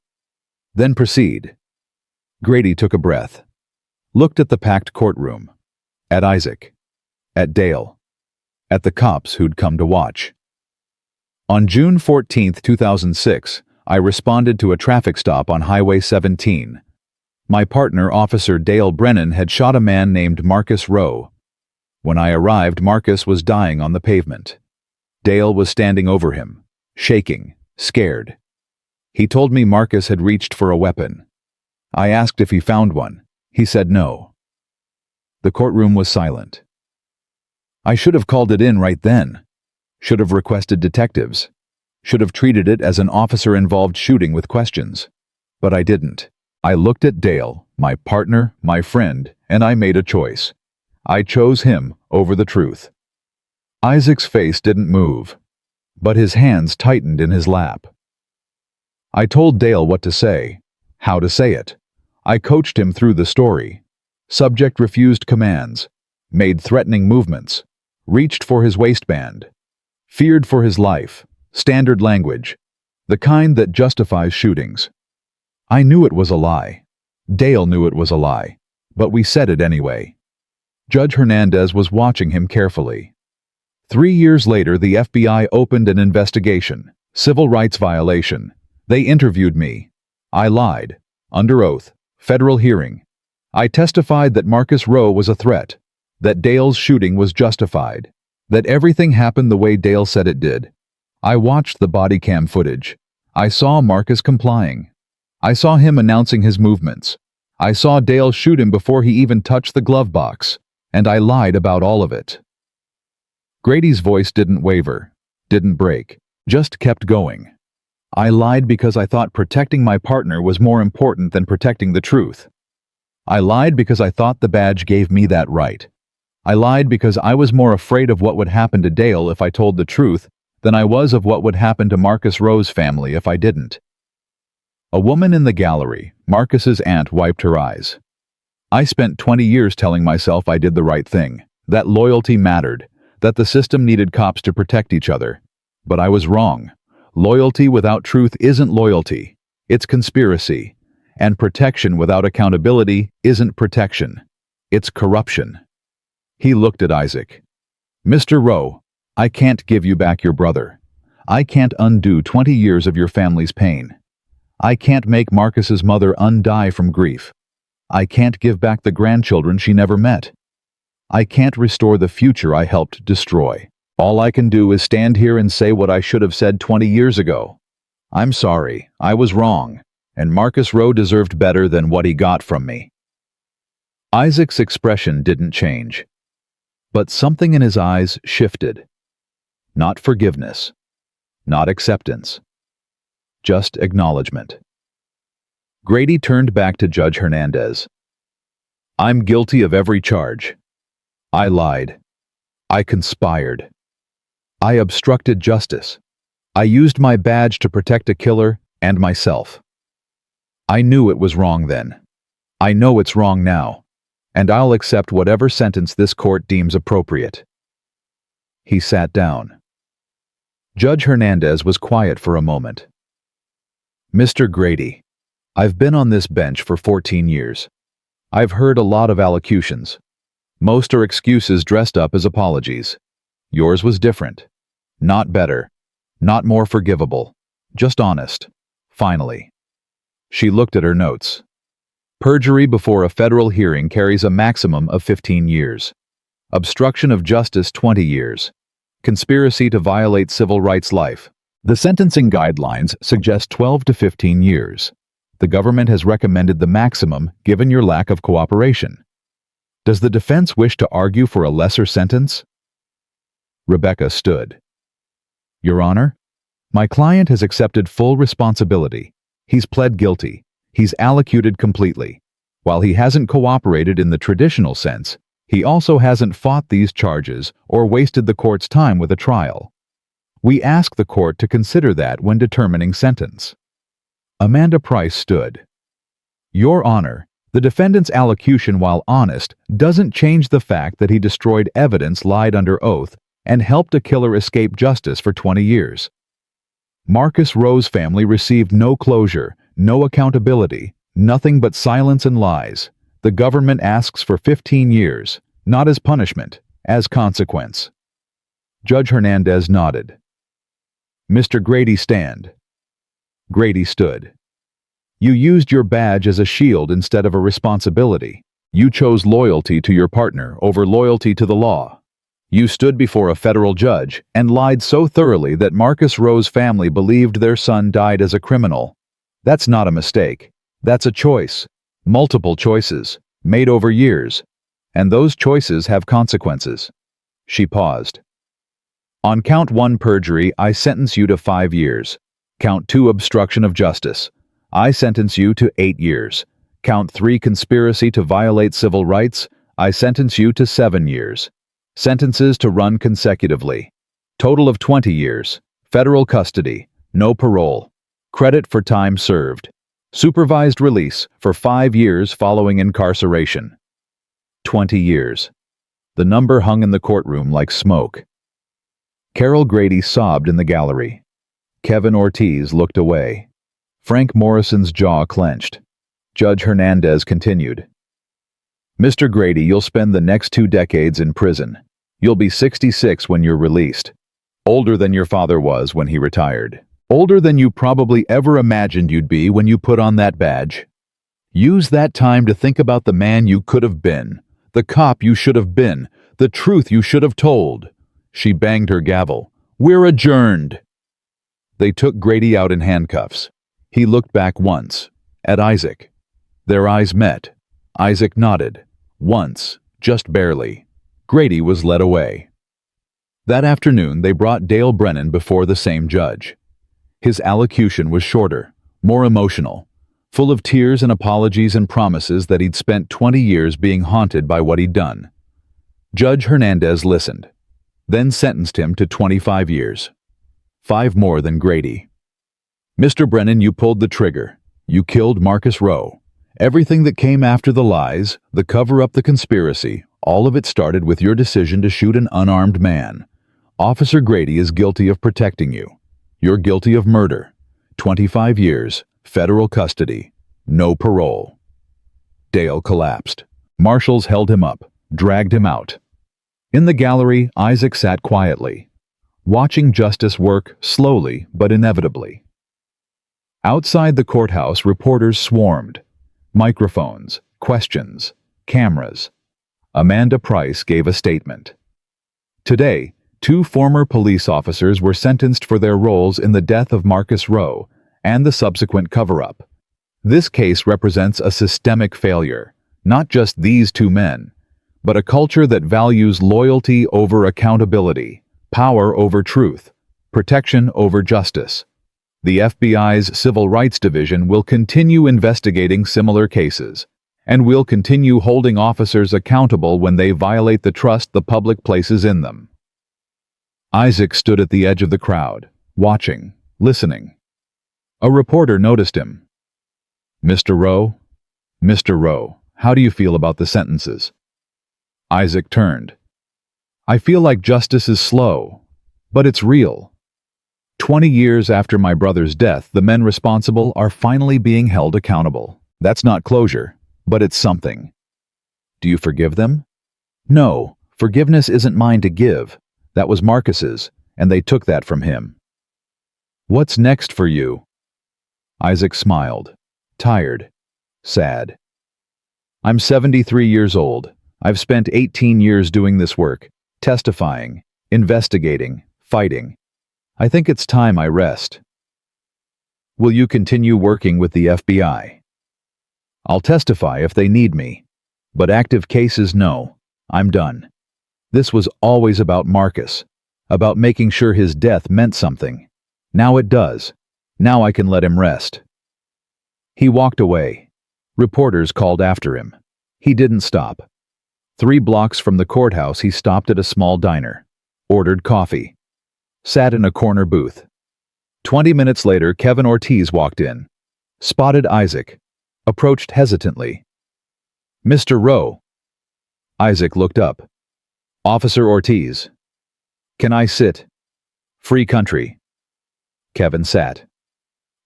Then proceed. Grady took a breath, looked at the packed courtroom, at Isaac, at Dale, at the cops who'd come to watch. On June 14, 2006, I responded to a traffic stop on Highway 17. My partner, Officer Dale Brennan, had shot a man named Marcus Rowe. When I arrived, Marcus was dying on the pavement. Dale was standing over him, shaking, scared. He told me Marcus had reached for a weapon. I asked if he found one. He said no. The courtroom was silent. I should have called it in right then. Should have requested detectives. Should have treated it as an officer-involved shooting with questions. But I didn't. I looked at Dale, my partner, my friend, and I made a choice. I chose him over the truth. Isaac's face didn't move, but his hands tightened in his lap. I told Dale what to say, how to say it. I coached him through the story. Subject refused commands, made threatening movements, reached for his waistband, feared for his life, standard language, the kind that justifies shootings. I knew it was a lie. Dale knew it was a lie, but we said it anyway. Judge Hernandez was watching him carefully. 3 years later, the FBI opened an investigation, civil rights violation. They interviewed me. I lied, under oath, federal hearing. I testified that Marcus Rowe was a threat, that Dale's shooting was justified, that everything happened the way Dale said it did. I watched the body cam footage. I saw Marcus complying. I saw him announcing his movements. I saw Dale shoot him before he even touched the glove box, and I lied about all of it. Grady's voice didn't waver, didn't break, just kept going. I lied because I thought protecting my partner was more important than protecting the truth. I lied because I thought the badge gave me that right. I lied because I was more afraid of what would happen to Dale if I told the truth than I was of what would happen to Marcus Rowe's family if I didn't. A woman in the gallery, Marcus's aunt, wiped her eyes. I spent 20 years telling myself I did the right thing, that loyalty mattered, that the system needed cops to protect each other. But I was wrong. Loyalty without truth isn't loyalty. It's conspiracy. And protection without accountability isn't protection. It's corruption. He looked at Isaac. Mr. Rowe, I can't give you back your brother. I can't undo 20 years of your family's pain. I can't make Marcus's mother undie from grief. I can't give back the grandchildren she never met. I can't restore the future I helped destroy. All I can do is stand here and say what I should have said 20 years ago. I'm sorry, I was wrong, and Marcus Rowe deserved better than what he got from me. Isaac's expression didn't change, but something in his eyes shifted. Not forgiveness, not acceptance, just acknowledgement. Grady turned back to Judge Hernandez. I'm guilty of every charge. I lied. I conspired. I obstructed justice. I used my badge to protect a killer and myself. I knew it was wrong then. I know it's wrong now, and I'll accept whatever sentence this court deems appropriate. He sat down. Judge Hernandez was quiet for a moment. Mr. Grady, I've been on this bench for 14 years. I've heard a lot of allocutions. Most are excuses dressed up as apologies. Yours was different. Not better. Not more forgivable. Just honest. Finally. She looked at her notes. Perjury before a federal hearing carries a maximum of 15 years. Obstruction of justice 20 years. Conspiracy to violate civil rights life. The sentencing guidelines suggest 12 to 15 years. The government has recommended the maximum given your lack of cooperation. Does the defense wish to argue for a lesser sentence? Rebecca stood. Your Honor, my client has accepted full responsibility. He's pled guilty. He's allocuted completely. While he hasn't cooperated in the traditional sense, he also hasn't fought these charges or wasted the court's time with a trial. We ask the court to consider that when determining sentence. Amanda Price stood. Your Honor, the defendant's allocution, while honest, doesn't change the fact that he destroyed evidence, lied under oath, and helped a killer escape justice for 20 years. Marcus Rowe's family received no closure, no accountability, nothing but silence and lies. The government asks for 15 years, not as punishment, as consequence. Judge Hernandez nodded. Mr. Grady, stand. Grady stood. You used your badge as a shield instead of a responsibility. You chose loyalty to your partner over loyalty to the law. You stood before a federal judge and lied so thoroughly that Marcus Rowe's family believed their son died as a criminal. That's not a mistake. That's a choice. Multiple choices, made over years. And those choices have consequences. She paused. On count 1 perjury, I sentence you to 5 years. Count 2 obstruction of justice. I sentence you to 8 years. Count 3 conspiracy to violate civil rights. I sentence you to 7 years. Sentences to run consecutively. Total of 20 years. Federal custody. No parole. Credit for time served. Supervised release for 5 years following incarceration. 20 years. The number hung in the courtroom like smoke. Carol Grady sobbed in the gallery. Kevin Ortiz looked away. Frank Morrison's jaw clenched. Judge Hernandez continued. Mr. Grady, you'll spend the next 2 decades in prison. You'll be 66 when you're released. Older than your father was when he retired. Older than you probably ever imagined you'd be when you put on that badge. Use that time to think about the man you could have been, the cop you should have been, the truth you should have told. She banged her gavel. We're adjourned. They took Grady out in handcuffs. He looked back once, at Isaac. Their eyes met. Isaac nodded. Once, just barely. Grady was led away. That afternoon, they brought Dale Brennan before the same judge. His allocution was shorter, more emotional, full of tears and apologies and promises that he'd spent 20 years being haunted by what he'd done. Judge Hernandez listened, then sentenced him to 25 years. 5 more than Grady. Mr. Brennan, you pulled the trigger. You killed Marcus Rowe. Everything that came after the lies, the cover-up, the conspiracy, all of it started with your decision to shoot an unarmed man. Officer Grady is guilty of protecting you. You're guilty of murder. 25 years, federal custody, no parole. Dale collapsed. Marshals held him up, dragged him out. In the gallery, Isaac sat quietly, watching justice work slowly but inevitably. Outside the courthouse, reporters swarmed. Microphones, questions, cameras. Amanda Price gave a statement. Today, 2 former police officers were sentenced for their roles in the death of Marcus Rowe and the subsequent cover-up. This case represents a systemic failure, not just these 2 men, but a culture that values loyalty over accountability, power over truth, protection over justice. The FBI's Civil Rights Division will continue investigating similar cases, and will continue holding officers accountable when they violate the trust the public places in them. Isaac stood at the edge of the crowd, watching, listening. A reporter noticed him. Mr. Rowe, how do you feel about the sentences? Isaac turned. I feel like justice is slow, but it's real. 20 years after my brother's death, the men responsible are finally being held accountable. That's not closure, but it's something. Do you forgive them? No, forgiveness isn't mine to give. That was Marcus's, and they took that from him. What's next for you? Isaac smiled, tired, sad. I'm 73 years old. I've spent 18 years doing this work, testifying, investigating, fighting. I think it's time I rest. Will you continue working with the FBI? I'll testify if they need me, but active cases, no. I'm done. This was always about Marcus, about making sure his death meant something. Now it does. Now I can let him rest. He walked away. Reporters called after him. He didn't stop. 3 blocks from the courthouse, he stopped at a small diner, ordered coffee, sat in a corner booth. 20 minutes later, Kevin Ortiz walked in, spotted Isaac, approached hesitantly. Mr. Rowe. Isaac looked up. Officer Ortiz. Can I sit? Free country. Kevin sat,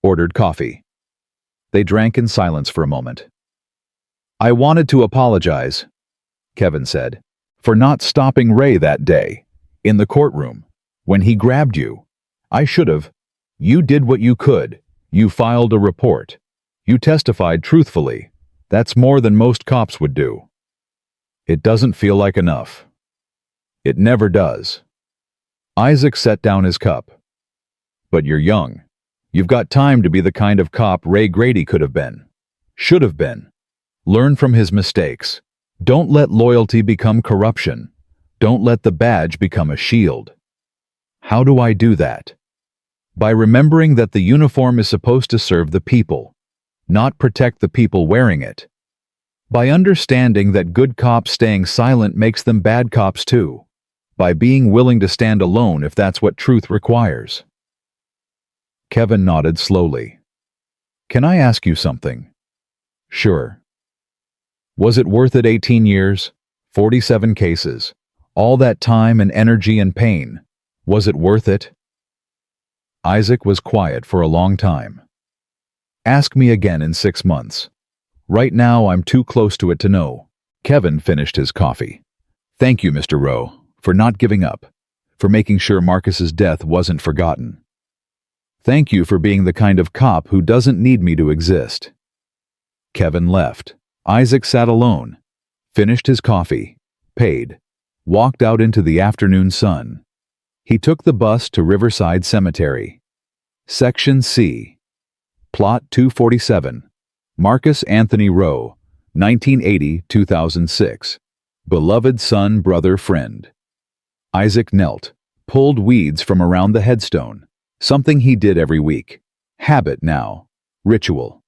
ordered coffee. They drank in silence for a moment. "I wanted to apologize," Kevin said, "for not stopping Ray that day, in the courtroom, when he grabbed you. I should have. You did what you could. You filed a report. You testified truthfully. That's more than most cops would do. It doesn't feel like enough. It never does." Isaac set down his cup. "But you're young. You've got time to be the kind of cop Ray Grady could have been. Should have been. Learn from his mistakes. Don't let loyalty become corruption. Don't let the badge become a shield." "How do I do that?" "By remembering that the uniform is supposed to serve the people, not protect the people wearing it. By understanding that good cops staying silent makes them bad cops too. By being willing to stand alone if that's what truth requires." Kevin nodded slowly. "Can I ask you something?" "Sure." "Was it worth it 18 years, 47 cases, all that time and energy and pain? Was it worth it?" Isaac was quiet for a long time. "Ask me again in 6 months. Right now I'm too close to it to know." Kevin finished his coffee. "Thank you, Mr. Rowe, for not giving up, for making sure Marcus's death wasn't forgotten. Thank you for being the kind of cop who doesn't need me to exist." Kevin left. Isaac sat alone, finished his coffee, paid, walked out into the afternoon sun. He took the bus to Riverside Cemetery. Section C. Plot 247. Marcus Anthony Rowe, 1980-2006. Beloved son, brother, friend. Isaac knelt, pulled weeds from around the headstone. Something he did every week. Habit now. Ritual.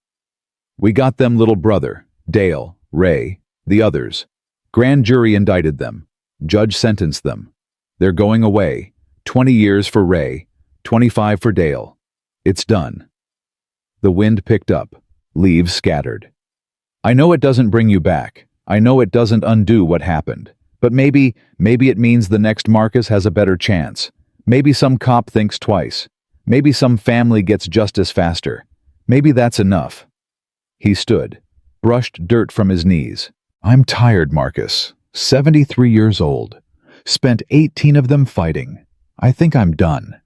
"We got them, little brother. Dale, Ray, the others. Grand jury indicted them. Judge sentenced them. They're going away. 20 years for Ray, 25 for Dale. It's done." The wind picked up. Leaves scattered. "I know it doesn't bring you back. I know it doesn't undo what happened. But maybe it means the next Marcus has a better chance. Maybe some cop thinks twice. Maybe some family gets justice faster. Maybe that's enough." He stood, brushed dirt from his knees. "I'm tired, Marcus. 73 years old. Spent 18 of them fighting. I think I'm done.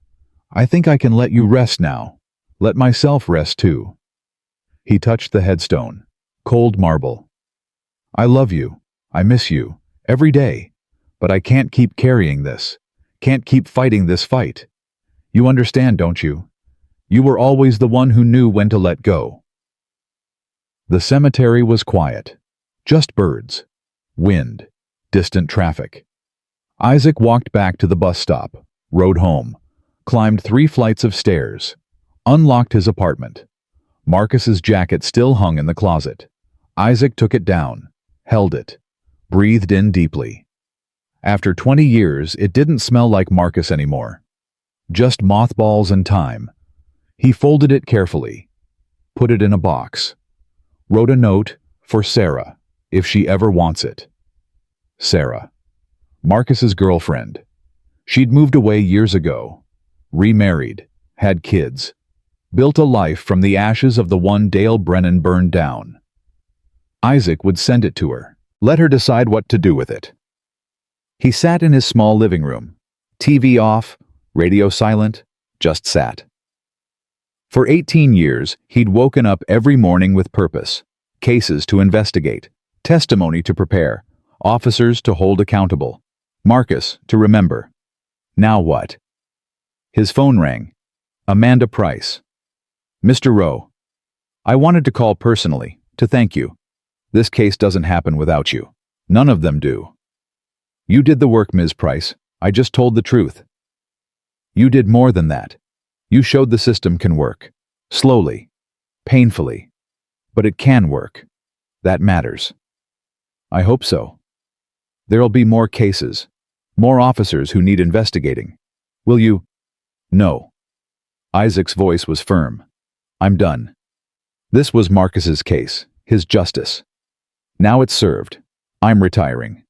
I think I can let you rest now. Let myself rest too." He touched the headstone. Cold marble. "I love you. I miss you. Every day. But I can't keep carrying this. Can't keep fighting this fight. You understand, don't you? You were always the one who knew when to let go." The cemetery was quiet. Just birds. Wind. Distant traffic. Isaac walked back to the bus stop, rode home, climbed 3 flights of stairs, unlocked his apartment. Marcus's jacket still hung in the closet. Isaac took it down, held it, breathed in deeply. After 20 years, it didn't smell like Marcus anymore. Just mothballs and time. He folded it carefully, put it in a box, wrote a note for Sarah, if she ever wants it. Sarah. Marcus's girlfriend. She'd moved away years ago, remarried, had kids, built a life from the ashes of the one Dale Brennan burned down. Isaac would send it to her, let her decide what to do with it. He sat in his small living room, TV off, radio silent, just sat. For 18 years, he'd woken up every morning with purpose, cases to investigate, testimony to prepare, officers to hold accountable, Marcus to remember. Now what? His phone rang. Amanda Price. "Mr. Rowe, I wanted to call personally, to thank you. This case doesn't happen without you. None of them do. You did the work, Ms. Price. I just told the truth. You did more than that. You showed the system can work. Slowly. Painfully. But it can work. That matters. I hope so. There'll be more cases. More officers who need investigating. Will you?" "No." Isaac's voice was firm. "I'm done. This was Marcus's case, his justice. Now it's served. I'm retiring."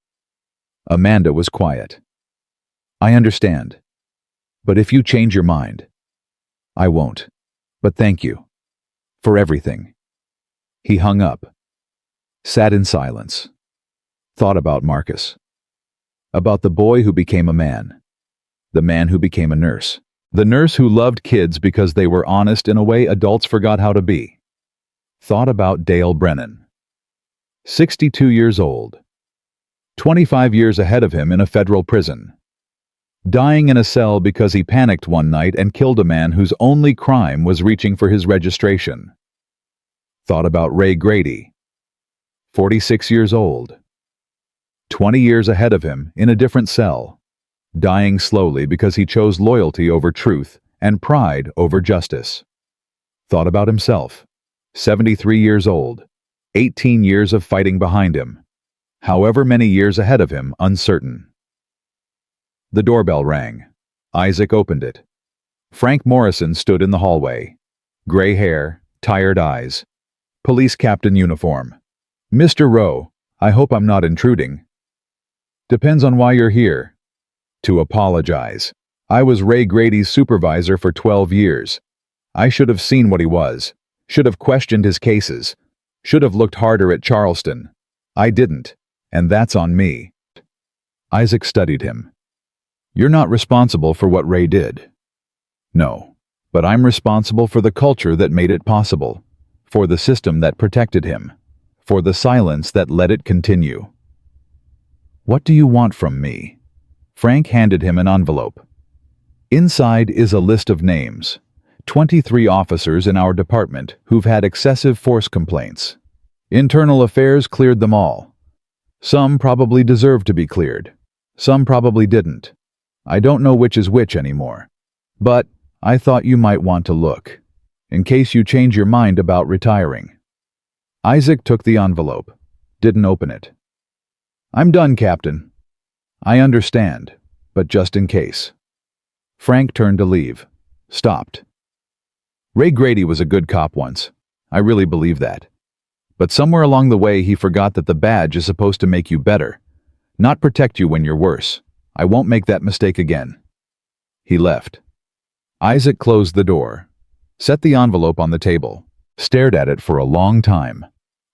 Amanda was quiet. "I understand. But if you change your mind..." I won't. But thank you. For everything. He hung up. Sat in silence. Thought about Marcus. About the boy who became a man. The man who became a nurse. The nurse who loved kids because they were honest in a way adults forgot how to be. Thought about Dale Brennan. 62 years old. 25 years ahead of him in a federal prison. Dying in a cell because he panicked one night and killed a man whose only crime was reaching for his registration. Thought about Ray Grady. 46 years old. 20 years ahead of him in a different cell. Dying slowly because he chose loyalty over truth and pride over justice. Thought about himself. 73 years old. 18 years of fighting behind him. However many years ahead of him, uncertain. The doorbell rang. Isaac opened it. Frank Morrison stood in the hallway. Gray hair, tired eyes. Police captain uniform. Mr. Rowe, I hope I'm not intruding. Depends on why you're here. To apologize. I was Ray Grady's supervisor for 12 years. I should have seen what he was. Should have questioned his cases. Should have looked harder at Charleston. I didn't, and that's on me. Isaac studied him. You're not responsible for what Ray did. No, but I'm responsible for the culture that made it possible, for the system that protected him, for the silence that let it continue. What do you want from me? Frank handed him an envelope. Inside is a list of names. 23 officers in our department who've had excessive force complaints. Internal Affairs cleared them all. Some probably deserved to be cleared. Some probably didn't. I don't know which is which anymore. But I thought you might want to look, in case you change your mind about retiring. Isaac took the envelope. Didn't open it. I'm done, Captain. I understand, but just in case. Frank turned to leave. Stopped. Ray Grady was a good cop once. I really believe that. But somewhere along the way he forgot that the badge is supposed to make you better, not protect you when you're worse. I won't make that mistake again. He left. Isaac closed the door, set the envelope on the table, stared at it for a long time,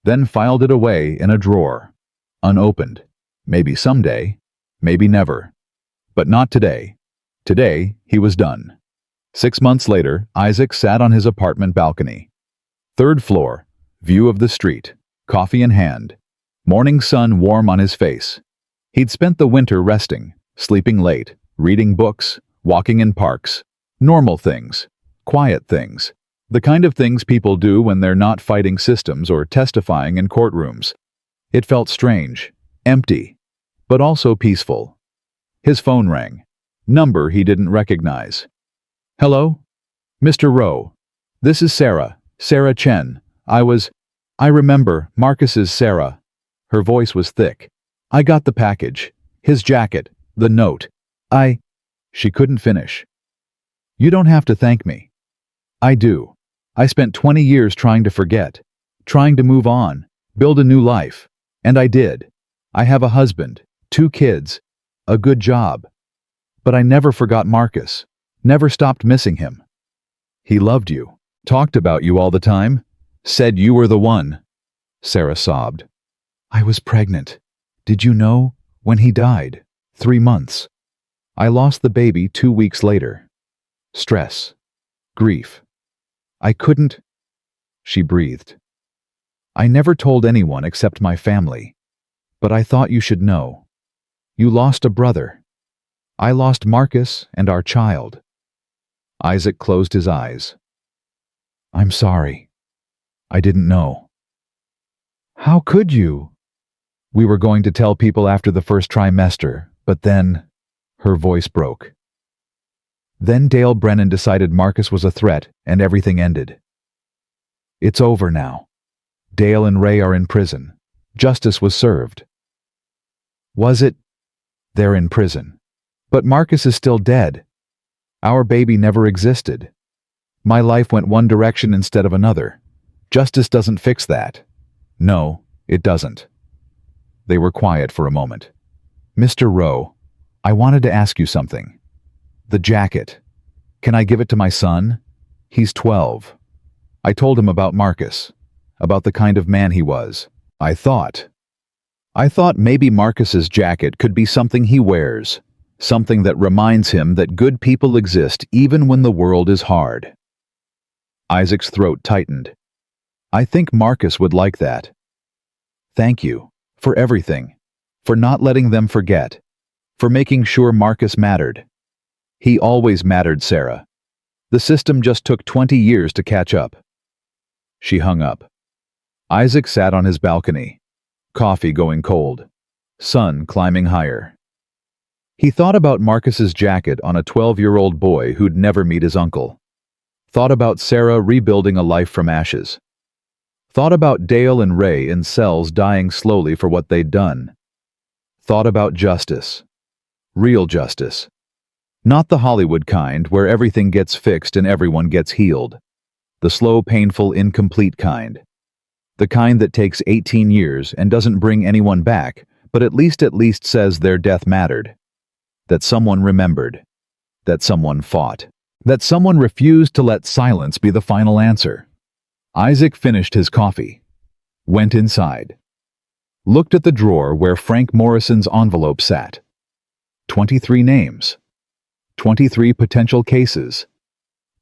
then filed it away in a drawer, unopened. Maybe someday, maybe never. But not today. Today, he was done. 6 months later, Isaac sat on his apartment balcony. 3rd floor, view of the street, coffee in hand, morning sun warm on his face. He'd spent the winter resting, sleeping late, reading books, walking in parks. Normal things, quiet things, the kind of things people do when they're not fighting systems or testifying in courtrooms. It felt strange, empty, but also peaceful. His phone rang. Number he didn't recognize. Hello? Mr. Rowe. This is Sarah Chen. I remember, Marcus's Sarah. Her voice was thick. I got the package. His jacket. The note. She couldn't finish. You don't have to thank me. I do. I spent 20 years trying to forget, trying to move on, build a new life. And I did. I have a husband, 2 kids, a good job. But I never forgot Marcus, never stopped missing him. He loved you, talked about you all the time, said you were the one. Sarah sobbed. I was pregnant. Did you know? When he died, 3 months. I lost the baby 2 weeks later. Stress. Grief. I couldn't. She breathed. I never told anyone except my family. But I thought you should know. You lost a brother. I lost Marcus and our child. Isaac closed his eyes. I'm sorry. I didn't know. How could you? We were going to tell people after the first trimester, but then... Her voice broke. Then Dale Brennan decided Marcus was a threat and everything ended. It's over now. Dale and Ray are in prison. Justice was served. Was it? They're in prison. But Marcus is still dead. Our baby never existed. My life went one direction instead of another. Justice doesn't fix that. No, it doesn't. They were quiet for a moment. Mr. Rowe, I wanted to ask you something. The jacket. Can I give it to my son? He's 12. I told him about Marcus, about the kind of man he was. I thought maybe Marcus's jacket could be something he wears, something that reminds him that good people exist even when the world is hard. Isaac's throat tightened. I think Marcus would like that. Thank you, for everything, for not letting them forget, for making sure Marcus mattered. He always mattered, Sarah. The system just took 20 years to catch up. She hung up. Isaac sat on his balcony, coffee going cold, sun climbing higher. He thought about Marcus's jacket on a 12-year-old boy who'd never meet his uncle. Thought about Sarah rebuilding a life from ashes. Thought about Dale and Ray in cells dying slowly for what they'd done. Thought about justice. Real justice. Not the Hollywood kind where everything gets fixed and everyone gets healed. The slow, painful, incomplete kind. The kind that takes 18 years and doesn't bring anyone back, but at least says their death mattered. That someone remembered. That someone fought. That someone refused to let silence be the final answer. Isaac finished his coffee. Went inside. Looked at the drawer where Frank Morrison's envelope sat. 23 names. 23 potential cases.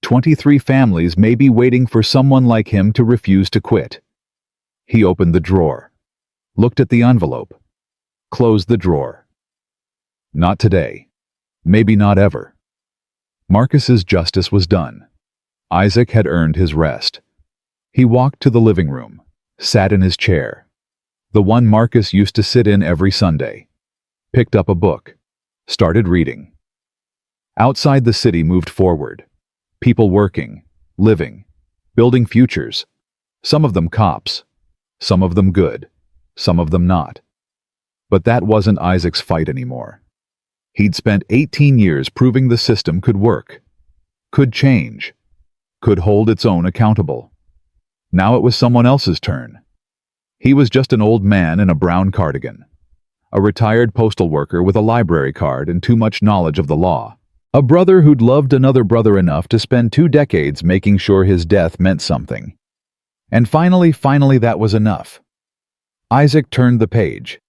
23 families may be waiting for someone like him to refuse to quit. He opened the drawer. Looked at the envelope. Closed the drawer. Not today. Maybe not ever. Marcus's justice was done. Isaac had earned his rest. He walked to the living room, sat in his chair, the one Marcus used to sit in every Sunday, picked up a book, started reading. Outside the city moved forward. People working, living, building futures. Some of them cops, some of them good, some of them not. But that wasn't Isaac's fight anymore. He'd spent 18 years proving the system could work, could change, could hold its own accountable. Now it was someone else's turn. He was just an old man in a brown cardigan, a retired postal worker with a library card and too much knowledge of the law. A brother who'd loved another brother enough to spend 2 decades making sure his death meant something. And finally that was enough. Isaac turned the page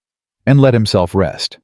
and let himself rest.